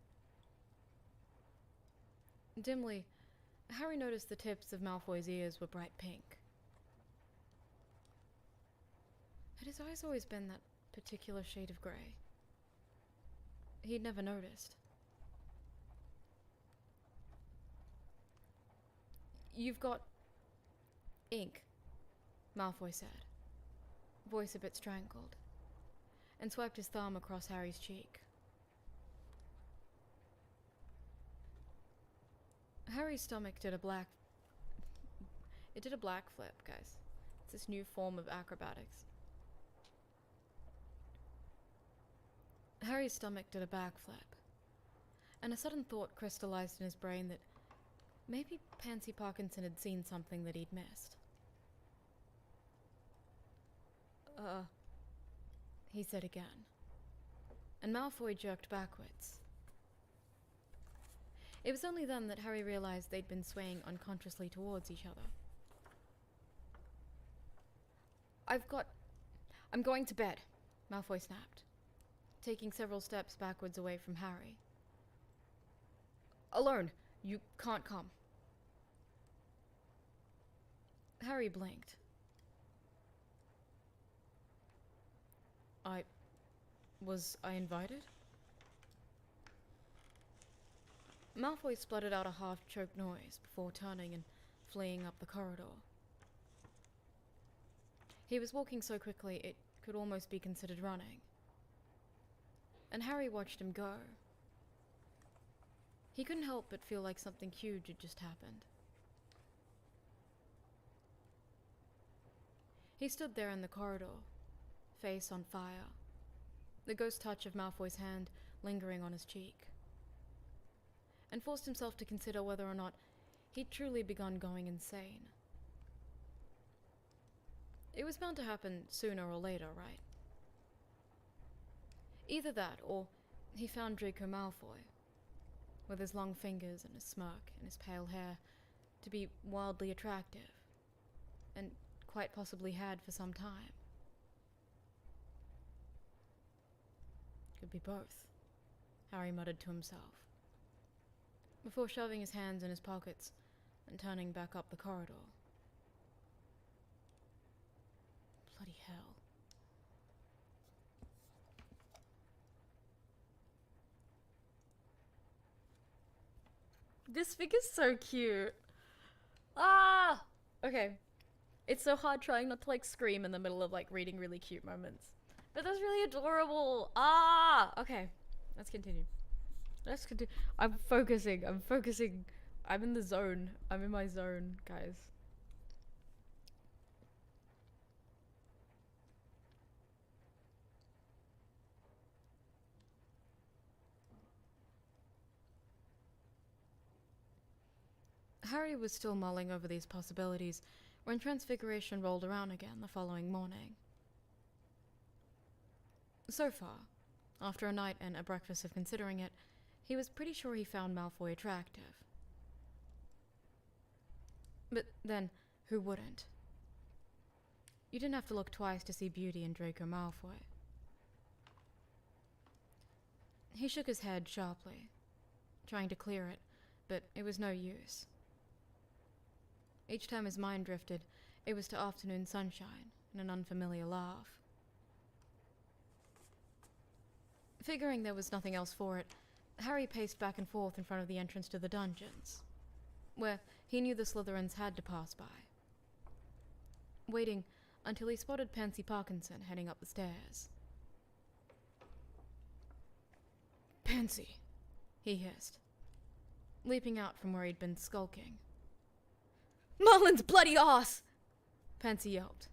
Dimly, Harry noticed the tips of Malfoy's ears were bright pink. Had his eyes always been that particular shade of grey? He'd never noticed. You've got ink, Malfoy said, voice a bit strangled, and swiped his thumb across Harry's cheek. Harry's stomach did a black flip, guys. It's this new form of acrobatics. Harry's stomach did a backflip, and a sudden thought crystallized in his brain that maybe Pansy Parkinson had seen something that he'd missed. He said again, and Malfoy jerked backwards. It was only then that Harry realized they'd been swaying unconsciously towards each other. I'm going to bed, Malfoy snapped, taking several steps backwards away from Harry. Alone, you can't come. Harry blinked. Was I invited? Malfoy spluttered out a half-choked noise before turning and fleeing up the corridor. He was walking so quickly it could almost be considered running. And Harry watched him go. He couldn't help but feel like something huge had just happened. He stood there in the corridor, face on fire, the ghost touch of Malfoy's hand lingering on his cheek, and forced himself to consider whether or not he'd truly begun going insane. It was bound to happen sooner or later, right? Either that, or he found Draco Malfoy, with his long fingers and his smirk and his pale hair, to be wildly attractive, and quite possibly had for some time. Could be both, Harry muttered to himself, before shoving his hands in his pockets and turning back up the corridor. Bloody hell. This figure's so cute. Ah! Okay. It's so hard trying not to like scream in the middle of like reading really cute moments. But that's really adorable. Ah! Okay. Let's continue. I'm focusing. I'm in the zone. I'm in my zone, guys. Harry was still mulling over these possibilities when Transfiguration rolled around again the following morning. So far, after a night and a breakfast of considering it, he was pretty sure he found Malfoy attractive. But then, who wouldn't? You didn't have to look twice to see beauty in Draco Malfoy. He shook his head sharply, trying to clear it, but it was no use. Each time his mind drifted, it was to afternoon sunshine and an unfamiliar laugh. Figuring there was nothing else for it, Harry paced back and forth in front of the entrance to the dungeons, where he knew the Slytherins had to pass by, waiting until he spotted Pansy Parkinson heading up the stairs. "Pansy!" he hissed, leaping out from where he'd been skulking. "Merlin's bloody ass!" Pansy yelped,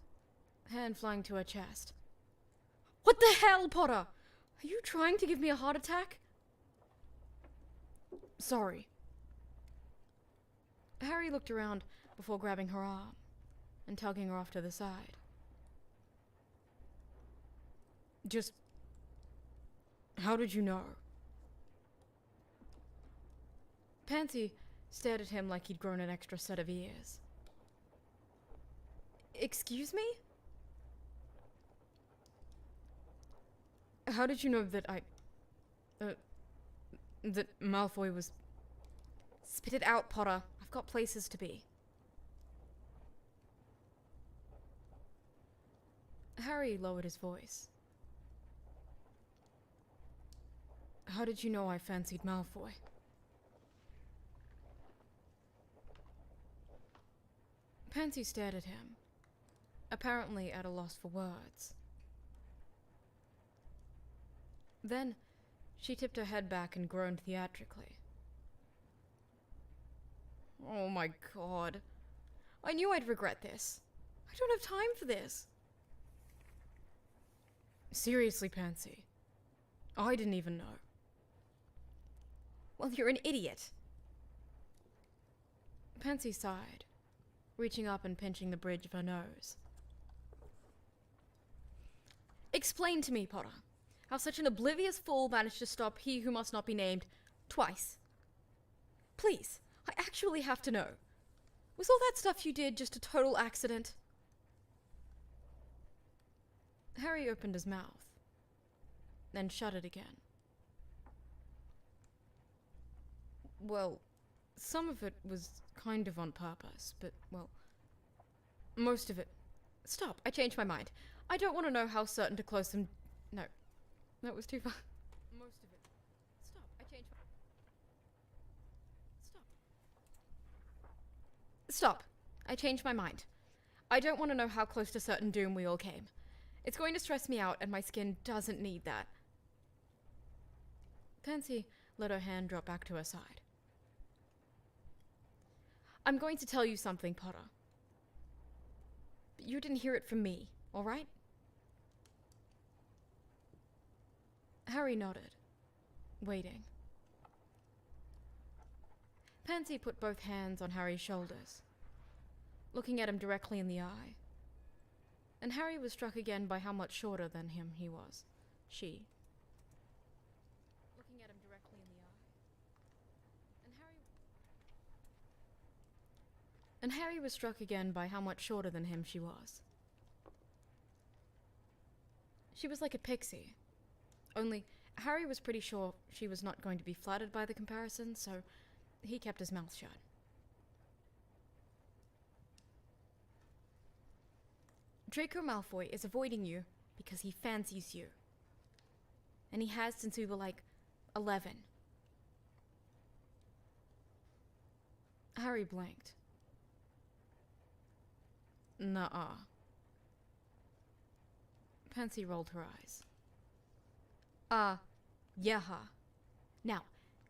hand flying to her chest. "What the hell, Potter? Are you trying to give me a heart attack?" "Sorry." Harry looked around before grabbing her arm and tugging her off to the side. "Just... how did you know?" Pansy stared at him like he'd grown an extra set of ears. "Excuse me? How did you know that that Malfoy was..." "Spit it out, Potter. I've got places to be." Harry lowered his voice. "How did you know I fancied Malfoy?" Pansy stared at him, apparently at a loss for words. Then, she tipped her head back and groaned theatrically. Oh my god. I knew I'd regret this. I don't have time for this. Seriously, Pansy. I didn't even know. Well, you're an idiot. Pansy sighed, reaching up and pinching the bridge of her nose. Explain to me, Potter, how such an oblivious fool managed to stop he who must not be named twice. Please, I actually have to know. Was all that stuff you did just a total accident? Harry opened his mouth, then shut it again. Well, some of it was kind of on purpose, but, well, most of it... Stop, I changed my mind. I don't want to know how certain to close some... No, that was too far. Most of it. Stop, I changed my... Stop, I changed my mind. I don't want to know how close to certain doom we all came. It's going to stress me out, and my skin doesn't need that. Pansy let her hand drop back to her side. I'm going to tell you something, Potter. But you didn't hear it from me, all right? Harry nodded, waiting. Pansy put both hands on Harry's shoulders, looking at him directly in the eye. And Harry was struck again by how much shorter than him he was. She. Looking at him directly in the eye. And Harry was struck again by how much shorter than him she was. She was like a pixie. Only, Harry was pretty sure she was not going to be flattered by the comparison, so he kept his mouth shut. Draco Malfoy is avoiding you because he fancies you. And he has since we were like 11. Harry blinked. Nuh-uh. Pansy rolled her eyes. Yeah. Now,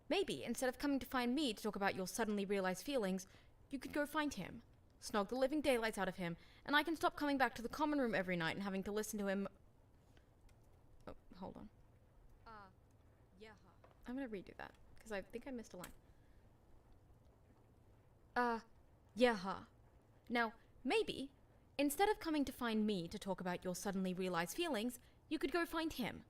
maybe instead of coming to find me to talk about your suddenly realized feelings, you could go find him, snog the living daylights out of him, and I can stop coming back to the common room every night and having to listen to him... Oh, hold on. Yeah. I'm gonna redo that, because I think I missed a line. Yeah. Now, maybe, instead of coming to find me to talk about your suddenly realized feelings, you could go find him,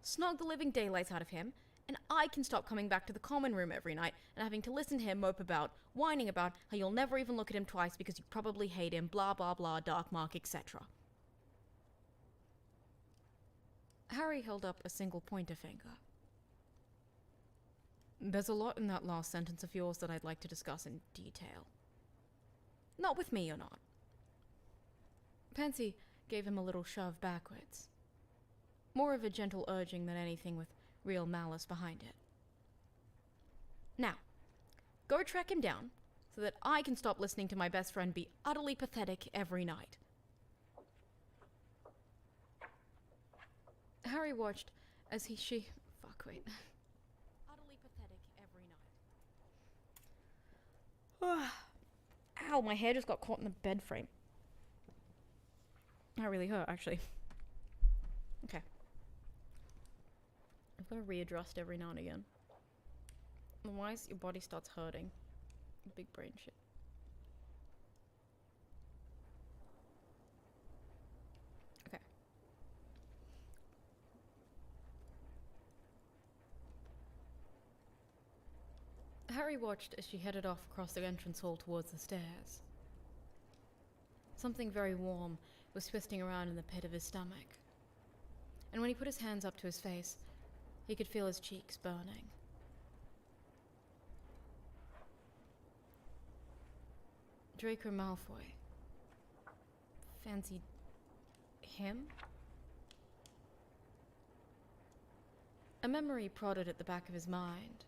snog the living daylights out of him, and I can stop coming back to the common room every night and having to listen to him mope about, whining about how you'll never even look at him twice because you probably hate him, blah blah blah, dark mark, etc. Harry held up a single pointer finger. There's a lot in that last sentence of yours that I'd like to discuss in detail. Not with me or not. Pansy gave him a little shove backwards. More of a gentle urging than anything with real malice behind it. Now, go track him down so that I can stop listening to my best friend be utterly pathetic every night. Harry watched as utterly pathetic every night. Ow, my hair just got caught in the bed frame. That really hurt, actually. Okay. I've got to readjust every now and again. Otherwise, your body starts hurting. Big brain shit. Okay. Harry watched as she headed off across the entrance hall towards the stairs. Something very warm was twisting around in the pit of his stomach. And when he put his hands up to his face, he could feel his cheeks burning. Draco Malfoy fancied him? A memory prodded at the back of his mind.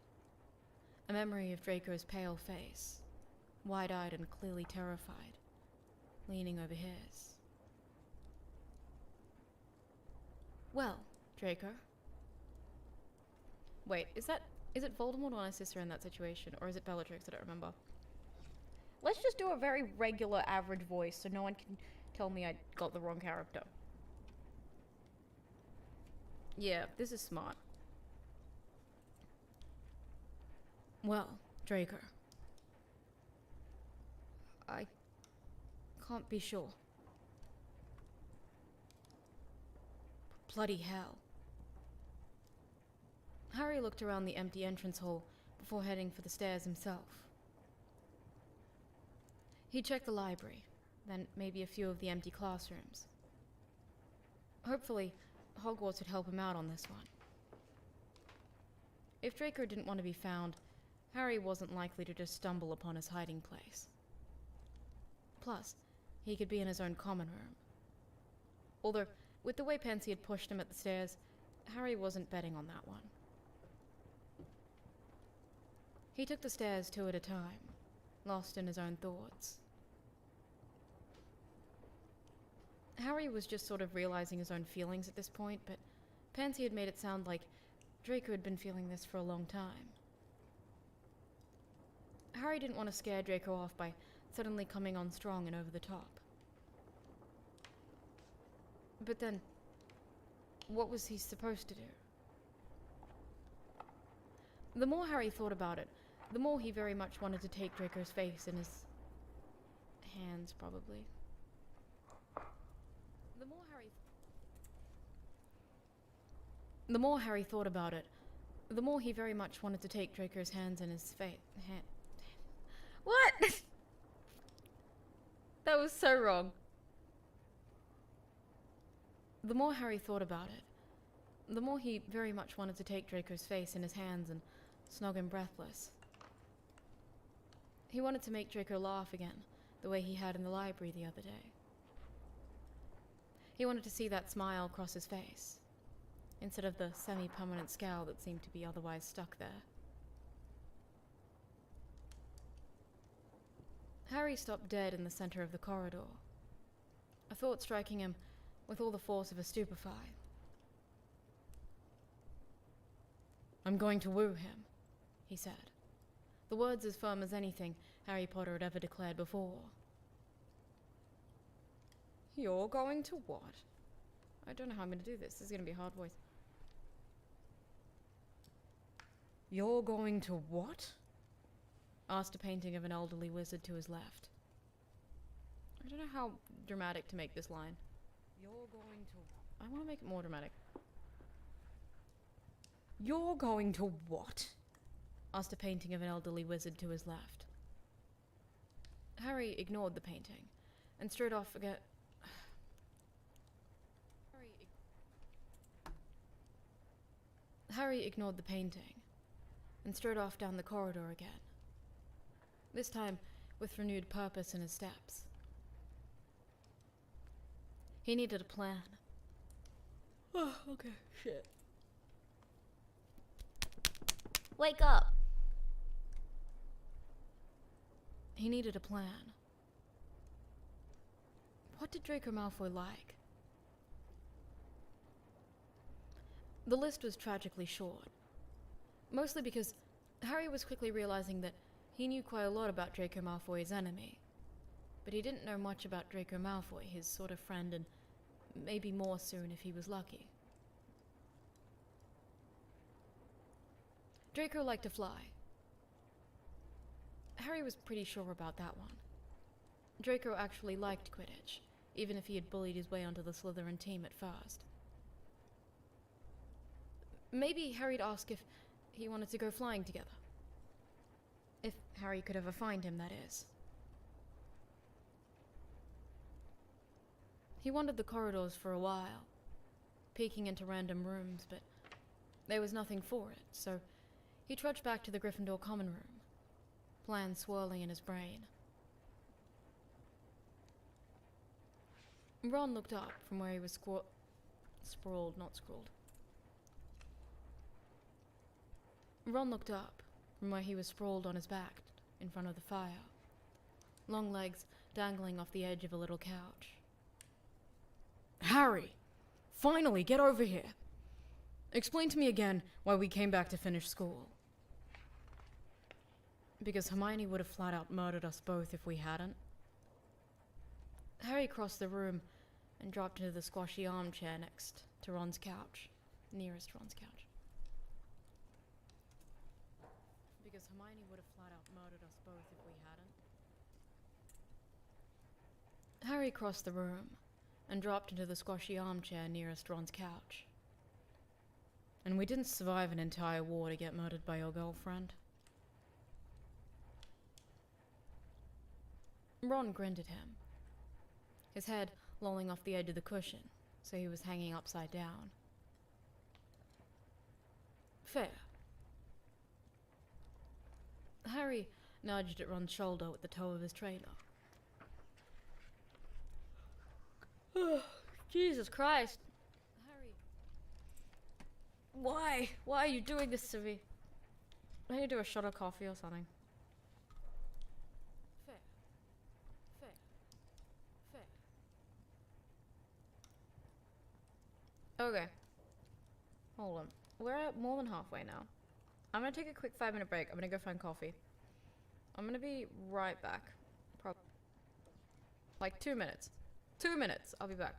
A memory of Draco's pale face, wide-eyed and clearly terrified, leaning over his. Well, Draco. Wait, is it Voldemort or Narcissa in that situation, or is it Bellatrix? I don't remember. Let's just do a very regular, average voice so no one can tell me I got the wrong character. Yeah, this is smart. Well, Draco. I can't be sure. Bloody hell. Harry looked around the empty entrance hall before heading for the stairs himself. He checked the library, then maybe a few of the empty classrooms. Hopefully, Hogwarts would help him out on this one. If Draco didn't want to be found, Harry wasn't likely to just stumble upon his hiding place. Plus, he could be in his own common room. Although, with the way Pansy had pushed him at the stairs, Harry wasn't betting on that one. He took the stairs 2 at a time, lost in his own thoughts. Harry was just sort of realizing his own feelings at this point, but Pansy had made it sound like Draco had been feeling this for a long time. Harry didn't want to scare Draco off by suddenly coming on strong and over the top. But then, what was he supposed to do? The more Harry thought about it, the more he very much wanted to take Draco's face in his hands, probably. The more Harry thought about it, the more he very much wanted to take Draco's hands in his face. What? That was so wrong. The more Harry thought about it, the more he very much wanted to take Draco's face in his hands and snog him breathless. He wanted to make Draco laugh again, the way he had in the library the other day. He wanted to see that smile cross his face, instead of the semi-permanent scowl that seemed to be otherwise stuck there. Harry stopped dead in the center of the corridor, a thought striking him with all the force of a stupefy. "I'm going to woo him," he said. The words as firm as anything Harry Potter had ever declared before. "You're going to what?" I don't know how I'm going to do this. This is going to be a hard voice. "You're going to what?" asked a painting of an elderly wizard to his left. I don't know how dramatic to make this line. "You're going to..." I want to make it more dramatic. "You're going to what?" asked a painting of an elderly wizard to his left. Harry ignored the painting and strode off again. Harry ignored the painting and strode off down the corridor again, this time with renewed purpose in his steps. He needed a plan. Oh, okay, shit. Wake up! He needed a plan. What did Draco Malfoy like? The list was tragically short, mostly because Harry was quickly realizing that he knew quite a lot about Draco Malfoy's enemy, but he didn't know much about Draco Malfoy, his sort of friend, and maybe more soon if he was lucky. Draco liked to fly. Harry was pretty sure about that one. Draco actually liked Quidditch, even if he had bullied his way onto the Slytherin team at first. Maybe Harry'd ask if he wanted to go flying together. If Harry could ever find him, that is. He wandered the corridors for a while, peeking into random rooms, but there was nothing for it, so he trudged back to the Gryffindor common room, plans swirling in his brain. Ron looked up from where he was sprawled, not scrawled. Ron looked up from where he was sprawled on his back in front of the fire, long legs dangling off the edge of a little couch. Harry! Finally, get over here! Explain to me again why we came back to finish school. Because Hermione would have flat out murdered us both if we hadn't. Harry crossed the room and dropped into the squashy armchair next to Ron's couch. Nearest Ron's couch. Because Hermione would have flat out murdered us both if we hadn't. Harry crossed the room and dropped into the squashy armchair nearest Ron's couch. And we didn't survive an entire war to get murdered by your girlfriend. Ron grinned at him, his head lolling off the edge of the cushion, so he was hanging upside down. Fair. Harry nudged at Ron's shoulder with the toe of his trailer. Jesus Christ. Harry. Why? Why are you doing this to me? I need to do a shot of coffee or something. Fair. Fair. Fair. Okay. Hold on. We're at more than halfway now. I'm gonna take a quick 5-minute break. I'm gonna go find coffee. I'm gonna be right back. Probably. Like 2 minutes. 2 minutes. I'll be back.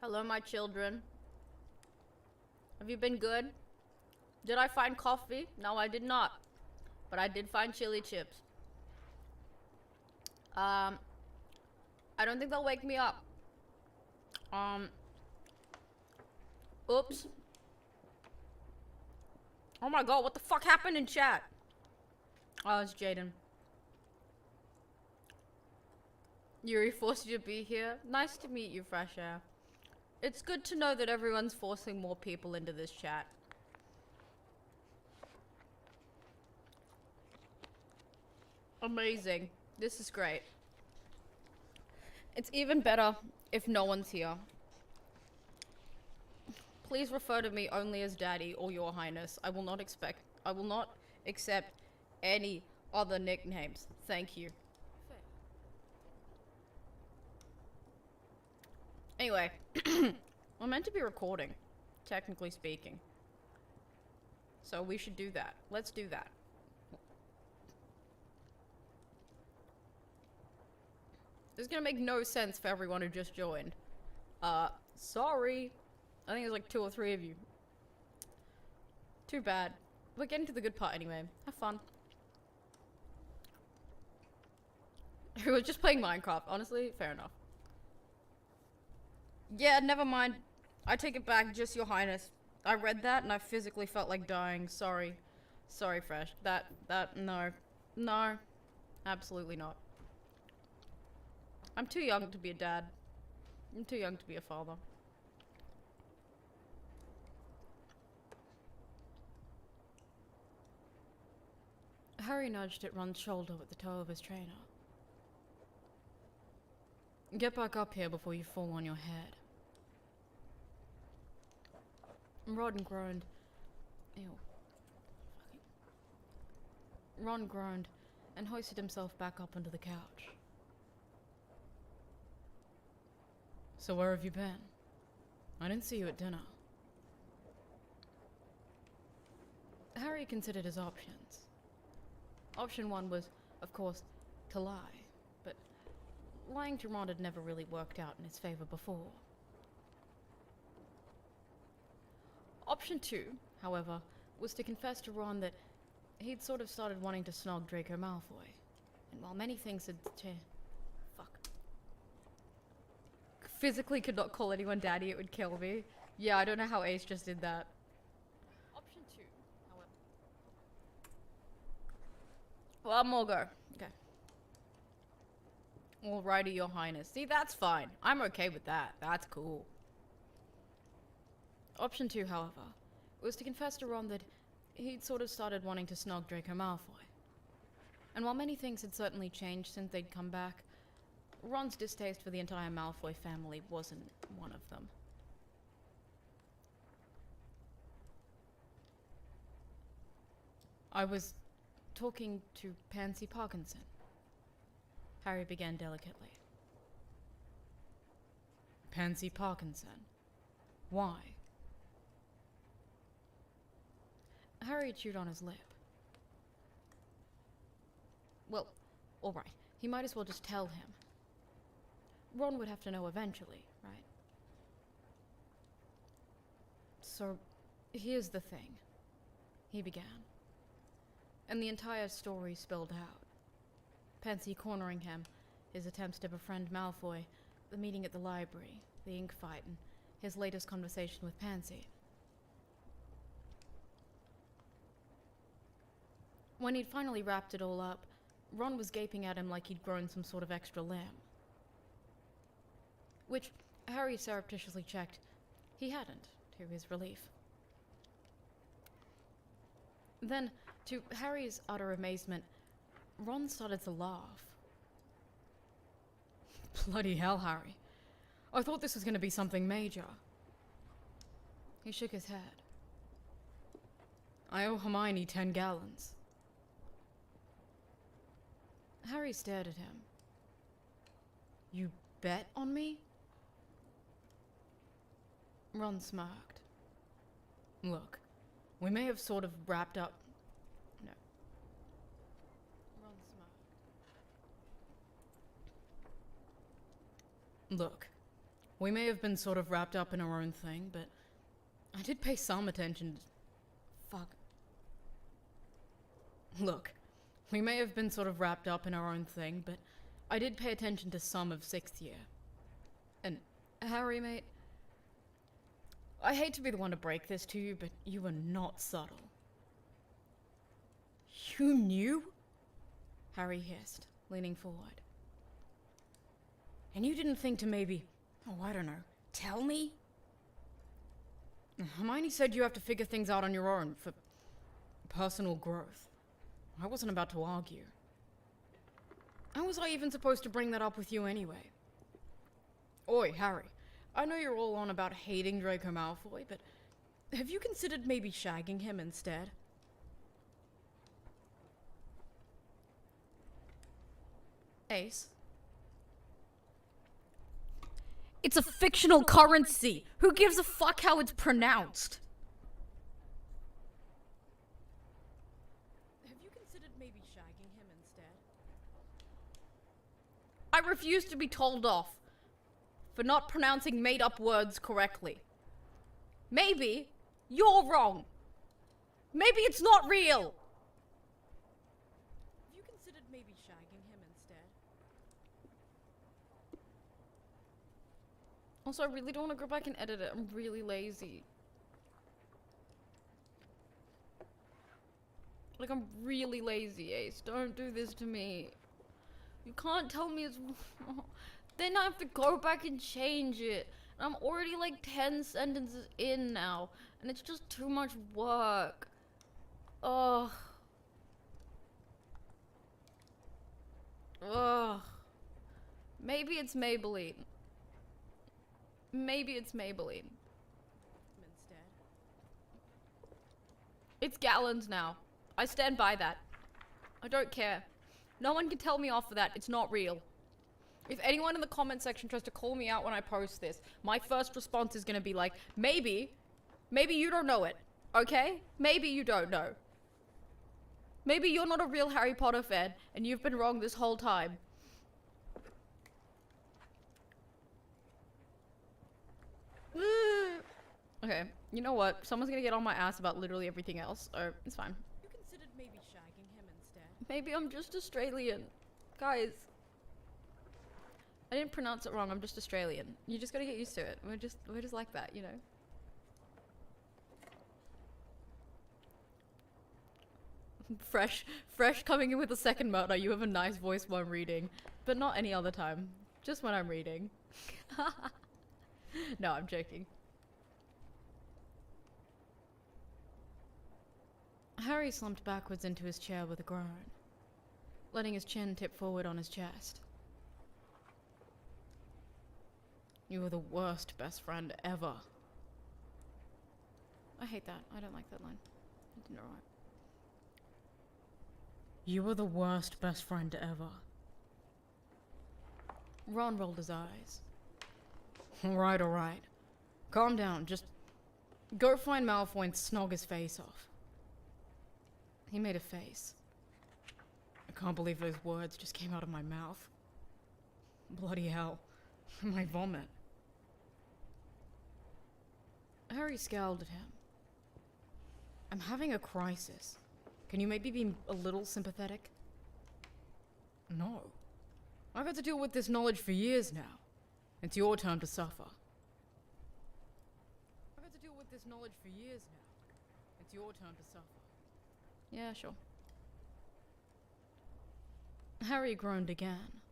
Hello, my children. Have you been good? Did I find coffee? No, I did not. But I did find chili chips. I don't think they'll wake me up. Oops. Oh my god, what the fuck happened in chat? Oh, it's Jaden. Yuri forced you to be here. Nice to meet you, Fresh Air. It's good to know that everyone's forcing more people into this chat. Amazing. This is great. It's even better if no one's here. Please refer to me only as Daddy or Your Highness. I will not accept any other nicknames. Thank you. Anyway, we're meant to be recording, technically speaking. So we should do that. Let's do that. This is gonna make no sense for everyone who just joined. Sorry. I think there's like 2 or 3 of you. Too bad. We're getting to the good part anyway. Have fun. Who was just playing Minecraft, honestly? Fair enough. Yeah, never mind. I take it back, just Your Highness. I read that and I physically felt like dying. Sorry. Sorry, Fresh. No. No. Absolutely not. I'm too young to be a dad. I'm too young to be a father. Harry nudged at Ron's shoulder with the toe of his trainer. Get back up here before you fall on your head. Ron groaned. Ew. Ron groaned and hoisted himself back up onto the couch. So where have you been? I didn't see you at dinner. Harry considered his options. Option 1 was, of course, to lie, but lying to Ron had never really worked out in his favor before. Option 2, however, was to confess to Ron that he'd sort of started wanting to snog Draco Malfoy. And while many things had physically could not call anyone daddy, it would kill me. Yeah, I don't know how Ace just did that. Option 2, however. One more go. Okay. Alrighty, Your Highness. See, that's fine. I'm okay with that. That's cool. Option 2, however, was to confess to Ron that he'd sort of started wanting to snog Draco Malfoy. And while many things had certainly changed since they'd come back, Ron's distaste for the entire Malfoy family wasn't one of them. I was talking to Pansy Parkinson. Harry began delicately. Pansy Parkinson? Why? Harry chewed on his lip. Well, alright. He might as well just tell him. Ron would have to know eventually, right? So, here's the thing. He began. And the entire story spilled out. Pansy cornering him, his attempts to befriend Malfoy, the meeting at the library, the ink fight, and his latest conversation with Pansy. When he'd finally wrapped it all up, Ron was gaping at him like he'd grown some sort of extra limb. Which Harry surreptitiously checked he hadn't, to his relief. Then, to Harry's utter amazement, Ron started to laugh. Bloody hell, Harry. I thought this was going to be something major. He shook his head. I owe Hermione 10 gallons. Harry stared at him. You bet on me? Ron smirked. Look, we may have sort of wrapped up... No. Ron smirked. Look, We may have been sort of wrapped up in our own thing, but I did pay some attention. Fuck. Look, we may have been sort of wrapped up in our own thing, but I did pay attention to some of 6th year. And Harry, mate, I hate to be the one to break this to you, but you were not subtle. You knew? Harry hissed, leaning forward. And you didn't think to maybe, oh, I don't know, tell me? Hermione said you have to figure things out on your own for personal growth. I wasn't about to argue. How was I even supposed to bring that up with you anyway? Oi, Harry, I know you're all on about hating Draco Malfoy, but have you considered maybe shagging him instead? Ace? It's a fictional currency! Who gives a fuck how it's pronounced? Have you considered maybe shagging him instead? I refuse to be told off for not pronouncing made-up words correctly. Maybe you're wrong. Maybe it's not real. Have you considered maybe shagging him instead? Also, I really don't want to go back and edit it. I'm really lazy. Like, I'm really lazy, Ace. Don't do this to me. You can't tell me it's wrong. Then I have to go back and change it. And I'm already like 10 sentences in now. And it's just too much work. Ugh. Ugh. Maybe it's Maybelline. Maybe it's Maybelline. Instead. It's gallons now. I stand by that. I don't care. No one can tell me off for that. It's not real. If anyone in the comment section tries to call me out when I post this, my first response is gonna be like, maybe you don't know it, okay? Maybe you don't know. Maybe you're not a real Harry Potter fan, and you've been wrong this whole time. Okay, you know what? Someone's gonna get on my ass about literally everything else, so it's fine. You considered maybe shagging him instead? Maybe I'm just Australian. Guys. I didn't pronounce it wrong, I'm just Australian. You just gotta get used to it. We're just like that, you know? Fresh coming in with a second murder. You have a nice voice while reading. But not any other time. Just when I'm reading. No, I'm joking. Harry slumped backwards into his chair with a groan, letting his chin tip forward on his chest. You were the worst best friend ever. I hate that. I don't like that line. I didn't know right. You were the worst best friend ever. Ron rolled his eyes. Alright. Calm down. Just go find Malfoy and snog his face off. He made a face. I can't believe those words just came out of my mouth. Bloody hell. My vomit. Harry scowled at him. I'm having a crisis. Can you maybe be a little sympathetic? No. I've had to deal with this knowledge for years now. It's your turn to suffer. I've had to deal with this knowledge for years now. It's your turn to suffer. Yeah, sure. Harry groaned again.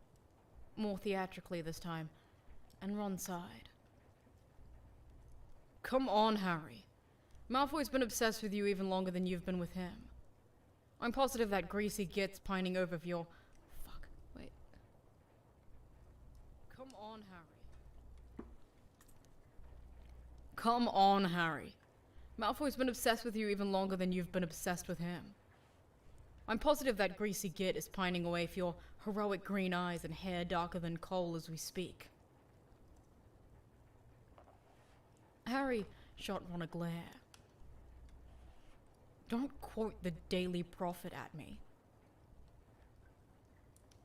More theatrically this time. And Ron sighed. Come on, Harry. Malfoy's been obsessed with you even longer than you've been with him. I'm positive that greasy git's pining over for your... Fuck, wait. Come on, Harry. Come on, Harry. Malfoy's been obsessed with you even longer than you've been obsessed with him. I'm positive that greasy git is pining away for your heroic green eyes and hair darker than coal as we speak. Harry shot Ron a glare. Don't quote the Daily Prophet at me.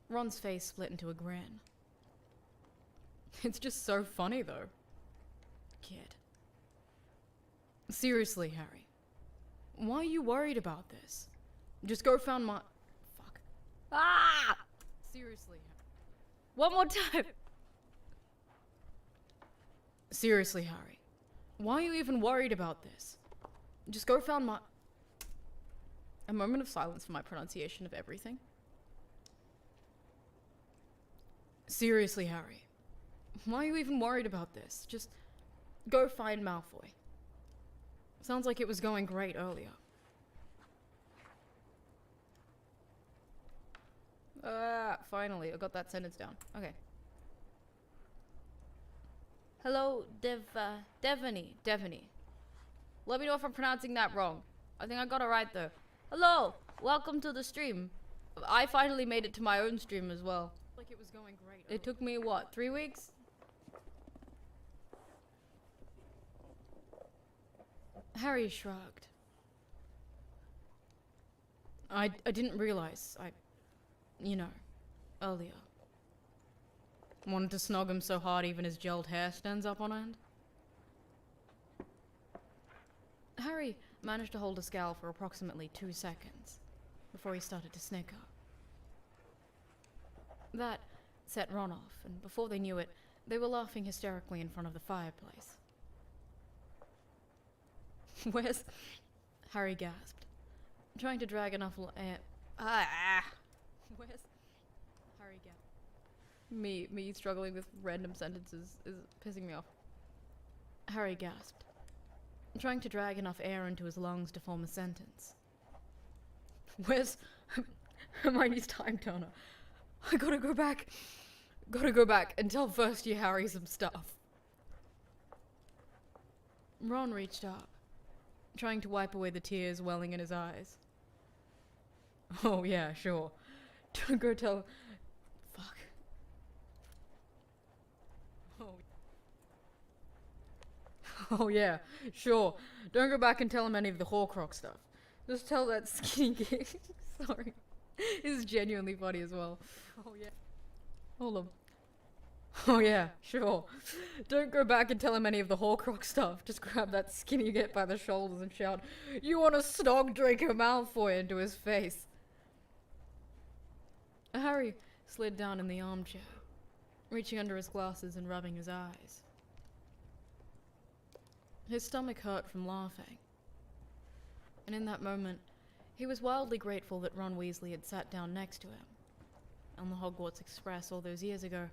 Ron's face split into a grin. It's just so funny though. Kid. Seriously, Harry. Why are you worried about this? Just go find my... Fuck. Ah! Seriously, Harry. One more time! Seriously, Harry. Why are you even worried about this? Just go find my... A moment of silence for my pronunciation of everything. Seriously, Harry. Why are you even worried about this? Just go find Malfoy. Sounds like it was going great earlier. Finally, I got that sentence down. Okay. Hello, Devaney. Let me know if I'm pronouncing that wrong. I think I got it right though. Hello, welcome to the stream. I finally made it to my own stream as well. Like it was going great. It took me, what, 3 weeks? Harry shrugged. I didn't realize. You know, earlier. Wanted to snog him so hard even his gelled hair stands up on end. Harry managed to hold a scowl for approximately 2 seconds before he started to snicker. That set Ron off, and before they knew it, they were laughing hysterically in front of the fireplace. Where's... Harry gasped, trying to drag enough air... Where's... Harry gasped. Me struggling with random sentences is pissing me off. Harry gasped, trying to drag enough air into his lungs to form a sentence. Where's... Hermione's time turner? I gotta go back and tell first year Harry some stuff. Ron reached up, trying to wipe away the tears welling in his eyes. Oh yeah, sure. Don't go tell... Fuck. Oh yeah, sure. Don't go back and tell him any of the Horcrux stuff. Just tell that skinny kid. Sorry. This is genuinely funny as well. Oh yeah. Hold on. Oh yeah, sure. Don't go back and tell him any of the Horcrux stuff. Just grab that skinny git by the shoulders and shout, "You want to snog Draco Malfoy," into his face. Harry slid down in the armchair, reaching under his glasses and rubbing his eyes. His stomach hurt from laughing. And in that moment, he was wildly grateful that Ron Weasley had sat down next to him on the Hogwarts Express all those years ago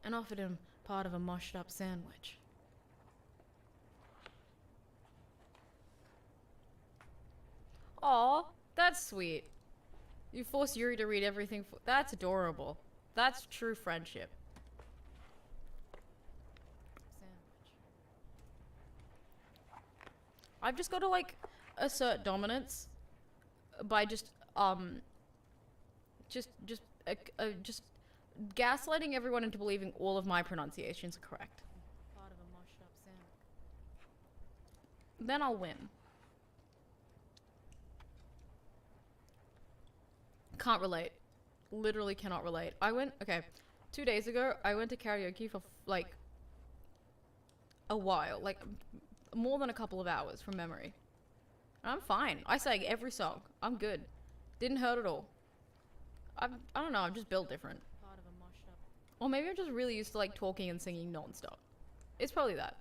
and offered him part of a mushed up sandwich. Aw, that's sweet. You forced Yuri to read everything for— That's adorable. That's true friendship. Sandwich. I've just got to, like, assert dominance by just gaslighting everyone into believing all of my pronunciations are correct. Part of a mushed up sandwich. Then I'll win. Can't relate. Literally cannot relate. Okay, 2 days ago, I went to karaoke for, like, a while. Like, more than a couple of hours from memory. And I'm fine. I sang every song. I'm good. Didn't hurt at all. I don't know, I'm just built different. Part of a mushed up. Or maybe I'm just really used to, like, talking and singing non-stop. It's probably that.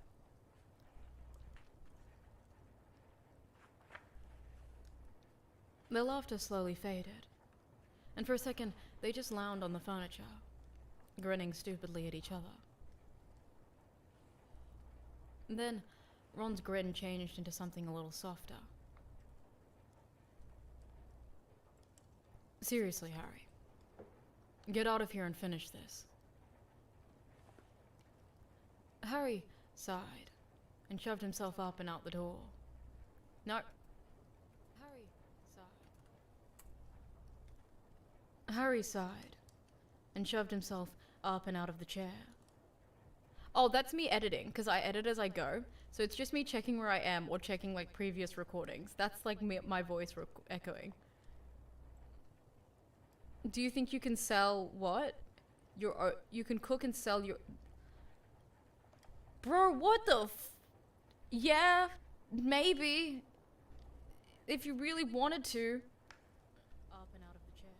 Their laughter slowly faded. And for a second, they just lounged on the furniture, grinning stupidly at each other. And then, Ron's grin changed into something a little softer. Seriously, Harry. Get out of here and finish this. Harry sighed and shoved himself up and out the door. No. Harry sighed. Harry sighed and shoved himself up and out of the chair. Oh, that's me editing, because I edit as I go. So it's just me checking where I am or checking, like, previous recordings. That's, like, my voice echoing. Do you think you can sell what? You can cook and sell your... Bro, what the Yeah, maybe. If you really wanted to. Up and out of the chair.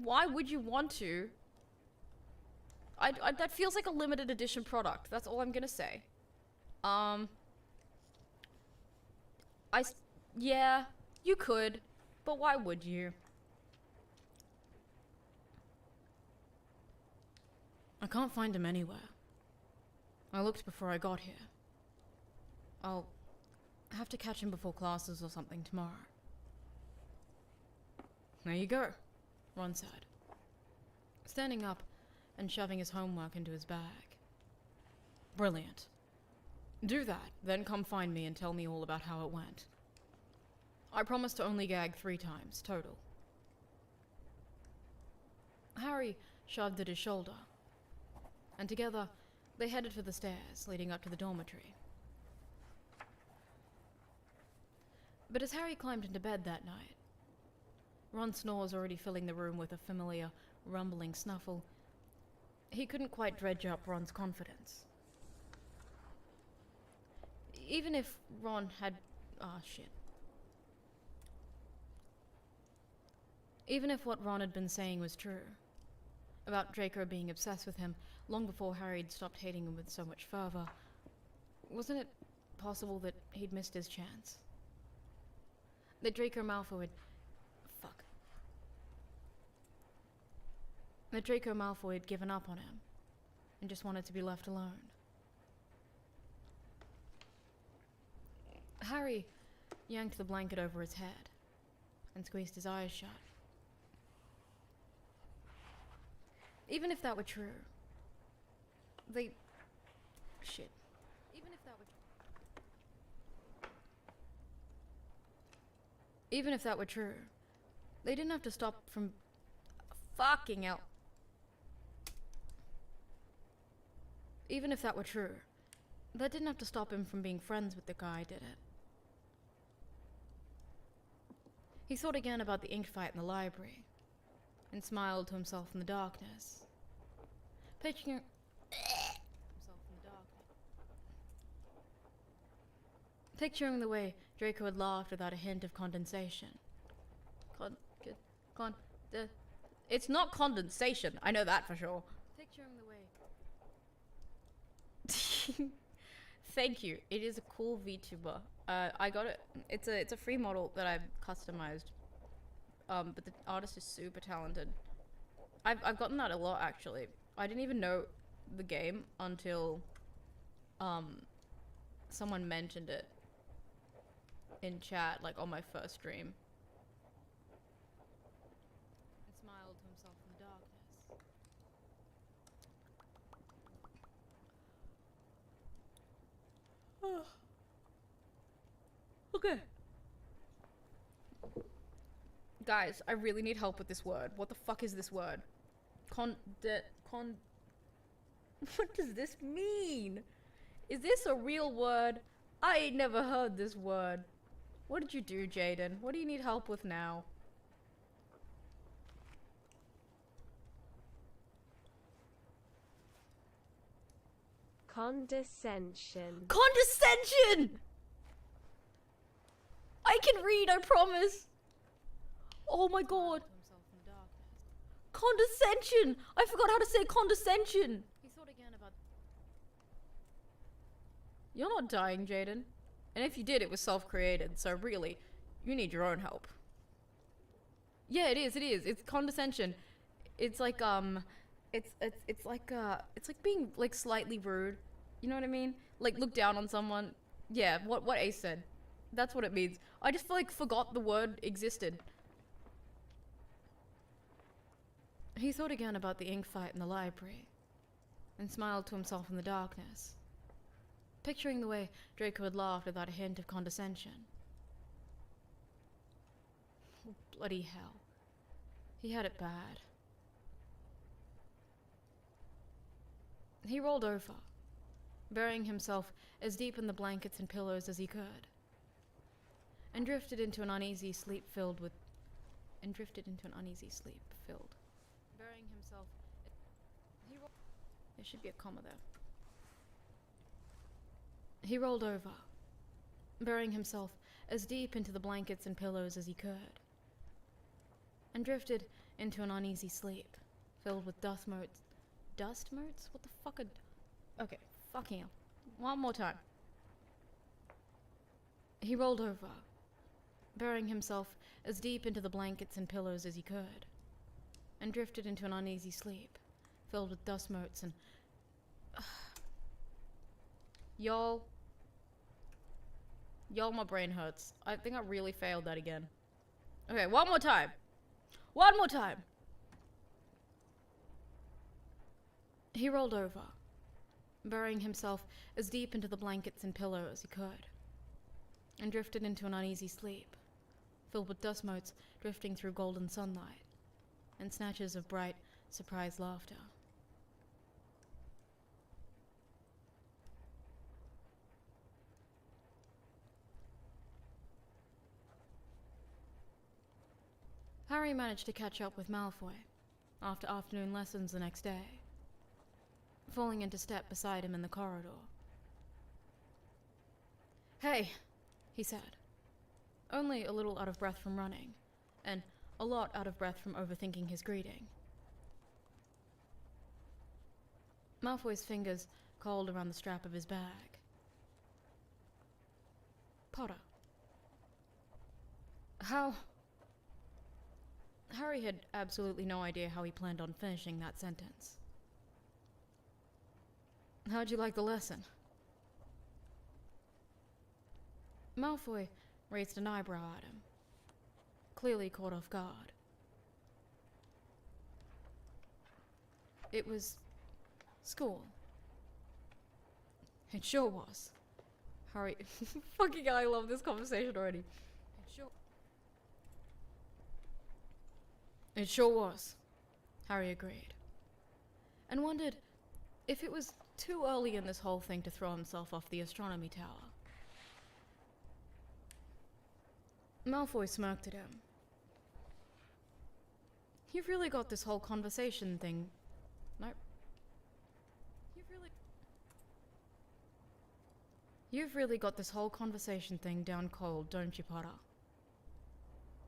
Why would you want to? That feels like a limited edition product. That's all I'm gonna say. Yeah, you could, but why would you? I can't find him anywhere. I looked before I got here. I'll have to catch him before classes or something tomorrow. There you go, Ron said, standing up and shoving his homework into his bag. Brilliant. Do that, then come find me and tell me all about how it went. I promise to only gag 3 times, total. Harry shoved at his shoulder, and together they headed for the stairs leading up to the dormitory. But as Harry climbed into bed that night, Ron's snores already filling the room with a familiar, rumbling snuffle, he couldn't quite dredge up Ron's confidence. Even if Ron had... Even if what Ron had been saying was true, about Draco being obsessed with him long before Harry'd stopped hating him with so much fervor, wasn't it possible that he'd missed his chance? That Draco Malfoy had given up on him and just wanted to be left alone. Harry yanked the blanket over his head and squeezed his eyes shut. Even if that were true, Even if that were true, they didn't have to stop from... Fucking hell. Even if that were true, that didn't have to stop him from being friends with the guy, did it? He thought again about the ink fight in the library, and smiled to himself in the darkness. Picturing the way Draco had laughed without a hint of condensation. It's not condensation, I know that for sure. Picturing the way... Thank you, it is a cool VTuber. I got it, it's a free model that I've customized. But the artist is super talented. I've gotten that a lot, actually. I didn't even know the game until someone mentioned it in chat, like on my first stream. And smiled to himself in the darkness. Okay. Guys, I really need help with this word. What the fuck is this word? What does this mean? Is this a real word? I ain't never heard this word. What did you do, Jaden? What do you need help with now? Condescension. Condescension! I can read, I promise. Oh my god. Condescension! I forgot how to say condescension. He thought again about... You're not dying, Jaden. And if you did, it was self-created, so really, you need your own help. Yeah, it is. It's condescension. It's like, it's like being, like, slightly rude. You know what I mean? Like, look down on someone. Yeah, what Ace said. That's what it means. I just, like, forgot the word existed. He thought again about the ink fight in the library, and smiled to himself in the darkness, picturing the way Draco had laughed without a hint of condescension. Oh, bloody hell. He had it bad. He rolled over, burying himself as deep in the blankets and pillows as he could, and drifted into an uneasy sleep filled. Burying himself. There should be a comma there. He rolled over, burying himself as deep into the blankets and pillows as he could, and drifted into an uneasy sleep, filled with dust motes. Dust motes? What the fuck are... Okay, fucking hell. One more time. He rolled over, burying himself as deep into the blankets and pillows as he could, and drifted into an uneasy sleep, filled with dust motes and... Y'all, my brain hurts. I think I really failed that again. Okay, one more time. One more time. He rolled over, burying himself as deep into the blankets and pillow as he could, and drifted into an uneasy sleep, filled with dust motes drifting through golden sunlight, and snatches of bright, surprised laughter. Harry managed to catch up with Malfoy after afternoon lessons the next day, falling into step beside him in the corridor. "Hey," he said, only a little out of breath from running, and a lot out of breath from overthinking his greeting. Malfoy's fingers curled around the strap of his bag. "Potter." How... Harry had absolutely no idea how he planned on finishing that sentence. "How'd you like the lesson?" Malfoy raised an eyebrow at him, clearly caught off guard. "It was... school." "It sure was." Harry... Fucking I love this conversation already. It sure was, Harry agreed, and wondered if it was too early in this whole thing to throw himself off the astronomy tower. Malfoy smirked at him. "You've really got this whole conversation thing... Nope. You've really got this whole conversation thing down cold, don't you, Potter?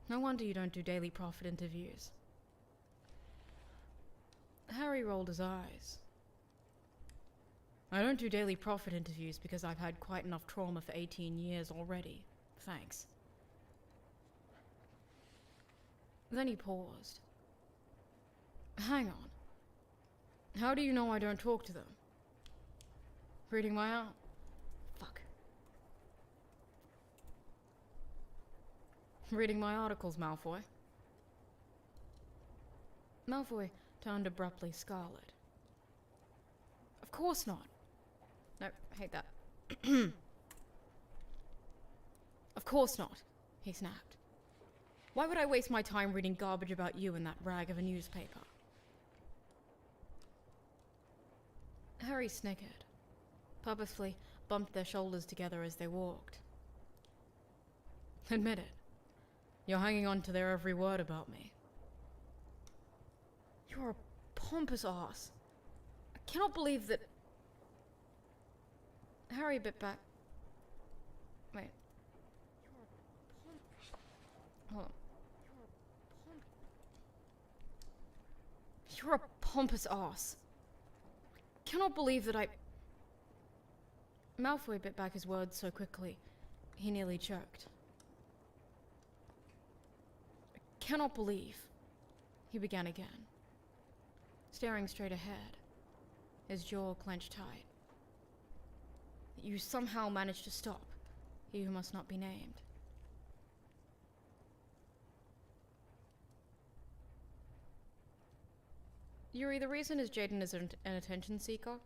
No wonder you don't do Daily Prophet interviews." Harry rolled his eyes. "I don't do Daily Prophet interviews because I've had quite enough trauma for 18 years already. Thanks." Then he paused. "Hang on. How do you know I don't talk to them?" "Reading my out. Fuck. Reading my articles, Malfoy." Malfoy turned abruptly scarlet. "Of course not." No, I hate that. "Of course not," he snapped. "Why would I waste my time reading garbage about you in that rag of a newspaper?" Harry snickered, purposefully bumped their shoulders together as they walked. "Admit it. You're hanging on to their every word about me." "You're a pompous ass. I cannot believe that..." Harry bit back. Wait. Hold on. "You're a pompous ass. I cannot believe that I..." Malfoy bit back his words so quickly, he nearly choked. "I cannot believe..." he began again, staring straight ahead, his jaw clenched tight. "That you somehow managed to stop, he who must not be named." "Yuri, the reason is Jaden is an attention seeker.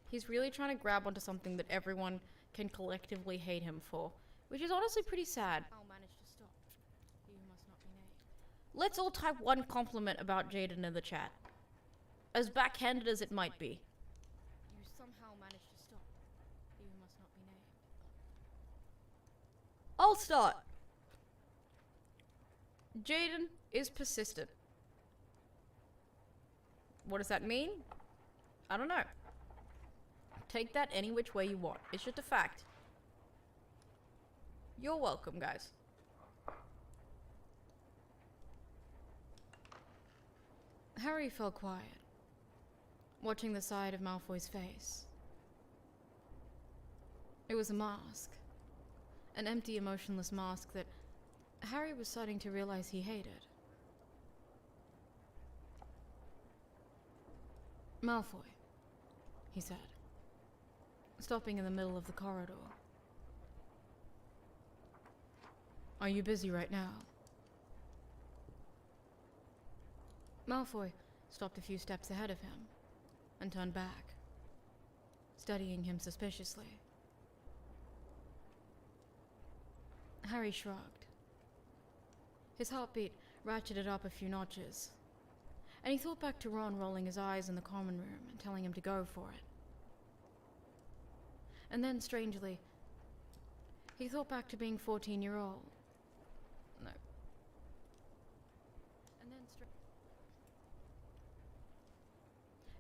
He's really trying to grab onto something that everyone can collectively hate him for, which is honestly pretty sad. Let's all type one compliment about Jaden in the chat, as backhanded as it might be." "You somehow managed to stop, he who must not be named." I'll start. Jaden is persistent. What does that mean? I don't know. Take that any which way you want. It's just a fact. You're welcome, guys. Harry fell quiet, watching the side of Malfoy's face. It was a mask. An empty, emotionless mask that Harry was starting to realize he hated. Malfoy, he said, stopping in the middle of the corridor. Are you busy right now? Malfoy stopped a few steps ahead of him and turned back, studying him suspiciously. Harry shrugged. His heartbeat ratcheted up a few notches, and he thought back to Ron rolling his eyes in the common room and telling him to go for it. And then, strangely, he thought back to being 14-year-old. No.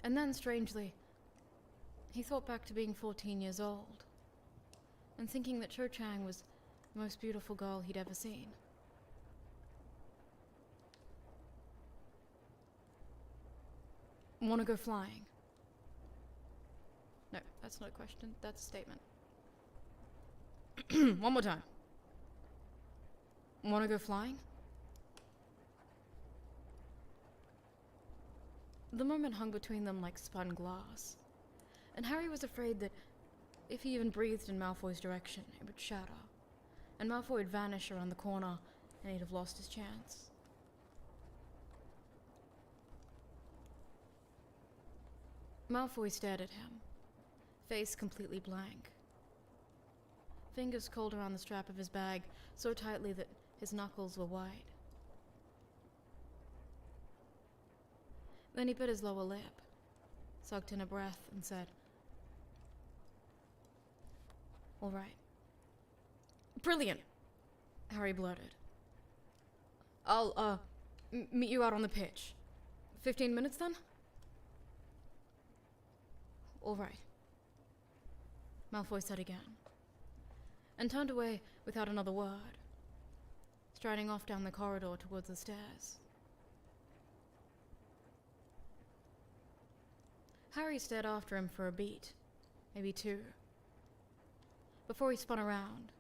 And then, strangely, he thought back to being 14 years old, and thinking that Cho Chang was the most beautiful girl he'd ever seen. Want to go flying? No, that's not a question, that's a statement. One more time. Want to go flying? The moment hung between them like spun glass, and Harry was afraid that if he even breathed in Malfoy's direction, it would shatter, and Malfoy would vanish around the corner, and he'd have lost his chance. Malfoy stared at him, face completely blank. Fingers curled around the strap of his bag so tightly that his knuckles were white. Then he bit his lower lip, sucked in a breath, and said, "All right." "Brilliant," Harry blurted. "I'll, meet you out on the pitch. 15 minutes then?" "All right," Malfoy said again, and turned away without another word, striding off down the corridor towards the stairs. Harry stared after him for a beat, maybe two, before he spun around,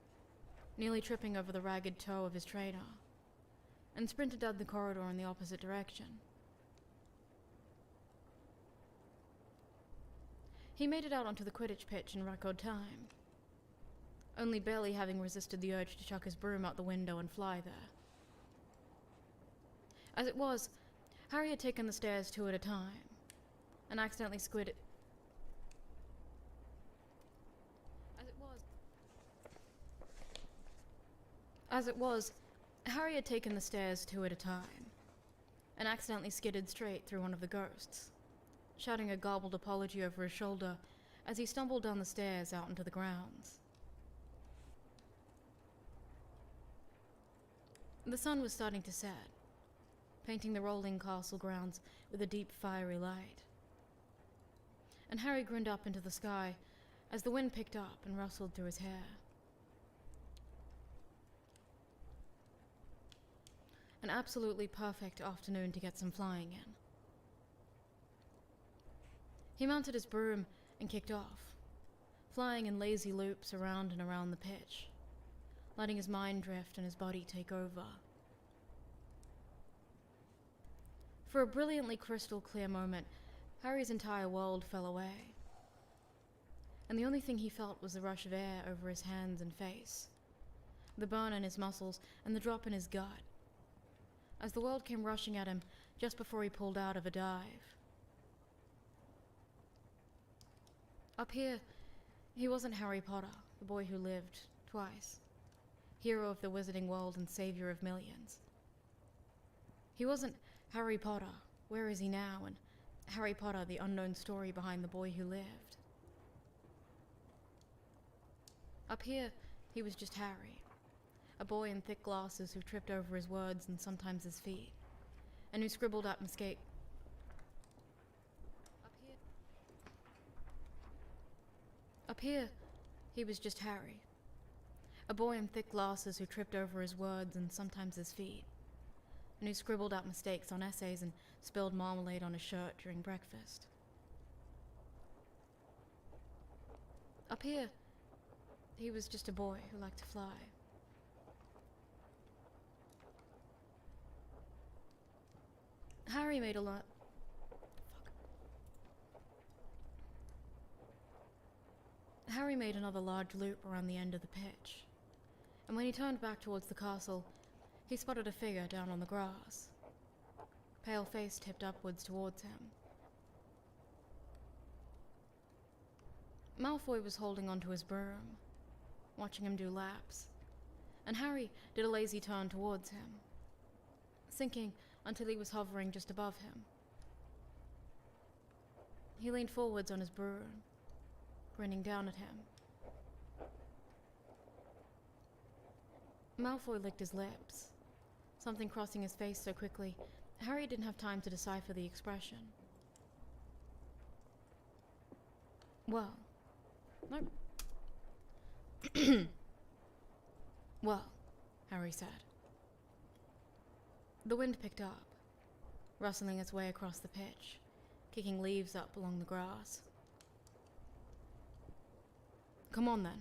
nearly tripping over the ragged toe of his trainer, and sprinted down the corridor in the opposite direction. He made it out onto the Quidditch pitch in record time, only barely having resisted the urge to chuck his broom out the window and fly there. As it was, Harry had taken the stairs two at a time, and accidentally squidded. As it was, Harry had taken the stairs two at a time, and accidentally skidded straight through one of the ghosts, shouting a garbled apology over his shoulder as he stumbled down the stairs out into the grounds. The sun was starting to set, painting the rolling castle grounds with a deep fiery light. And Harry grinned up into the sky as the wind picked up and rustled through his hair. An absolutely perfect afternoon to get some flying in. He mounted his broom and kicked off, flying in lazy loops around and around the pitch, letting his mind drift and his body take over. For a brilliantly crystal clear moment, Harry's entire world fell away, and the only thing he felt was the rush of air over his hands and face, the burn in his muscles, and the drop in his gut, as the world came rushing at him just before he pulled out of a dive. Up here, he wasn't Harry Potter, the boy who lived twice, hero of the wizarding world and savior of millions. He wasn't Harry Potter, where is he now, and Harry Potter, the unknown story behind the boy who lived. Up here, he was just Harry, a boy in thick glasses who tripped over his words and sometimes his feet, and who scribbled at Up here, he was just Harry. A boy in thick glasses who tripped over his words and sometimes his feet, and who scribbled out mistakes on essays and spilled marmalade on his shirt during breakfast. Up here, he was just a boy who liked to fly. Harry made a lot. Harry made another large loop around the end of the pitch, and when he turned back towards the castle, he spotted a figure down on the grass, pale face tipped upwards towards him. Malfoy was holding onto his broom, watching him do laps, and Harry did a lazy turn towards him, sinking until he was hovering just above him. He leaned forwards on his broom, grinning down at him. Malfoy licked his lips, something crossing his face so quickly, Harry didn't have time to decipher the expression. Well, nope. Well, Harry said. The wind picked up, rustling its way across the pitch, kicking leaves up along the grass. Come on, then.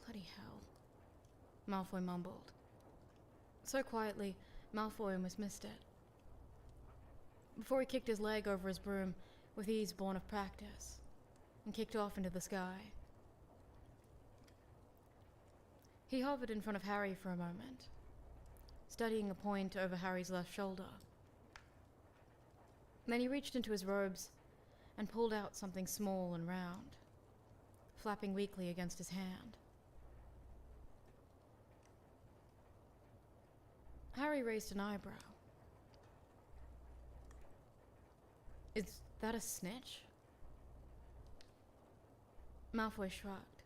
Bloody hell, Malfoy mumbled. So quietly, Malfoy almost missed it. Before he kicked his leg over his broom, with ease born of practice, and kicked off into the sky. He hovered in front of Harry for a moment, studying a point over Harry's left shoulder. Then he reached into his robes and pulled out something small and round, flapping weakly against his hand. Harry raised an eyebrow. Is that a snitch? Malfoy shrugged.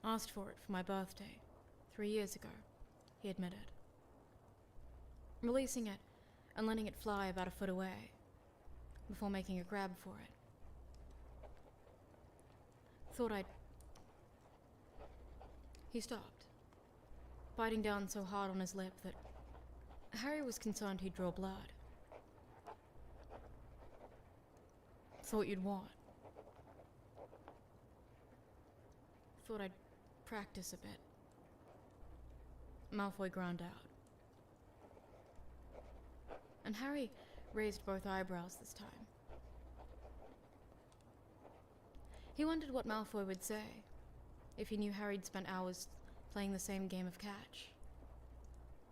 Asked for it for my birthday, 3 years ago, he admitted. Releasing it and letting it fly about a foot away, before making a grab for it. Thought I'd... He stopped, biting down so hard on his lip that Harry was concerned he'd draw blood. Thought you'd what? Thought I'd practice a bit. Malfoy ground out. And Harry raised both eyebrows this time. He wondered what Malfoy would say if he knew Harry'd spent hours playing the same game of catch,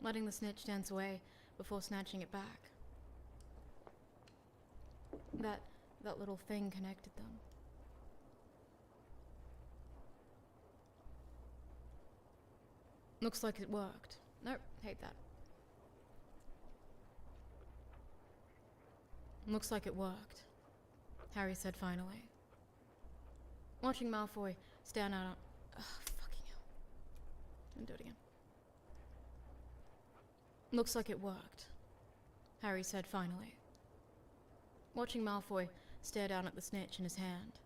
letting the snitch dance away before snatching it back. That little thing connected them. Looks like it worked. Nope, hate that. Looks like it worked, Harry said finally, watching Malfoy stand out on... Ugh, fucking hell. Don't do it again. Looks like it worked, Harry said finally, watching Malfoy stare down at the snitch in his hand.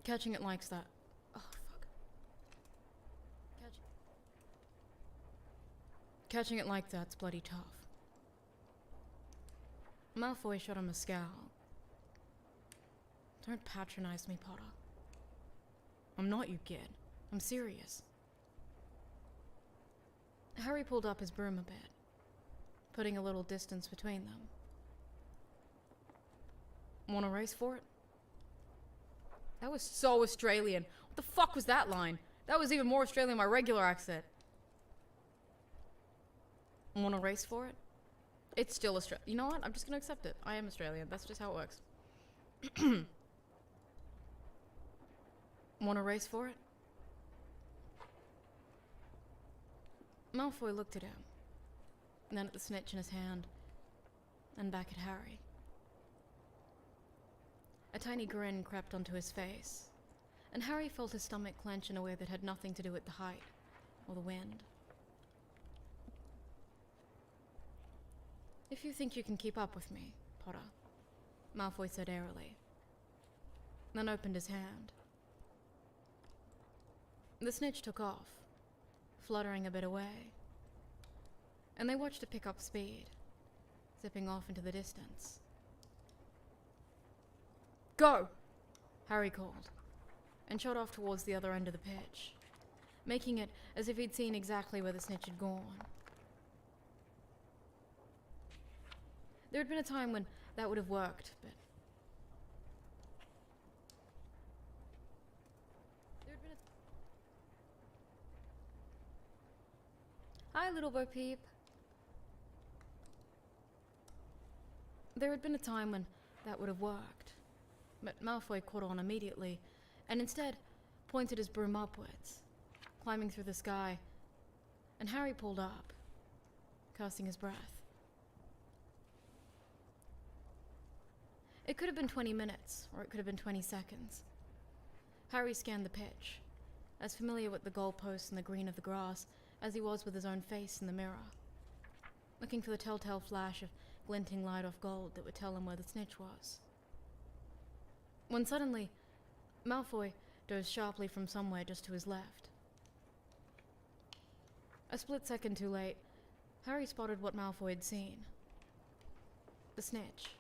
Catching it likes that. Oh, fuck. Catching it like that's bloody tough. Malfoy shot him a scowl. Don't patronize me, Potter. I'm not, you kid. I'm serious. Harry pulled up his broom a bit, putting a little distance between them. Want to race for it? That was so Australian. What the fuck was that line? That was even more Australian than my regular accent. Want to race for it? It's still Australian. You know what? I'm just going to accept it. I am Australian. That's just how it works. Want to race for it? Malfoy looked at him, then at the snitch in his hand, and back at Harry. A tiny grin crept onto his face, and Harry felt his stomach clench in a way that had nothing to do with the height or the wind. If you think you can keep up with me, Potter, Malfoy said airily, then opened his hand. The snitch took off, fluttering a bit away, and they watched it pick up speed, zipping off into the distance. Go! Harry called, and shot off towards the other end of the pitch, making it as if he'd seen exactly where the snitch had gone. There had been a time when that would have worked, but... Hi, little Bo Peep. There had been a time when that would have worked, but Malfoy caught on immediately, and instead pointed his broom upwards, climbing through the sky, and Harry pulled up, casting his breath. It could have been 20 minutes, or it could have been 20 seconds. Harry scanned the pitch, as familiar with the goalposts and the green of the grass as he was with his own face in the mirror, looking for the telltale flash of glinting light off gold that would tell him where the snitch was. When suddenly, Malfoy dozed sharply from somewhere just to his left. A split second too late, Harry spotted what Malfoy had seen. The snitch,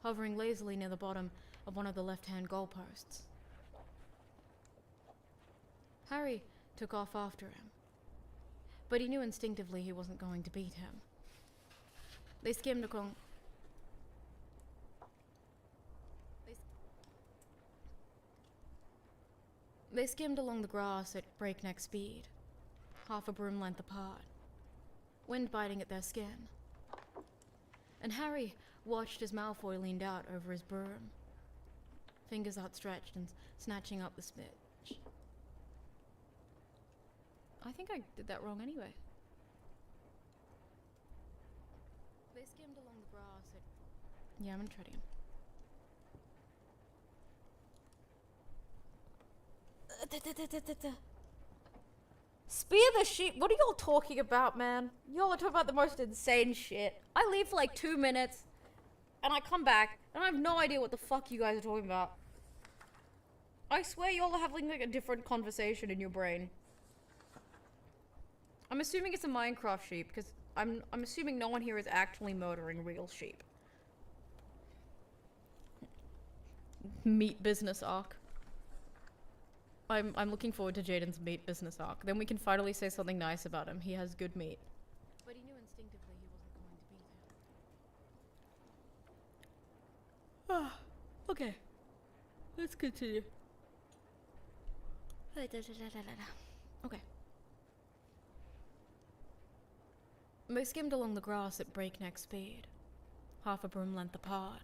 hovering lazily near the bottom of one of the left-hand goalposts. Harry took off after him, but he knew instinctively he wasn't going to beat him. They skimmed along... They skimmed along the grass at breakneck speed, half a broom length apart, wind biting at their skin. And Harry watched as Malfoy leaned out over his broom, fingers outstretched and snatching up the snitch. I think I did that wrong anyway. They skimmed along the grass at... Yeah, I'm gonna try it again. Spear the sheep? What are y'all talking about, man? Y'all are talking about the most insane shit. I leave for like 2 minutes, and I come back, and I have no idea what the fuck you guys are talking about. I swear y'all are having like a different conversation in your brain. I'm assuming it's a Minecraft sheep, because I'm assuming no one here is actually murdering real sheep. Meat business arc. I'm looking forward to Jaden's meat business arc. Then we can finally say something nice about him. He has good meat. But he knew instinctively he wasn't going to beat him. Ah, okay. Let's continue. Okay. They skimmed along the grass at breakneck speed, half a broom length apart,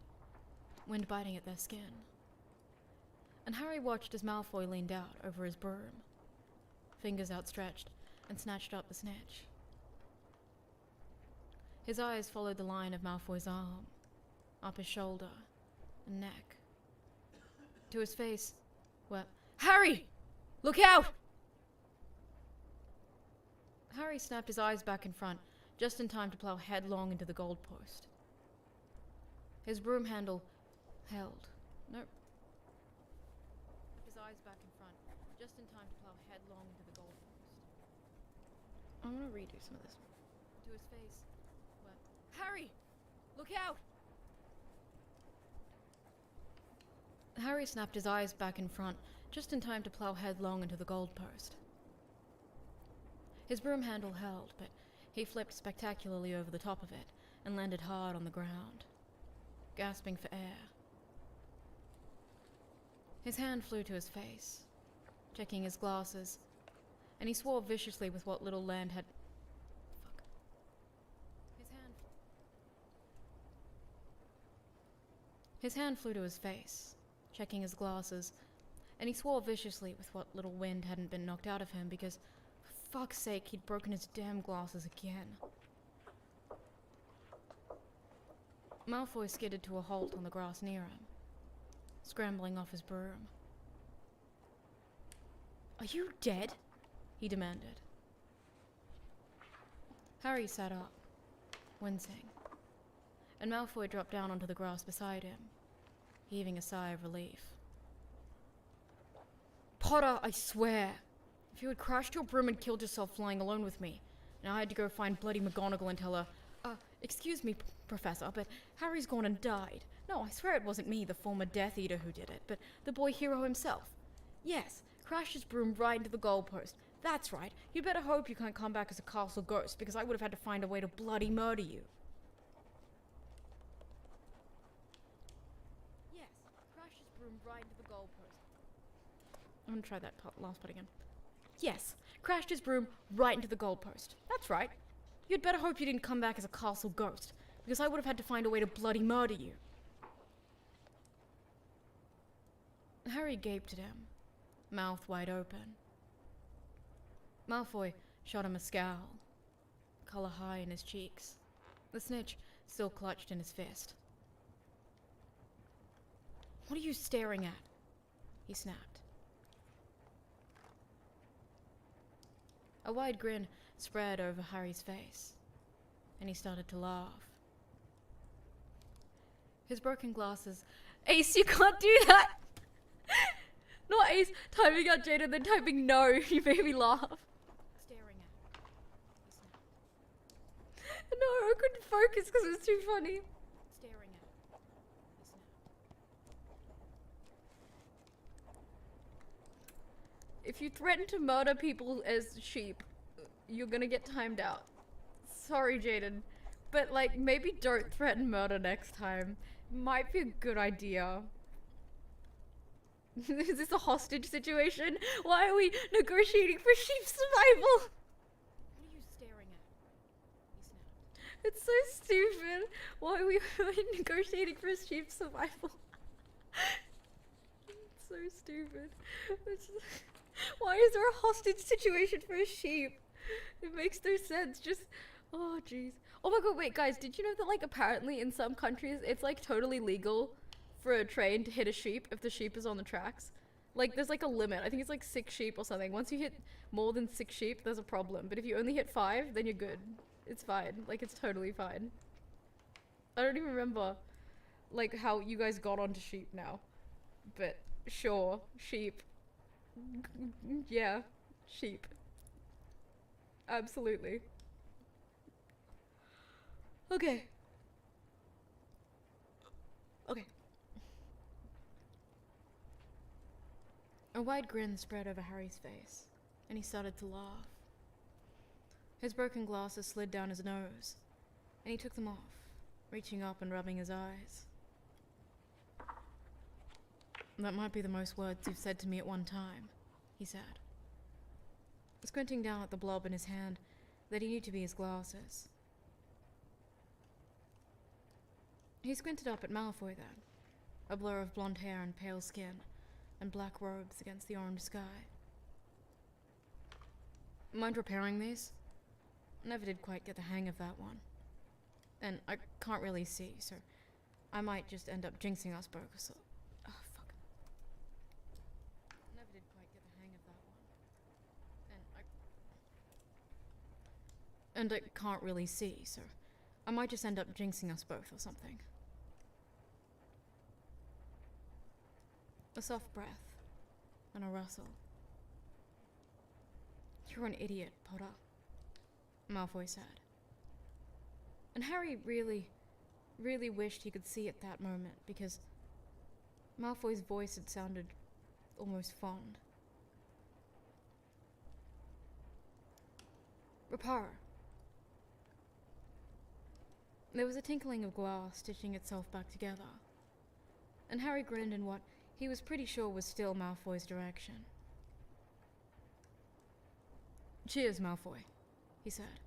wind biting at their skin. And Harry watched as Malfoy leaned out over his broom, fingers outstretched, and snatched up the snitch. His eyes followed the line of Malfoy's arm, up his shoulder and neck, to his face, where... Harry! Look out! Harry snapped his eyes back in front, just in time to plow headlong into the goalpost. His broom handle held. Nope. His eyes back in front, just in time to plow headlong into the goalpost. I'm gonna redo some of this. To his face, where... Harry! Look out! Harry snapped his eyes back in front, just in time to plow headlong into the goalpost. His broom handle held, but he flipped spectacularly over the top of it and landed hard on the ground, gasping for air. His hand flew to his face, checking his glasses, and he swore viciously with what little land had... Fuck. His hand flew to his face, checking his glasses, and he swore viciously with what little wind hadn't been knocked out of him because, for fuck's sake, he'd broken his damn glasses again. Malfoy skidded to a halt on the grass near him, scrambling off his broom. Are you dead? He demanded. Harry sat up, wincing. and Malfoy dropped down onto the grass beside him, heaving a sigh of relief. Potter, I swear, if you had crashed your broom and killed yourself flying alone with me, and I had to go find bloody McGonagall and tell her, excuse me, Professor, but Harry's gone and died. No, I swear it wasn't me, the former Death Eater, who did it, but the boy hero himself. Yes, crashed his broom right into the goalpost. That's right. You'd better hope you can't come back as a castle ghost, because I would have had to find a way to bloody murder you. Yes, crashed his broom right into the goalpost. I'm gonna try that last part again. Yes, crashed his broom right into the goalpost. That's right. You'd better hope you didn't come back as a castle ghost, because I would have had to find a way to bloody murder you. Harry gaped at him, mouth wide open. Malfoy shot him a scowl, colour high in his cheeks, the snitch still clutched in his fist. What are you staring at? He snapped. A wide grin spread over Harry's face, and he started to laugh. His broken glasses. Ace, you can't do that! Not Ace typing out Jada and then typing no. You made me laugh. Staring at. No, I couldn't focus because it was too funny. Staring at. If you threaten to murder people as sheep, you're gonna get timed out. Sorry, Jaden. But, like, maybe don't threaten murder next time. Might be a good idea. Is this a hostage situation? Why are we negotiating for sheep survival? What are you staring at? He snapped. It's so stupid. Why are we negotiating for sheep survival? It's so stupid. Why is there a hostage situation for a sheep? It makes no sense. Just, oh jeez. Oh my god, wait guys, did you know that like apparently in some countries it's like totally legal for a train to hit a sheep if the sheep is on the tracks? Like there's like a limit. I think it's like 6 sheep or something. Once you hit more than 6 sheep, there's a problem. But if you only hit 5, then you're good. It's fine. Like it's totally fine. I don't even remember like how you guys got onto sheep now. But sure, sheep. Yeah, sheep. Absolutely. Okay. Okay. A wide grin spread over Harry's face, and he started to laugh. His broken glasses slid down his nose, and he took them off, reaching up and rubbing his eyes. That might be the most words you've said to me at one time, he said, squinting down at the blob in his hand that he knew to be his glasses. He squinted up at Malfoy then, a blur of blonde hair and pale skin, and black robes against the orange sky. Mind repairing these? Never did quite get the hang of that one. And I can't really see, so I might just end up jinxing us both, so... Oh, fuck. Never did quite get the hang of that one. And I can't really see, so I might just end up jinxing us both or something. A soft breath, and a rustle. You're an idiot, Potter, Malfoy said. And Harry really wished he could see at that moment, because Malfoy's voice had sounded almost fond. Reparo. There was a tinkling of glass stitching itself back together, and Harry grinned in what he was pretty sure was still Malfoy's direction. Cheers, Malfoy, he said,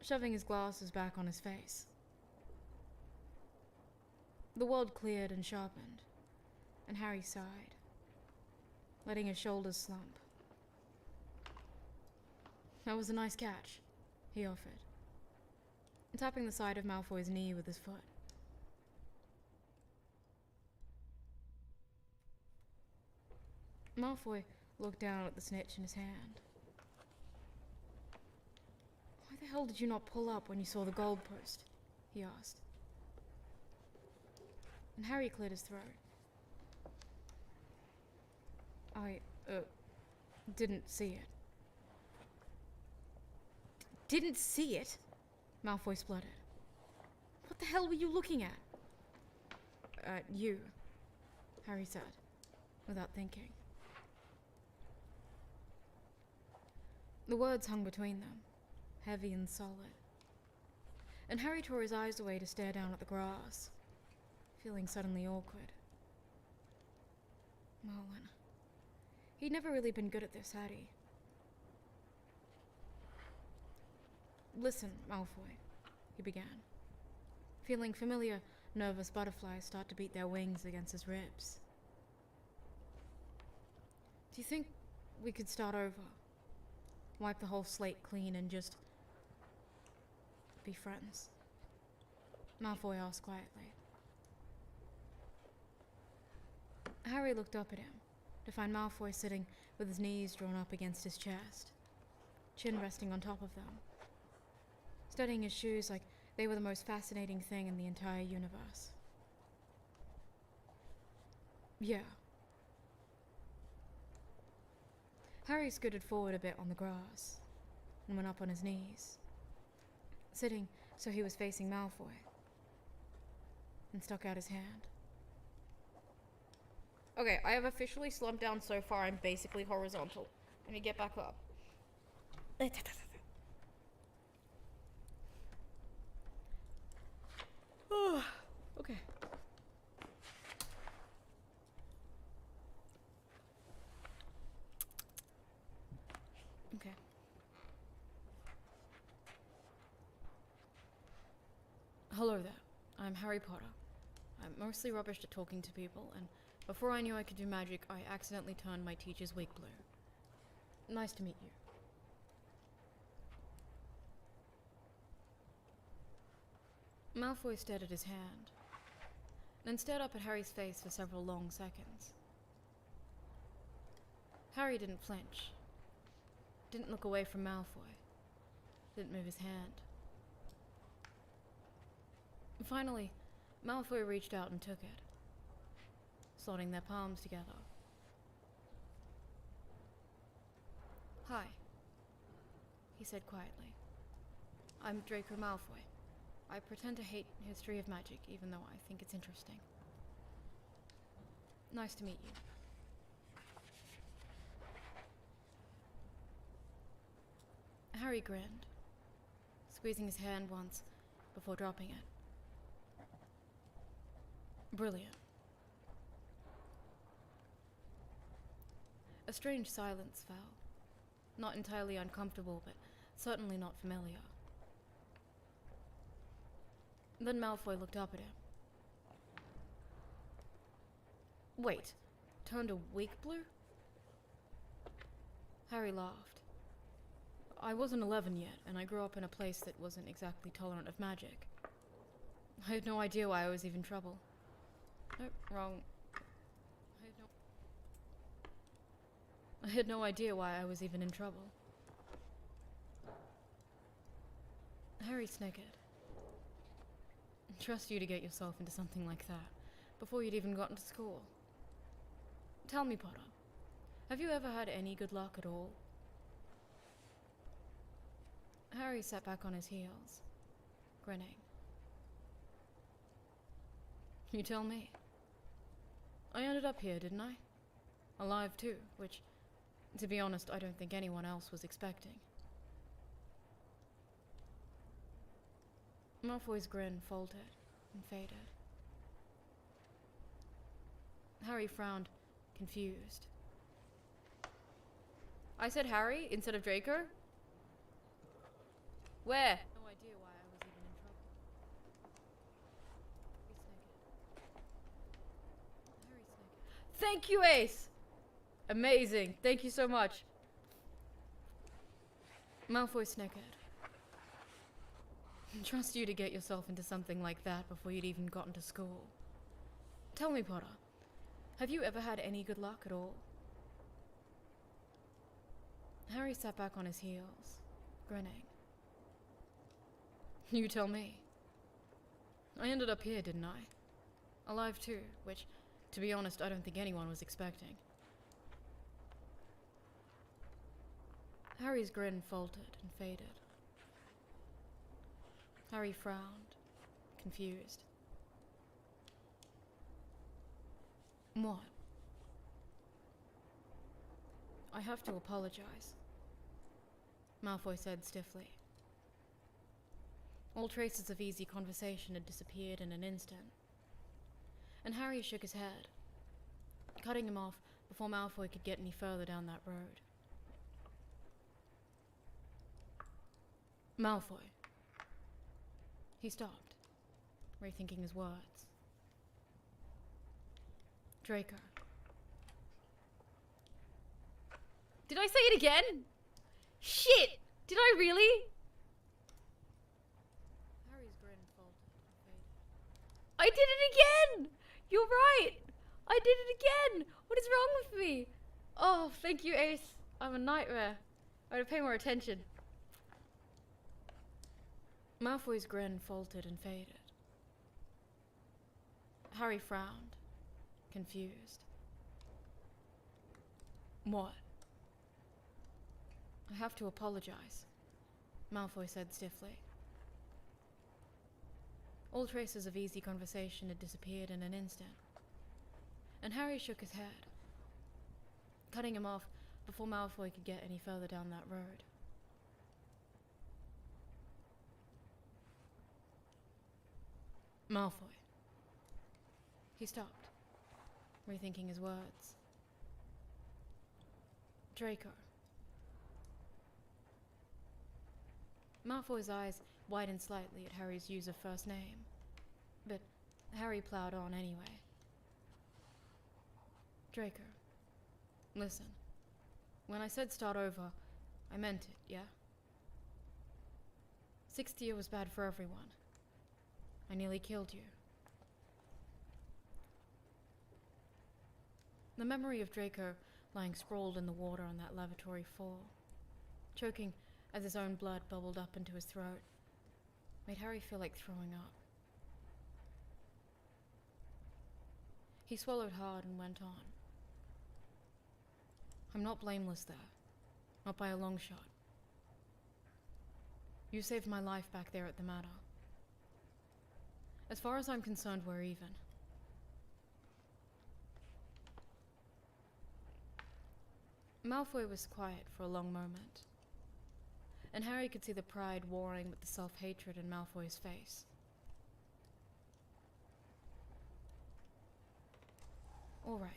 shoving his glasses back on his face. The world cleared and sharpened, and Harry sighed, letting his shoulders slump. That was a nice catch, he offered, tapping the side of Malfoy's knee with his foot. Malfoy looked down at the snitch in his hand. Why the hell did you not pull up when you saw the goalpost? He asked. and Harry cleared his throat. I, didn't see it. Didn't see it? Malfoy spluttered. What the hell were you looking at? You, Harry said, without thinking. The words hung between them, heavy and solid. And Harry tore his eyes away to stare down at the grass, feeling suddenly awkward. Merlin. He'd never really been good at this, had he? Listen, Malfoy, he began, feeling familiar, nervous butterflies start to beat their wings against his ribs. Do you think we could start over? Wipe the whole slate clean and just be friends? Malfoy asked quietly. Harry looked up at him to find Malfoy sitting with his knees drawn up against his chest, chin resting on top of them, studying his shoes like they were the most fascinating thing in the entire universe. Yeah. Harry scooted forward a bit on the grass and went up on his knees, sitting so he was facing Malfoy, and stuck out his hand. Okay, I have officially slumped down so far I'm basically horizontal. Let me get back up. Okay. Okay. Hello there. I'm Harry Potter. I'm mostly rubbish at talking to people, and before I knew I could do magic, I accidentally turned my teacher's wig blue. Nice to meet you. Malfoy stared at his hand, then stared up at Harry's face for several long seconds. Harry didn't flinch, didn't look away from Malfoy, didn't move his hand. And finally, Malfoy reached out and took it, slotting their palms together. Hi, he said quietly. I'm Draco Malfoy. I pretend to hate history of magic, even though I think it's interesting. Nice to meet you. Harry grinned, squeezing his hand once before dropping it. Brilliant. A strange silence fell. Not entirely uncomfortable, but certainly not familiar. Then Malfoy looked up at him. Wait, turned a wig blue? Harry laughed. I wasn't 11 yet, and I grew up in a place that wasn't exactly tolerant of magic. I had no idea why I was even trouble. Nope, wrong. I had no idea why I was even in trouble. Harry snickered. Trust you to get yourself into something like that before you'd even gotten to school. Tell me, Potter, have you ever had any good luck at all? Harry sat back on his heels, grinning. You tell me. I ended up here, didn't I? Alive too, which, to be honest, I don't think anyone else was expecting. Malfoy's grin faltered and faded. Harry frowned, confused. I said Harry instead of Draco? Where? No idea why I was even in trouble. Harry snickered. Thank you, Ace! Amazing. Thank you so much. Malfoy snickered. Trust you to get yourself into something like that before you'd even gotten to school. Tell me, Potter, have you ever had any good luck at all? Harry sat back on his heels, grinning. You tell me. I ended up here, didn't I? Alive too, which, to be honest, I don't think anyone was expecting. Harry's grin faltered and faded. Harry frowned, confused. What? I have to apologize, Malfoy said stiffly. All traces of easy conversation had disappeared in an instant, and Harry shook his head, cutting him off before Malfoy could get any further down that road. Malfoy. He stopped, rethinking his words. Draco. Did I say it again? Shit! Did I really? Harry's grin faltered and faded. I did it again! You're right! I did it again! What is wrong with me? Oh, thank you, Ace. I'm a nightmare. I gotta pay more attention. Malfoy's grin faltered and faded. Harry frowned, confused. What? I have to apologize, Malfoy said stiffly. All traces of easy conversation had disappeared in an instant, and Harry shook his head, cutting him off before Malfoy could get any further down that road. Malfoy. He stopped, rethinking his words. Draco. Malfoy's eyes widened slightly at Harry's use of first name, but Harry plowed on anyway. Draco, listen. When I said start over, I meant it, yeah? Sixth year was bad for everyone. I nearly killed you. The memory of Draco lying sprawled in the water on that lavatory floor, choking as his own blood bubbled up into his throat, made Harry feel like throwing up. He swallowed hard and went on. I'm not blameless there, not by a long shot. You saved my life back there at the Manor. As far as I'm concerned, we're even. Malfoy was quiet for a long moment, and Harry could see the pride warring with the self-hatred in Malfoy's face. All right,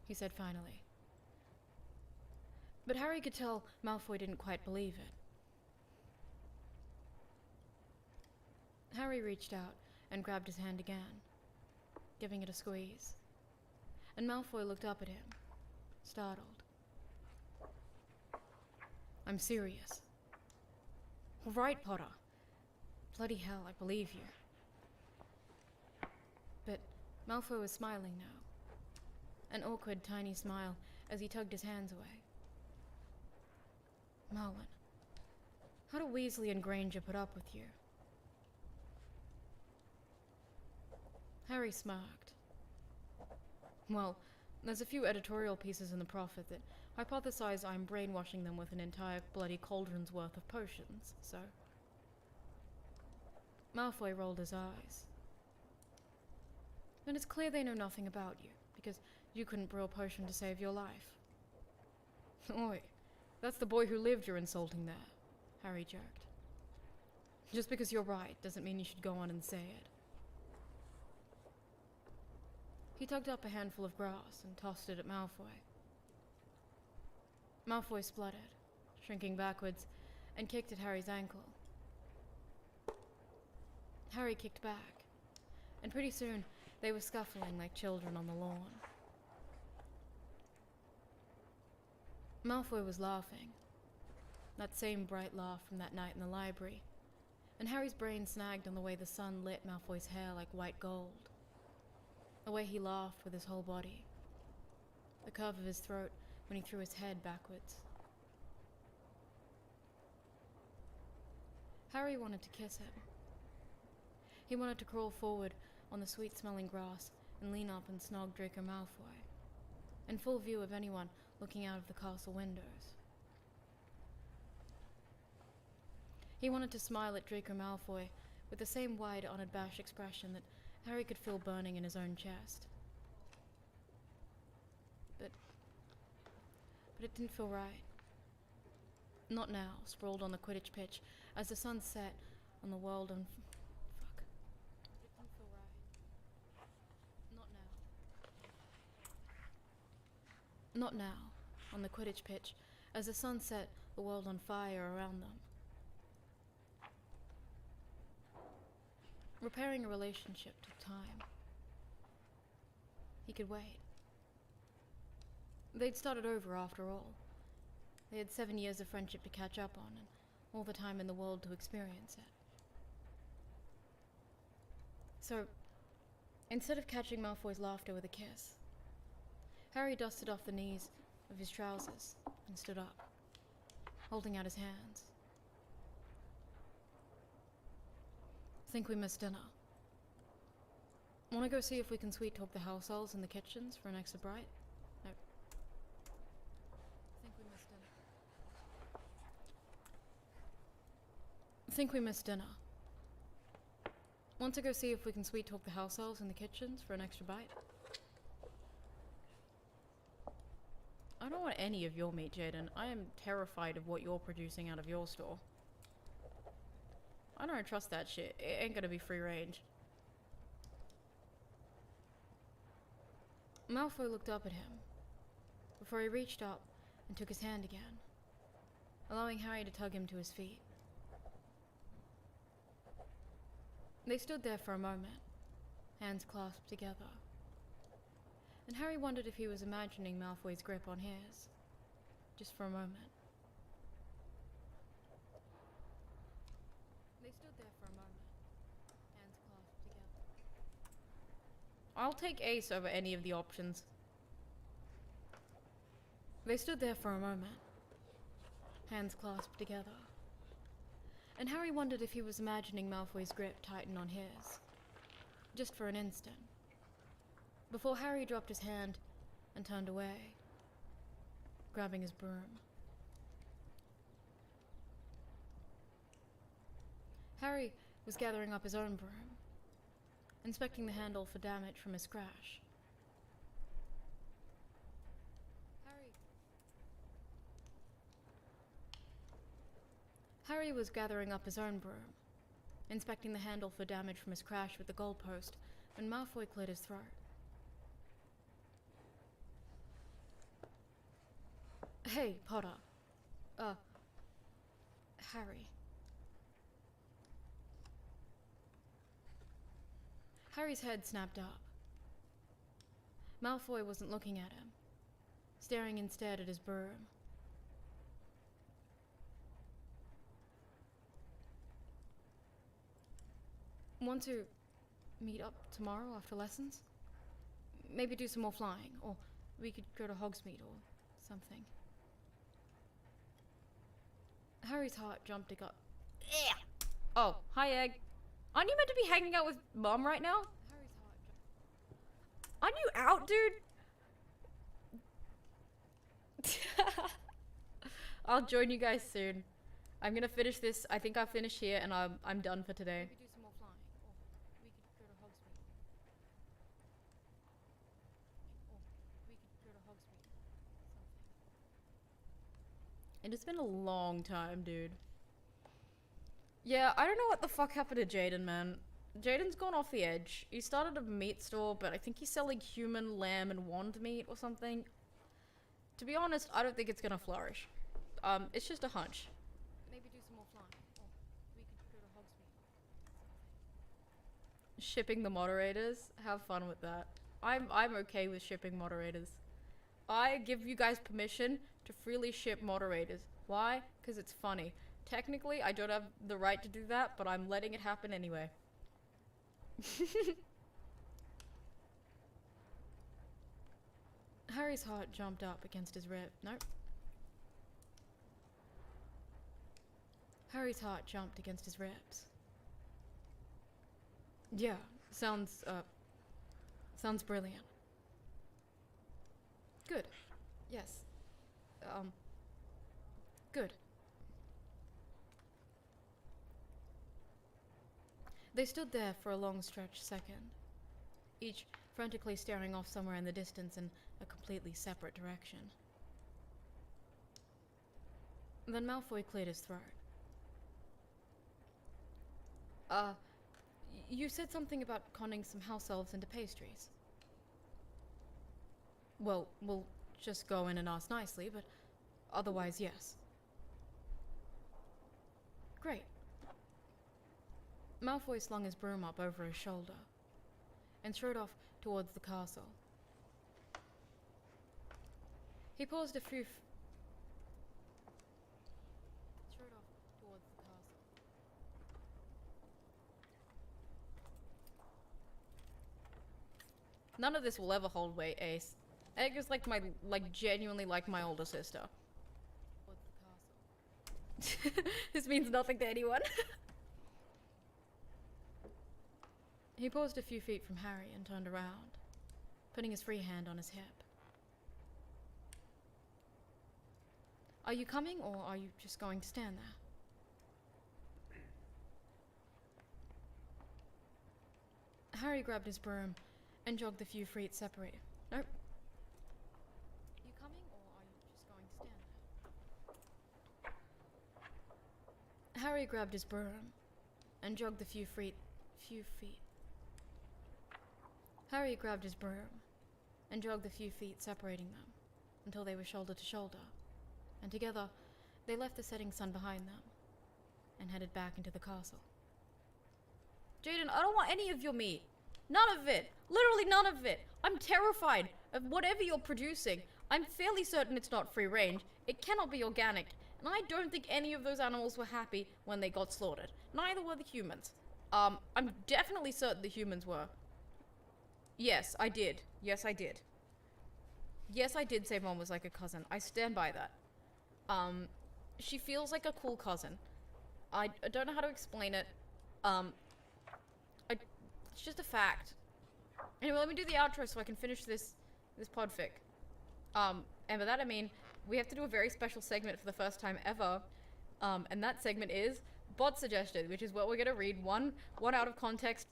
he said finally. But Harry could tell Malfoy didn't quite believe it. Harry reached out and grabbed his hand again, giving it a squeeze, and Malfoy looked up at him, startled. I'm serious. All right, Potter. Bloody hell, I believe you. But Malfoy was smiling now, an awkward, tiny smile as he tugged his hands away. Marlin, how do Weasley and Granger put up with you? Harry smirked. Well, there's a few editorial pieces in the Prophet that hypothesize I'm brainwashing them with an entire bloody cauldron's worth of potions, so... Malfoy rolled his eyes. And it's clear they know nothing about you, because you couldn't brew a potion to save your life. Oi, that's the boy who lived you're insulting there, Harry jerked. Just because you're right doesn't mean you should go on and say it. He tugged up a handful of grass and tossed it at Malfoy. Malfoy spluttered, shrinking backwards, and kicked at Harry's ankle. Harry kicked back, and pretty soon they were scuffling like children on the lawn. Malfoy was laughing, that same bright laugh from that night in the library, and Harry's brain snagged on the way the sun lit Malfoy's hair like white gold, the way he laughed with his whole body, the curve of his throat when he threw his head backwards. Harry wanted to kiss him. He wanted to crawl forward on the sweet-smelling grass and lean up and snog Draco Malfoy, in full view of anyone looking out of the castle windows. He wanted to smile at Draco Malfoy with the same wide, unabashed expression that Harry could feel burning in his own chest. But it didn't feel right. Not now, sprawled on the Quidditch pitch, as the sun set on the world on... Fuck. It didn't feel right. Not now. Not now, on the Quidditch pitch, as the sun set the world on fire around them. Repairing a relationship took time. He could wait. They'd started over after all. They had 7 years of friendship to catch up on, and all the time in the world to experience it. So, instead of catching Malfoy's laughter with a kiss, Harry dusted off the knees of his trousers and stood up, holding out his hands. Think we missed dinner. Wanna go see if we can sweet talk the house elves in the kitchens for an extra bite? No. Think we missed dinner. Think we missed dinner. Want to go see if we can sweet talk the house elves in the kitchens for an extra bite? I don't want any of your meat, Jaden. I am terrified of what you're producing out of your store. I don't trust that shit. It ain't gonna be free range. Malfoy looked up at him, before he reached up and took his hand again, allowing Harry to tug him to his feet. They stood there for a moment, hands clasped together, and Harry wondered if he was imagining Malfoy's grip on his, just for a moment. They stood there for a moment, hands clasped together. I'll take Ace over any of the options. They stood there for a moment, hands clasped together. And Harry wondered if he was imagining Malfoy's grip tighten on his, just for an instant, before Harry dropped his hand and turned away, grabbing his broom. Harry was gathering up his own broom, inspecting the handle for damage from his crash. Harry was gathering up his own broom, inspecting the handle for damage from his crash with the goalpost, when Malfoy cleared his throat. Hey, Potter. Harry. Harry's head snapped up. Malfoy wasn't looking at him, staring instead at his broom. Want to meet up tomorrow after lessons? Maybe do some more flying, or we could go to Hogsmeade or something. Harry's heart jumped to gut. Oh, hi, Egg. Aren't you meant to be hanging out with Mom right now? Harry's heart jumped. Aren't you out, dude? I'll join you guys soon. I'm gonna finish this. I think I'll finish here, and I'm done for today. Maybe do some more flying, or we could go to Hogsmeade. It has been a long time, dude. Yeah, I don't know what the fuck happened to Jaden, man. Jaden's gone off the edge. He started a meat store, but I think he's selling human, lamb, and wand meat or something. To be honest, I don't think it's gonna flourish. It's just a hunch. Maybe do some more flying, or we could go to Hogsmeade. Shipping the moderators? Have fun with that. I'm okay with shipping moderators. I give you guys permission to freely ship moderators. Why? Because it's funny. Technically, I don't have the right to do that, but I'm letting it happen anyway. Harry's heart jumped up against his rib. Nope. Harry's heart jumped against his ribs. Yeah, Sounds, sounds brilliant. Good. Yes. Good. They stood there for a long stretch second, each frantically staring off somewhere in the distance in a completely separate direction. Then Malfoy cleared his throat. You said something about conning some house elves into pastries. Well, we'll just go in and ask nicely, but otherwise, yes. Great. Malfoy slung his broom up over his shoulder and strode off towards the castle. He paused a few strode off towards the castle. None of this will ever hold weight, Ace. Edgar's genuinely like my older sister. Towards the castle. This means nothing to anyone. He paused a few feet from Harry and turned around, putting his free hand on his hip. Are you coming, or are you just going to stand there? Harry grabbed his broom and jogged the few feet separated. Nope. You coming, or are you just going to stand there? Harry grabbed his broom and jogged the few feet. Harry grabbed his broom and jogged the few feet separating them until they were shoulder to shoulder, and together they left the setting sun behind them and headed back into the castle. Jaden, I don't want any of your meat. None of it. Literally none of it. I'm terrified of whatever you're producing. I'm fairly certain it's not free range. It cannot be organic. And I don't think any of those animals were happy when they got slaughtered. Neither were the humans. I'm definitely certain the humans were. Yes, I did. Yes, I did. Yes, I did say Mom was like a cousin. I stand by that. She feels like a cool cousin. I don't know how to explain it. It's just a fact. Anyway, let me do the outro so I can finish this podfic. And by that I mean, we have to do a very special segment for the first time ever. And that segment is Bot Suggested, which is what we're gonna read one out of context,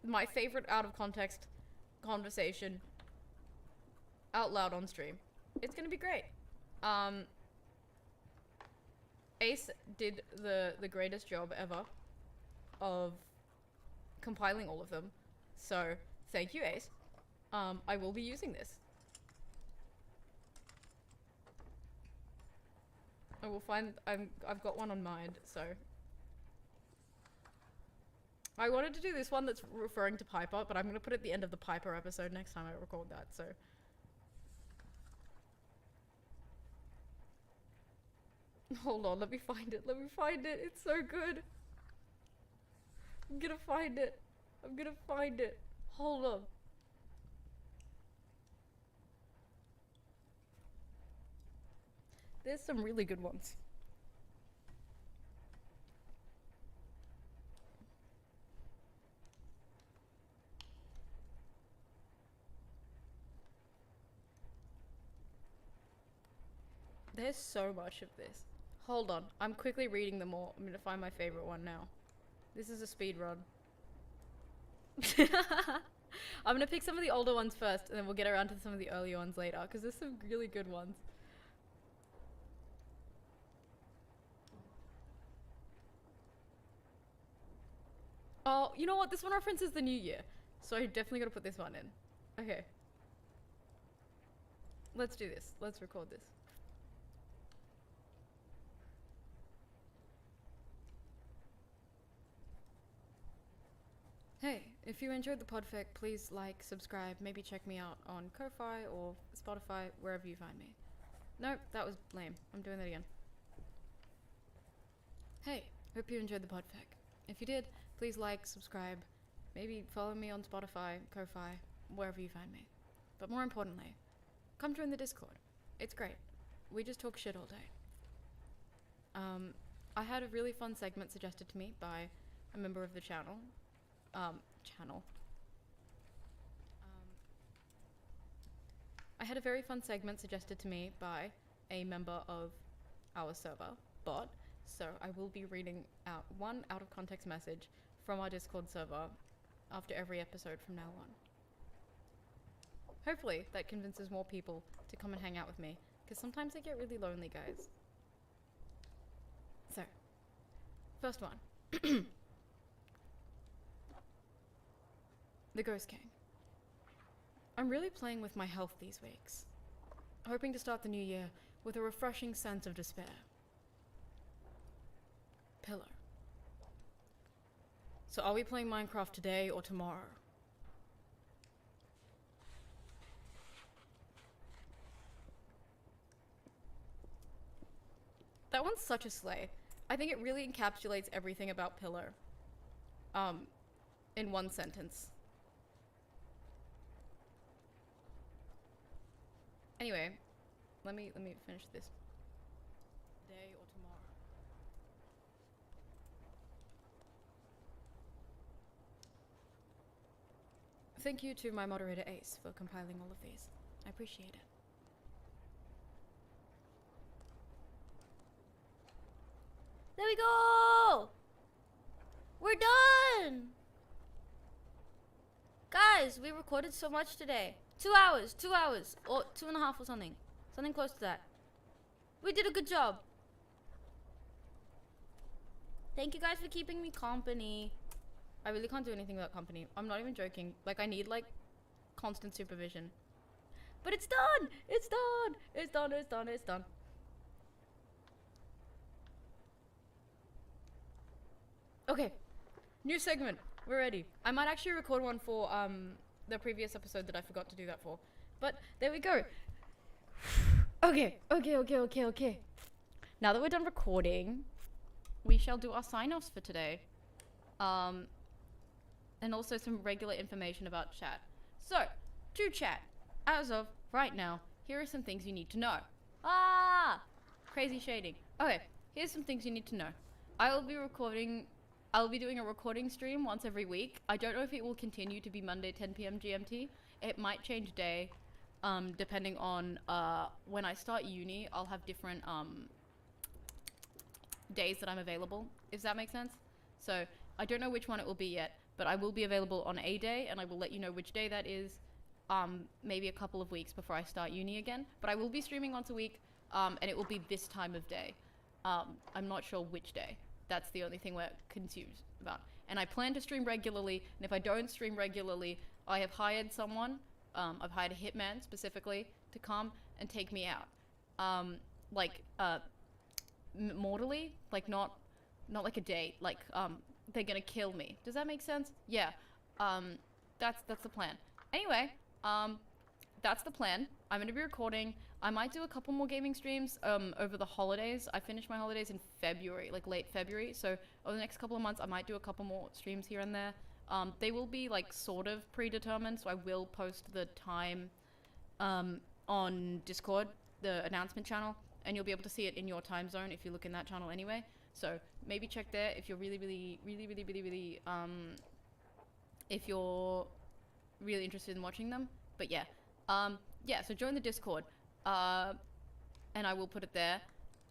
my favorite out of context conversation out loud on stream. It's gonna be great. Ace did the greatest job ever of compiling all of them. So, thank you, Ace. I will be using this. I will find, I've got one on mind, so. I wanted to do this one that's referring to Piper, but I'm gonna put it at the end of the Piper episode next time I record that, so. Hold on, let me find it, it's so good. I'm gonna find it. Hold on. There's some really good ones. There's so much of this. Hold on, I'm quickly reading them all. I'm gonna find my favorite one now. This is a speed run. I'm gonna pick some of the older ones first, and then we'll get around to some of the earlier ones later, because there's some really good ones. Oh, you know what? This one references the new year, so I definitely gotta put this one in. Okay. Let's do this. Let's record this. Hey, if you enjoyed the podfic, please like, subscribe, maybe check me out on Ko-Fi or Spotify, wherever you find me. Nope, that was lame. I'm doing that again. Hey, hope you enjoyed the podfic. If you did, please like, subscribe, maybe follow me on Spotify, Ko-Fi, wherever you find me. But more importantly, come join the Discord. It's great. We just talk shit all day. I had a really fun segment suggested to me by a member of the channel. channel. I had a very fun segment suggested to me by a member of our server, Bot, so I will be reading out one out of context message from our Discord server after every episode from now on. Hopefully that convinces more people to come and hang out with me, because sometimes I get really lonely, guys. So, first one. The Ghost King. I'm really playing with my health these weeks, hoping to start the new year with a refreshing sense of despair. Pillar. So are we playing Minecraft today or tomorrow? That one's such a slay. I think it really encapsulates everything about Pillar. In one sentence. Anyway, let me finish this. Today or tomorrow. Thank you to my moderator Ace for compiling all of these. I appreciate it. There we go! We're done! Guys, we recorded so much today. 2 hours, or 2.5 or something. Something close to that. We did a good job. Thank you guys for keeping me company. I really can't do anything without company. I'm not even joking. Like, I need, like, constant supervision. But it's done! It's done! It's done, it's done, it's done. Okay. New segment. We're ready. I might actually record one for, the previous episode that I forgot to do that for. But, there we go. Okay. Now that we're done recording, we shall do our sign-offs for today. And also some regular information about chat. So, to chat, as of right now, here are some things you need to know. Crazy shading. Okay, here's some things you need to know. I'll be doing a recording stream once every week. I don't know if it will continue to be Monday 10 p.m. GMT. It might change day, depending on when I start uni. I'll have different days that I'm available, if that makes sense. So I don't know which one it will be yet, but I will be available on a day, and I will let you know which day that is, maybe a couple of weeks before I start uni again. But I will be streaming once a week, and it will be this time of day. I'm not sure which day. That's the only thing we're confused about. And I plan to stream regularly, and if I don't stream regularly, I have hired someone, I've hired a hitman specifically, to come and take me out. Mortally, like not like a date, like, they're gonna kill me. Does that make sense? Yeah. That's the plan. Anyway, that's the plan. I'm gonna be recording. I might do a couple more gaming streams over the holidays. I finished my holidays in February, like late February. So over the next couple of months, I might do a couple more streams here and there. They will be like sort of predetermined, so I will post the time on Discord, the announcement channel, and you'll be able to see it in your time zone if you look in that channel anyway. So maybe check there if you're really if you're really interested in watching them. But yeah, so join the Discord, and I will put it there,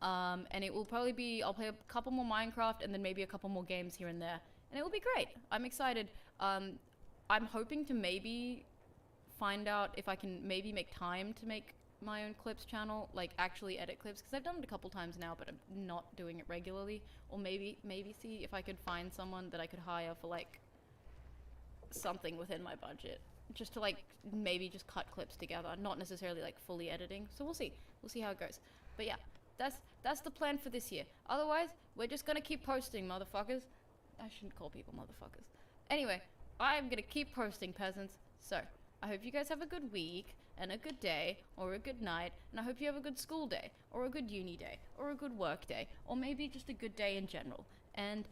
and it will probably be, I'll play a couple more Minecraft and then maybe a couple more games here and there, and it will be great. I'm excited. I'm hoping to maybe find out if I can maybe make time to make my own clips channel, like actually edit clips, because I've done it a couple times now, but I'm not doing it regularly. Or maybe see if I could find someone that I could hire for like something within my budget, just to like maybe just cut clips together, not necessarily like fully editing. So we'll see how it goes. But yeah, that's the plan for this year. Otherwise, we're just gonna keep posting, motherfuckers. I shouldn't call people motherfuckers. Anyway, I'm gonna keep posting, peasants. So I hope you guys have a good week and a good day or a good night, and I hope you have a good school day or a good uni day or a good work day or maybe just a good day in general. And